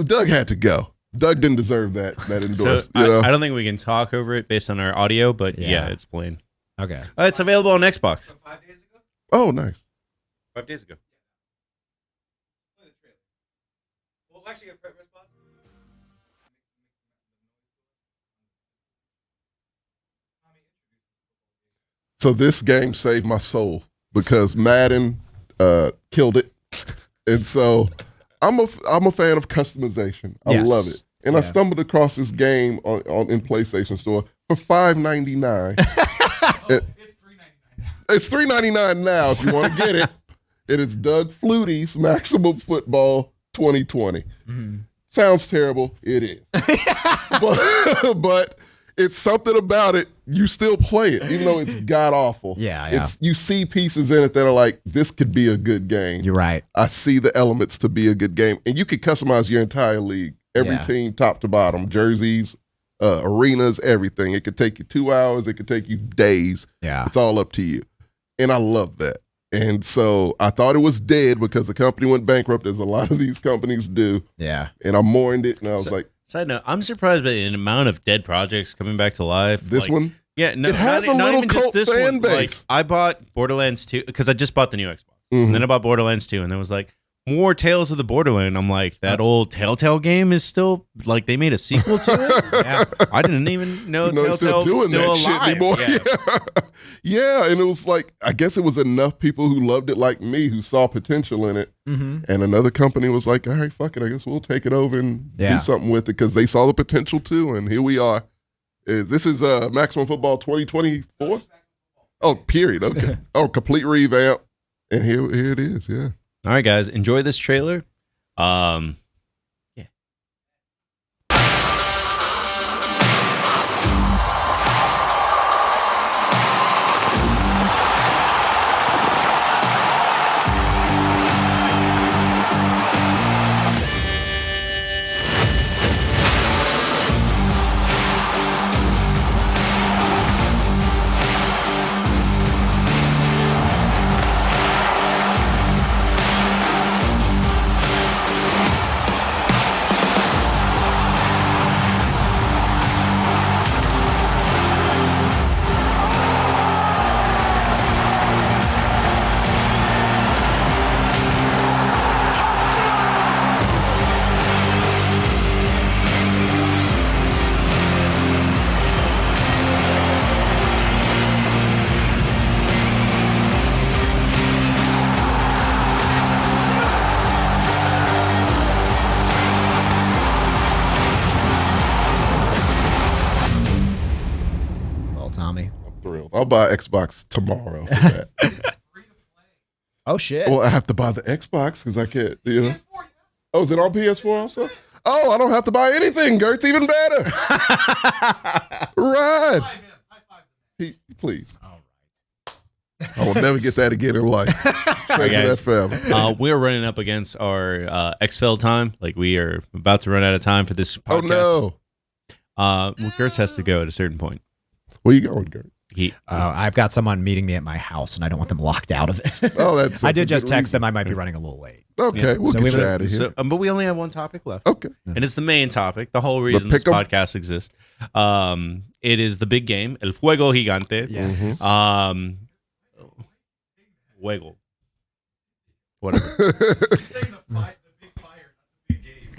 Doug had to go. Doug didn't deserve that So endorsement. I don't think we can talk over it based on our audio, but yeah, Yeah. it's plain. Okay. It's available on Xbox. 5 days ago? Oh, nice. 5 days ago. Play the trailer. Well, actually, press pause. Tommy introduced So this game saved my soul because Madden killed it, and so I'm a fan of customization. I Yes. love it, and I Yeah. stumbled across this game on in PlayStation Store for $5.99. It's $3.99 now if you want to get it. It is Doug Flutie's Maximum Football 2020. Sounds terrible. It is. but it's something about it. You still play it, even though it's god awful. Yeah. You see pieces in it that are like, this could be a good game. You're right. I see the elements to be a good game. And you could customize your entire league. Every Yeah. team, top to bottom, jerseys, arenas, everything. It could take you 2 hours. It could take you days. Yeah. It's all up to you. And I love that. And so I thought it was dead because the company went bankrupt, as a lot of these companies do. Yeah. And I mourned it, and I was like, Side note, I'm surprised by the amount of dead projects coming back to life. this Like, one? Yeah, no, It has not, a not little even just cult this fan one. Like, base. I bought Borderlands 2 because I just bought the new Xbox. Mhm. And then I bought Borderlands 2, and there was like more Tales of the Borderland. I'm like, that old Telltale game is still like they made a sequel to it. Yeah, I didn't even know You know, they're Telltale still doing still that alive. shit anymore. Yeah. Yeah, and it was like, I guess it was enough people who loved it like me who saw potential in it. Mm-hmm. And another company was like, all right, fuck it. I guess we'll take it over and Yeah. do something with it because they saw the potential too. And here we are. This is Maximum Football 2024? Oh, period. Okay. Oh, complete revamp. And here it is. Yeah. All right, guys, enjoy this trailer. Yeah. Well, Tommy. I'm thrilled. I'll buy Xbox tomorrow for that. Oh shit. Well, I have to buy the Xbox because I can't, you know. Oh, is it on PS4 also? Oh, I don't have to buy anything, Gert's even better. Right. Please. I will never get that again in life. Straight to guys. that family. We're running up against our XFL time. Like, we are about to run out of time for this Oh, podcast. no. Well, Gertz has to go at a certain point. Where you going, Gert? I've got someone meeting me at my house, and I don't want them locked out of it. Oh, that's I a did good just text reason. them. I might be running a little late. Okay, we'll So get we you would- out of here. So, but we only have one topic left. Okay. And it's the main topic, the whole reason this pick'em. podcast exists. It is the big game, El Juego Gigante. Yes. Juego. Whatever.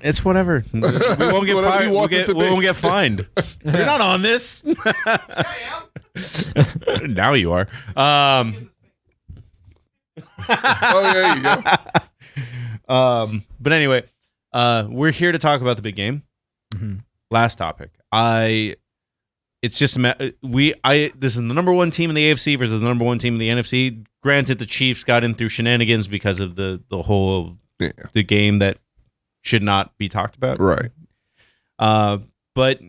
It's whatever. We won't get whatever he fired. wants it to We be. won't get fined. You're not on this. Now you are. Oh, there you go. But anyway, we're here to talk about the big game. Mhm. Last topic. It's just this is the number one team in the AFC versus the number one team in the NFC. Granted, the Chiefs got in through shenanigans because of the whole Yeah. the game that should not be talked about. Right. But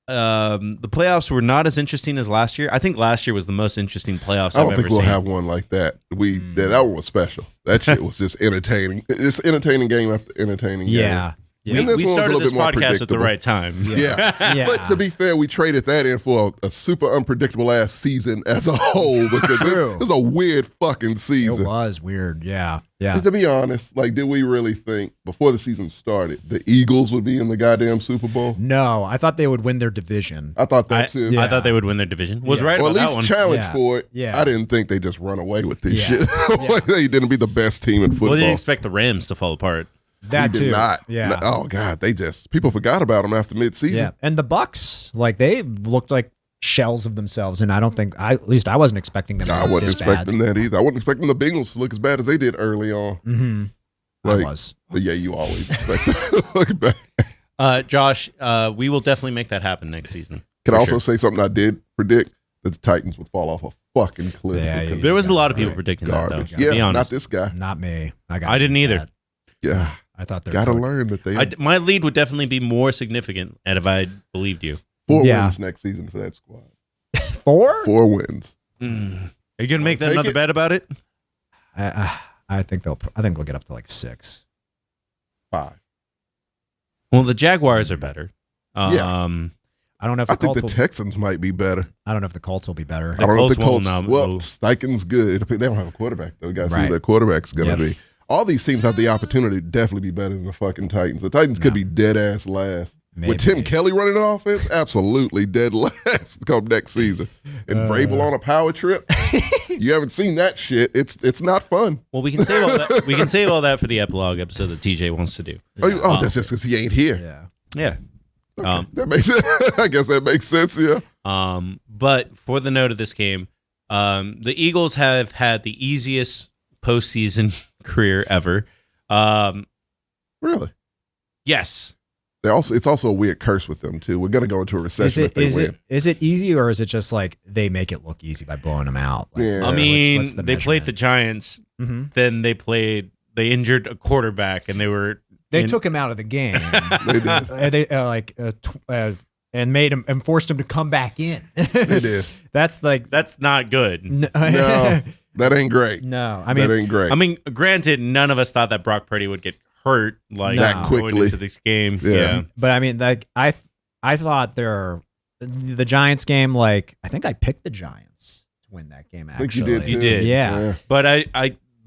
the playoffs were not as interesting as last year. I think last year was the most interesting playoffs I I've don't think ever we'll seen. have one like that. That one was special. That shit was just entertaining. It's entertaining game after entertaining game. Yeah. And this We one was a started little this bit more podcast at the predictable. right time. Yeah. Yeah. But to be fair, we traded that in for a super unpredictable ass season as a whole because True. it was a weird fucking It season. was weird. Yeah. Yeah. And to be honest, like, did we really think before the season started the Eagles would be in the goddamn Super Bowl? No, I thought they would win their division. I thought that too. Yeah. I thought they would win their division. Was Yeah. right Or at about that least one. challenge Yeah. for it. Yeah. I didn't think they just run away with this Yeah. shit. Yeah. They didn't be the best team in football. Well, didn't expect the Rams to fall apart. That We too. did not. Yeah. No, oh God, people forgot about them after midseason. Yeah. And the Bucks, like they looked like shells of themselves, and I don't think at least I wasn't expecting them to I look wasn't this expecting that either. I wasn't expecting the Bengals to look as bad as they did early on. Mm-hmm. Like, I was. But yeah, you always expect that to look bad. Josh, we will definitely make that happen next season. Can I For also sure. say something I did predict? That the Titans would fall off a fucking cliff. Yeah, because There was a lot of people Right. predicting garbage. that, though. Yeah, be not honest. this guy. Not me. I didn't either. that. Yeah, I thought they were gotta cooked. learn that they My lead would definitely be more significant if I believed you. 4 Yeah. wins next season for that squad. 4? 4 wins. Are you gonna make that Take another it. bet about it? I think they'll get up to like 6. 5. Well, the Jaguars are better. Yeah. I don't know if I the think Colts the will, Texans might be better. I don't know if the Colts will be better. I don't know if the Colts Colts. won't, Well, no. Steichen's good. They don't have a quarterback though. We got to see Right. who their quarterback's going to Yep. be. All these teams have the opportunity to definitely be better than the fucking Titans. The Titans could No. be dead ass last. Maybe. With Tim Kelly running the offense, absolutely dead last come next season. And Vrabel on a power trip. You haven't seen that shit. It's not fun. Well, we can save all that. We can save all that for the epilogue episode that TJ wants to do. That's just because he ain't here. Yeah. Yeah. That makes I guess that makes sense. Yeah. But for the note of this game, the Eagles have had the easiest postseason career ever. Really. Yes. It's also a weird curse with them too. We're gonna go into a recession if they win. Is it easy, or is it just like they make it look easy by blowing them out? Like, Yeah. I mean, what's the they played the measurement? Giants. Mm-hmm. Then they injured a quarterback, and they were. They took him out of the game. They did. And made him and forced him to come back in. They did. That's like That's not good. No, that ain't great. no. I that mean, ain't great. I mean, granted, none of us thought that Brock Purdy would get hurt like That going quickly. into this game. Yeah. Yeah. but I mean, like I thought the Giants game. Like I think I picked the Giants to win that game. I think you Actually, did. You too. did. Yeah. But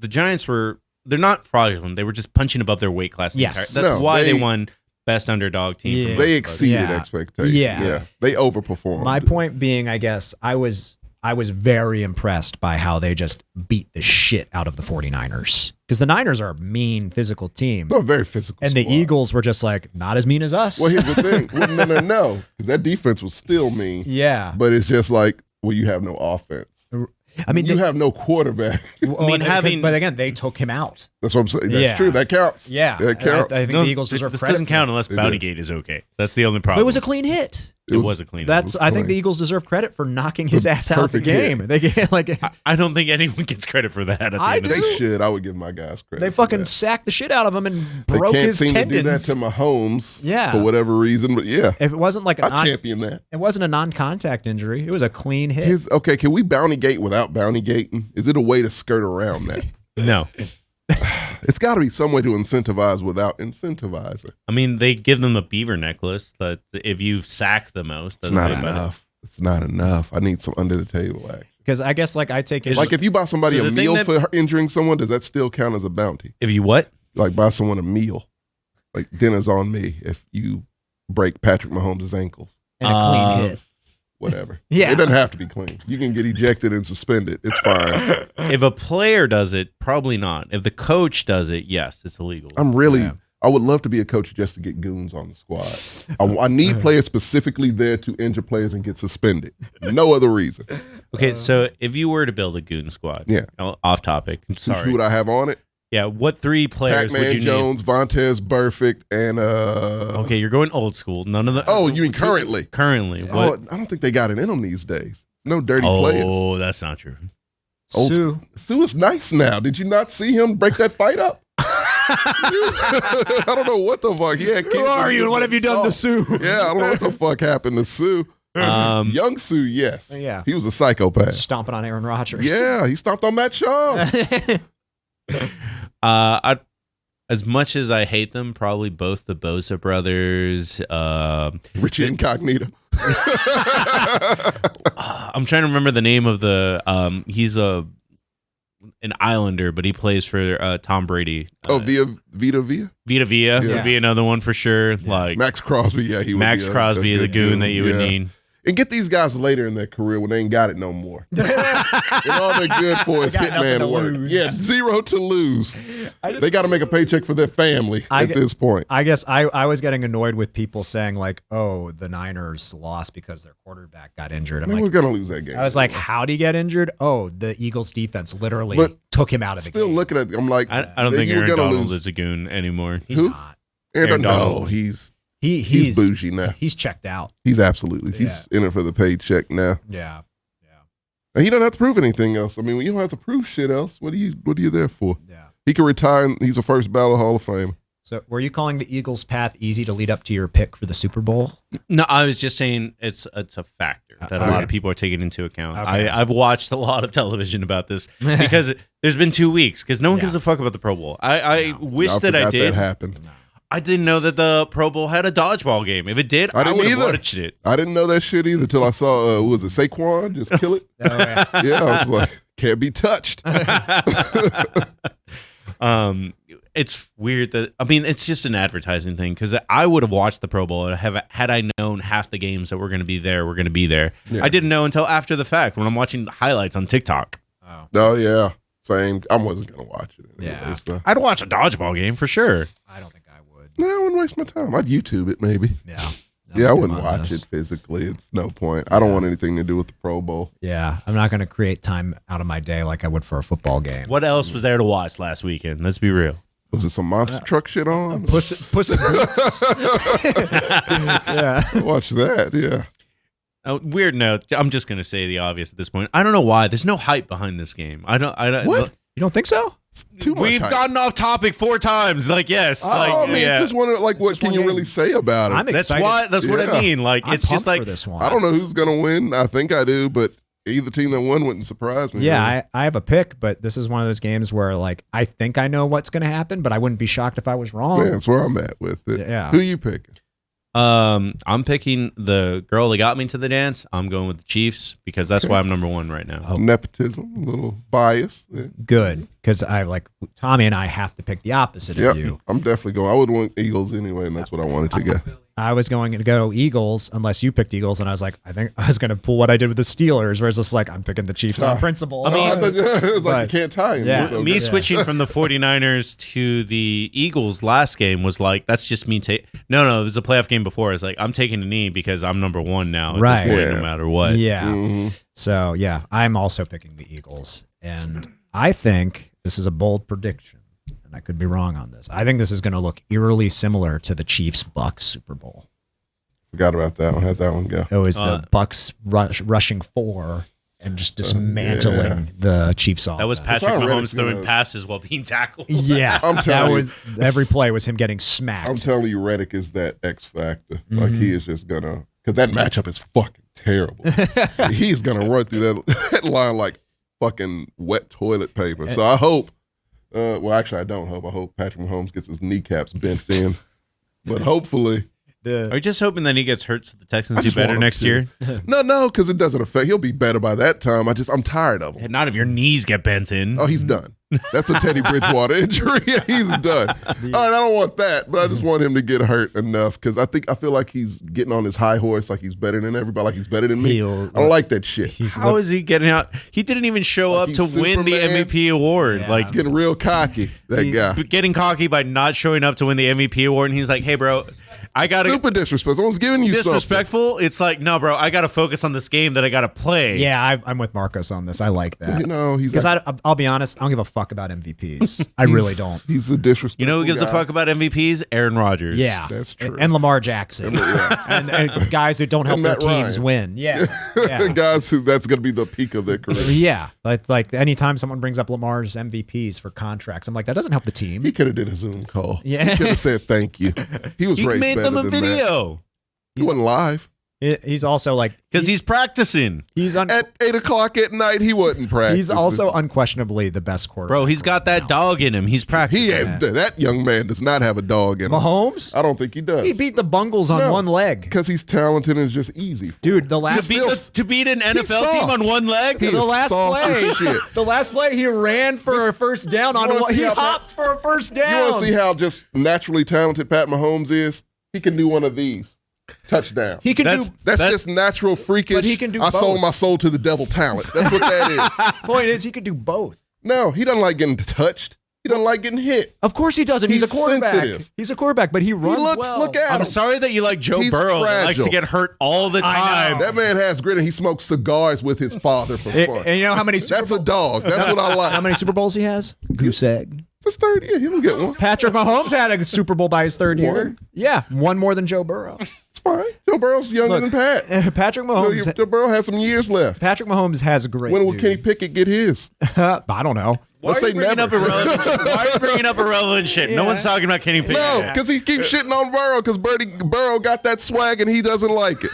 the Giants they're not fraudulent. They were just punching above their weight class. Yes. That's No, why they they- won best underdog team. Yeah. for most They of us. exceeded Yeah. expectations. Yeah. They overperformed. My point being, I guess I was very impressed by how they just beat the shit out of the 49ers, because the Niners are a mean physical team, They're a very physical. and the squad. Eagles were just like not as mean as us. Well, here's the thing. Well, no, because that defense was still mean. yeah, But it's just like, well, you have no offense. I mean, you have no quarterback. but again, they took him out. That's what I'm saying. That's Yeah. true. That counts. Yeah, that counts. I think No, the Eagles deserve this credit. doesn't for count it. unless They Bounty do. Gate is okay. That's the only But problem. it was a clean hit. It was a clean. That's. I think the clean. Eagles deserve credit for knocking his ass out of the perfect hit. game. They get like I don't think anyone gets credit for that. At the I end of do. the They should. I would give my guys credit. they for fucking that. sacked the shit out of him and They broke can't his seem tendons. to do that to Mahomes. Yeah. For whatever reason, but yeah, If it wasn't like a I champion that. it wasn't a non-contact injury. It was a clean hit. Okay, can we bounty gate without bounty gating? Is it a way to skirt around that? No, It's got to be some way to incentivize without incentivizing. I mean they give them a beaver necklace that if you sack the most, It's that's not about it. enough. It's not enough. I need some under the table action. Because I guess like I take it Like if you buy somebody So a the thing meal that- for injuring someone, does that still count as a bounty? If you what? Like buy someone a meal, like dinner's on me if you break Patrick Mahomes' ankles. and a clean hit. Whatever. Yeah. It doesn't have to be clean. You can get ejected and suspended. It's fine. If a player does it, probably not. If the coach does it, yes, it's illegal. Yeah. I would love to be a coach just to get goons on the squad. I need players specifically there to injure players and get suspended. No other reason. Okay, so if you were to build a goon squad, Yeah. off topic. Who Sorry. would I have on it? Yeah, what 3 players would Pac-Man you Jones, Vontez Burfict, and need? Okay, you're going old school. None of the. Oh, you mean currently? Currently, Oh, what? I don't think they got it in them these days. No dirty players. Oh, that's not true. Old Sue. Sue is nice now. Did you not see him break that fight up? I don't know what the fuck. Yeah, Who are you and what have you done to Sue? Yeah, I don't know what the fuck happened to Sue. Young Sue, yes. Yeah. He was a psychopath. Stomping on Aaron Rodgers. Yeah, he stomped on Matt Shaw. As much as I hate them, probably both the Bosa brothers. Richie Incognito. I'm trying to remember the name of the. He's an Islander, but he plays for Tom Brady. Vita Vea? Vita Vea Yeah. would be another one for sure. Like Max Crosby, yeah, he would Max be Crosby, a the good goon that you would yeah. need. And get these guys later in their career when they ain't got it no more. And all they're good for is They got nothing to hitman work. lose. Yeah, 0 to lose. They got to make a paycheck for their family at this point. I guess I was getting annoyed with people saying like, "Oh, the Niners lost because their quarterback got injured." I'm We're like, going to lose that game. I was like, "How did he get injured?" Oh, the Eagles defense literally But took him out of the Still game. looking at I'm like, I don't think you were Aaron gonna Donald lose. is a goon anymore. He's Who? not. Aaron, no, Donald. he's He's bougie now. He's checked out. He's absolutely. He's in it for the paycheck now. Yeah. And he doesn't have to prove anything else. I mean, when you don't have to prove shit else, what are you there for? Yeah. He can retire and he's a first ballot Hall of Fame. So, were you calling the Eagles' path easy to lead up to your pick for the Super Bowl? No, I was just saying it's a factor that a lot of people are taking into account. Okay. I've watched a lot of television about this because there's been 2 weeks because no one gives a fuck about the Pro Bowl. I wish I that I forgot did. That happened. I didn't know that the Pro Bowl had a dodgeball game. If it did, I didn't would have either. watched it. I didn't know that shit either until I saw, who was it, Saquon just kill it? Oh, yeah. Yeah, I was like, can't be touched. It's weird that it's just an advertising thing because I would have watched the Pro Bowl had I known half the games that were going to be there were going to be there. Yeah. I didn't know until after the fact when I'm watching highlights on TikTok. Oh, yeah. Same. I wasn't going to watch it. Yeah. I'd watch a dodgeball game for sure. I don't think I would. No, I wouldn't waste my time. I'd YouTube it maybe. Yeah. Yeah, I wouldn't watch it physically. It's no point. I don't want anything to do with the Pro Bowl. Yeah, I'm not going to create time out of my day like I would for a football game. What else was there to watch last weekend? Let's be real. Was it some monster truck shit on? Puss in Boots. Yeah. Watch that, yeah. Weird note. I'm just gonna say the obvious at this point. I don't know why. There's no hype behind this game. I don't. What? You don't think so? Too much We've hype. gotten off topic 4 times. Like yes. I mean, yeah. just wonder, like, what just can one you game. really say about it? I'm That's excited. why. That's what Yeah. I mean. Like I'm it's just pumped like for this one. I don't know who's going to win. I think I do, but either team that won wouldn't surprise me. Yeah, really. I have a pick, but this is one of those games where like I think I know what's going to happen, but I wouldn't be shocked if I was wrong. Yeah, that's where I'm at with it. Yeah. Who you picking? I'm picking the girl that got me to the dance. I'm going with the Chiefs because that's why I'm number 1 right now. Oh. Nepotism, a little bias. Yeah. Good, because I like Tommy and I have to pick the opposite of you. I'm definitely going. I would want Eagles anyway, and that's what I wanted to get. I was going to go Eagles unless you picked Eagles, and I was like, I think I was going to pull what I did with the Steelers, where it's just like I'm picking the Chiefs on principle. I thought it was like But- you can't tie him. Yeah. It's okay. Me switching from the 49ers to the Eagles last game was like, that's just me No, it was a playoff game before. It's like, I'm taking a knee because I'm number 1 now at Right. this point, Yeah. no matter what. Yeah. Mhm. So yeah, I'm also picking the Eagles, and I think this is a bold prediction, and I could be wrong on this. I think this is going to look eerily similar to the Chiefs-Bucks Super Bowl. Forgot about that one. Had that one go. It was the Bucks rushing 4 and just dismantling the Chiefs offense. That was Patrick It's already Mahomes throwing gonna- passes while being tackled. Yeah, I'm that telling you. was every play was him getting smacked. I'm telling you, Reddick is that X factor. Like he is just gonna, because that matchup is fucking terrible. He's gonna run through that line like fucking wet toilet paper. So I hope. Well, actually, I don't hope. I hope Patrick Mahomes gets his kneecaps bent in. But hopefully, Are you just hoping that he gets hurt so the Texans I do just better want him next to. year? no, because it doesn't affect. He'll be better by that time. I'm tired of him. And not if your knees get bent in. Oh, he's done. That's a Teddy Bridgewater injury. He's done. All right, I don't want that, but I just want him to get hurt enough because I feel like he's getting on his high horse, like he's better than everybody, like he's better than me. I don't like that shit. How is he getting out? He didn't even show up Like to he's win the Superman. MVP award. Yeah. Like He's getting real cocky. That guy. getting cocky by not showing up to win the MVP award. And he's like, hey, bro, I got to. Super disrespectful. I was giving you something. Disrespectful? It's like, no, bro, I got to focus on this game that I got to play. Yeah, I'm with Marcos on this. I like that. You know, he's Because like, I'll be honest, I don't give a fuck about MVPs. I really don't. He's a disrespectful. You know who gives a guy. fuck about MVPs? Aaron Rodgers. Yeah, That's true. And Lamar Jackson, and guys who don't help And their Matt teams Ryan. win. Yeah, yeah. Guys who that's going to be the peak of their career. Yeah, it's like anytime someone brings up Lamar's MVPs for contracts, I'm like, that doesn't help the team. He could have did a Zoom call. Yeah. He could have said thank you. He was He raised made better them a than that. video He wasn't live. He's also like because he's practicing. he's At 8:00 at night, he wasn't practicing. he's also unquestionably the best quarterback. Bro, he's got that dog in him. He's practicing. He has that young man does not have a dog in him. Mahomes. I don't think he does. He beat the Bungles on No. one leg, because he's talented and it's just easy. dude. The last to beat an NFL soft. team on one leg? He the is last soft play, as shit. the last play, he ran for a first down on wanna one. see He how- hopped for a first You down. want to see how just naturally talented Pat Mahomes is? He can do one of these. touchdown. He can That's- do. That's just natural freakish. But he can do I sold both. my soul to the devil talent. That's what that is. Point is, he could do both. No, he doesn't like getting touched. He doesn't like getting hit. Of course he doesn't. He's a He's quarterback. sensitive. He's a quarterback, but he runs well. Look at him. I'm sorry that you like Joe He's Burrow that likes to fragile. get hurt all the I time. know. That man has grit and he smokes cigars with his father for fun. And you know how many Super That's a dog. That's what I like. How many Super Bowls he has? Goose egg. It's his third year. He'll get one. Patrick Mahomes had a Super Bowl by his third year. One. Yeah, one more than Joe Burrow. It's fine. Joe Burrow's younger Look, than Pat. Patrick Mahomes. Joe Burrow has some years left. Patrick Mahomes has a great. When will dude. Kenny Pickett get his? I don't know. Why Let's are say you bringing never. up irrelevant? Why are you bringing up irrelevant shit? No Yeah. one's talking about Kenny Pickett. No, because he keeps shitting on Burrow because Burrow got that swag and he doesn't like it.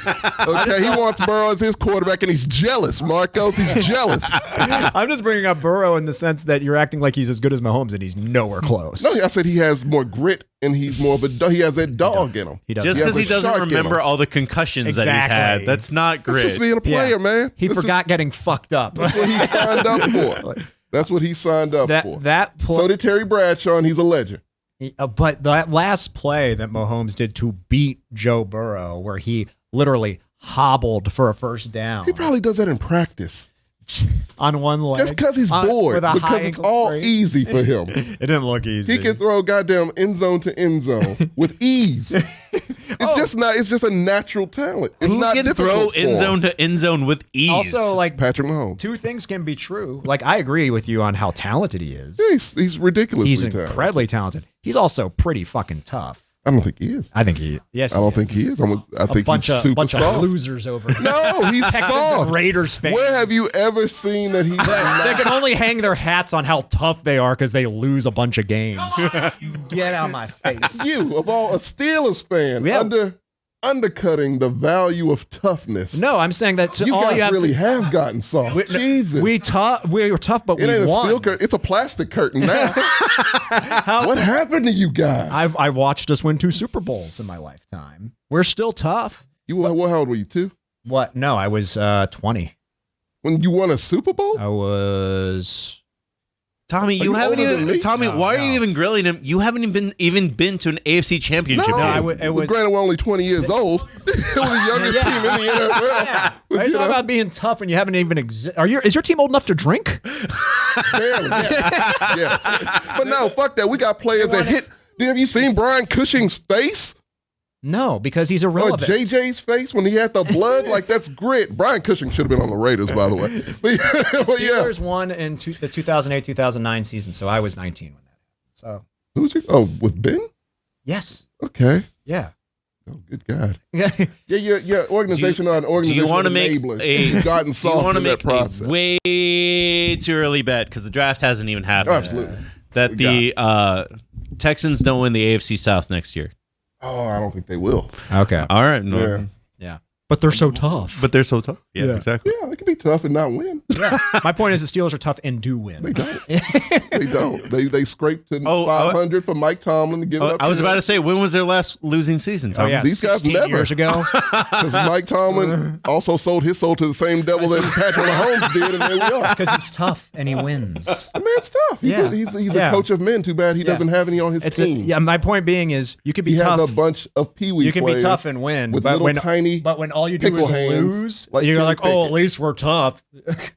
Okay, he wants Burrow as his quarterback and he's jealous, Marcos. He's jealous. I'm just bringing up Burrow in the sense that you're acting like he's as good as Mahomes, and he's nowhere close. No, I said he has more grit and he's more of a he has that dog in him. He does. Just He because has he a doesn't shark in remember him. all the concussions that he's Exactly. had. That's not That's grit. just being a player, man. He This is forgot getting fucked up. what he signed up for. That's what he signed up for. that play. So did Terry Bradshaw, and he's a legend. But that last play that Mahomes did to beat Joe Burrow, where he literally hobbled for a first down He probably does that in practice. on one leg. Just because he's bored. with a high Because it's ankle all sprain. easy for him. It didn't look easy. He can throw goddamn end zone to end zone with ease. It's just a natural talent. It's Who not can difficult throw for end him. zone to end zone with ease? Also, like, Patrick Mahomes. two things can be true. Like, I agree with you on how talented he is. He's ridiculously He's talented. incredibly talented. He's also pretty fucking tough. I don't think he is. I think he. Yes, I don't think he is. I think bunch he's of super bunch soft. of losers over here. No, he's Texans soft. and Raiders fans. Where have you ever seen that he's They not? can only hang their hats on how tough they are because they lose a bunch of games. Get out of my face. You, of all, a Steelers fan, Yeah. undercutting the value of toughness. No, I'm saying that You all guys you have really to. have gotten soft. We Jesus. were tough, but it we ain't a won. steel curtain. It's a plastic curtain now. What happened to you guys? I watched us win 2 Super Bowls in my lifetime. We're still tough. How old were you, 2? What? No, I was 20. When you won a Super Bowl? I was. Tommy, Are you you haven't older even. than me? Tommy, No, why are no. you even grilling him? You haven't even been to an AFC Championship No, game. it was. Granted, we're only 20 years old. It was the youngest team in the NFL. Yeah. But, Are you you talking know, about being tough and you haven't even Is your team old enough to drink? barely, yes. But no, fuck that. We got players that hit. Have you seen Brian Cushing's face? No, because he's Or irrelevant. JJ's face when he had the blood? Like, that's grit. Brian Cushing should have been on the Raiders, by the way. But yeah. Steelers won in the 2008-2009 season, so I was 19 when that happened. So Who's you? Oh, with Ben? yes, Okay. yeah. Oh, good God. Yeah. Yeah, your organization on Do organization. you want to make enablers. a? You've gotten Do you soft want to in that make process. a way too early bet because the draft hasn't even happened? Oh, absolutely. That We the Texans don't win the AFC South next year. Oh, I don't think they will. Okay. All right, no, Yeah. Yeah. But they're so tough. but they're so tough. Yeah, Yeah. exactly. Yeah, they can be tough and not win. My point is the Steelers are tough and do They win. don't. They don't. They scraped to Oh, 500 for Mike Tomlin to give it Oh, up. I was about to say, when was their last losing season, Oh Tom? yeah, These guys 16 never. years ago. Because Mike Tomlin also sold his soul to the same devil that Patrick Mahomes did, and there we are. Because he's tough and he wins. The man's tough. He's, Yeah. he's Yeah. a coach of men. Too bad he doesn't have any on his team. Yeah, my point being is you could be He tough. has a bunch of peewee You can be players tough and win, with but little when tiny all you do pickle is hands lose, like you're Kenny like, oh, Pickett. at least we're tough.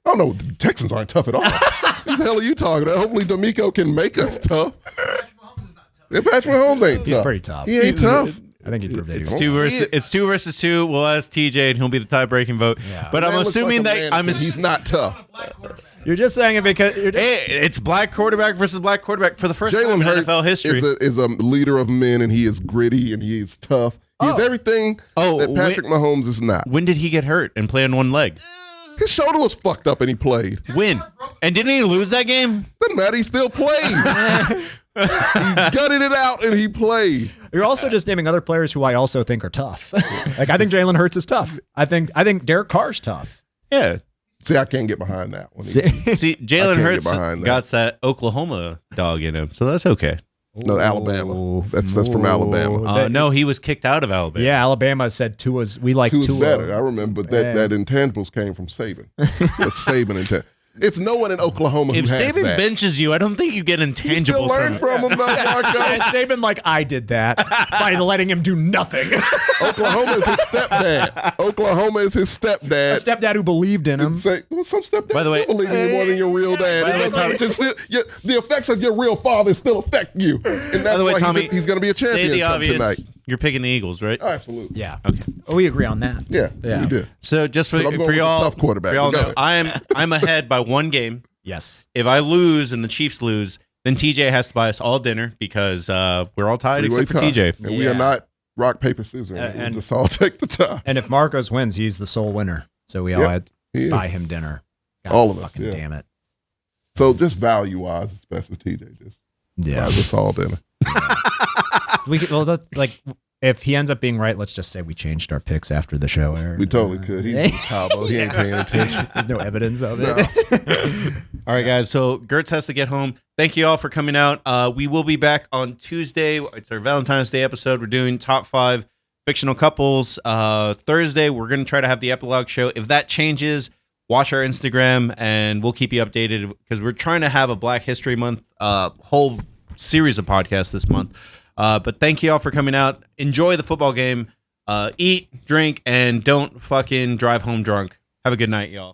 Oh no, the Texans aren't tough at all. What the hell are you talking about? Hopefully D'Amico can make us tough. Patrick Mahomes is not tough. Yeah, Patrick Mahomes ain't He's tough. pretty tough. He ain't tough. I think he proved that he was. It's It's 2 versus 2. We'll ask TJ, and he'll be the tie-breaking vote. Yeah. But I'm Man looks assuming like a that mannequin. He's not tough. Black quarterback. You're just saying it because you're just, Hey, it's black quarterback versus black quarterback for the first time Jalen in Hurts NFL history. is a leader of men, and he is gritty and he is tough. He is everything that Patrick Mahomes is not. When did he get hurt and play on one leg? His shoulder was fucked up, and he played. When? And didn't he lose that game? Doesn't matter. He still played. He gutted it out, and he played. you're also just naming other players who I also think are tough. Like I think Jalen Hurts is tough. I think Derek Carr's tough. Yeah. See, I can't get behind that one. See, Jalen can't Hurts get behind that. got that Oklahoma dog in him, so that's okay. No, Alabama. That's from Alabama. No, he was kicked out of Alabama. Yeah, Alabama said Tua's. We like He was Tua. better. I remember that Yeah. that intangibles came from Saban. That's Saban intent. It's no one in Oklahoma who If has Saban that. benches you, I don't think you get You still intangibles learn from it. from him, though, Marco. And Saban, like, I did that by letting him do nothing. Oklahoma is his stepdad. Oklahoma is his A stepdad. stepdad who believed in him. Say, well, some stepdads By the way- still believe in you more than your real dad. By the way, It doesn't Tommy- matter. It's still- the effects of your real father still affect you, and By that's the way, why Tommy, he's going to be a say champion the come obvious. tonight. You're picking the Eagles, right? Oh, absolutely. Yeah. Okay. Oh, we agree on that. Yeah, Yeah. you did. So just for, 'Cause I'm going for with the y'all, tough quarterback. for y'all We got know, it. I'm ahead by one game. Yes. If I lose and the Chiefs lose, then TJ has to buy us all dinner because we're all tied Three-way except for tie. TJ. And we are Yeah. not rock, paper, scissors. And- We'll just all take the tie. And if Marcos wins, he's the sole winner. So we all Yep, had he to is. buy him dinner. God All of us, fucking yeah. damn it. So just value-wise, it's best if TJ just Yeah. buys us all dinner. We could, well, like, if he ends up being right, let's just say we changed our picks after the show aired. We totally could. He's in Cabo. He ain't paying attention. There's no evidence of No. it. All right, guys. So Gertz has to get home. Thank you all for coming out. We will be back on Tuesday. It's our Valentine's Day episode. We're doing top 5 fictional couples. Thursday, we're going to try to have the epilogue show. If that changes, watch our Instagram and we'll keep you updated because we're trying to have a Black History Month whole series of podcasts this month. But thank you all for coming out. Enjoy the football game. Eat, drink, and don't fucking drive home drunk. Have a good night, y'all.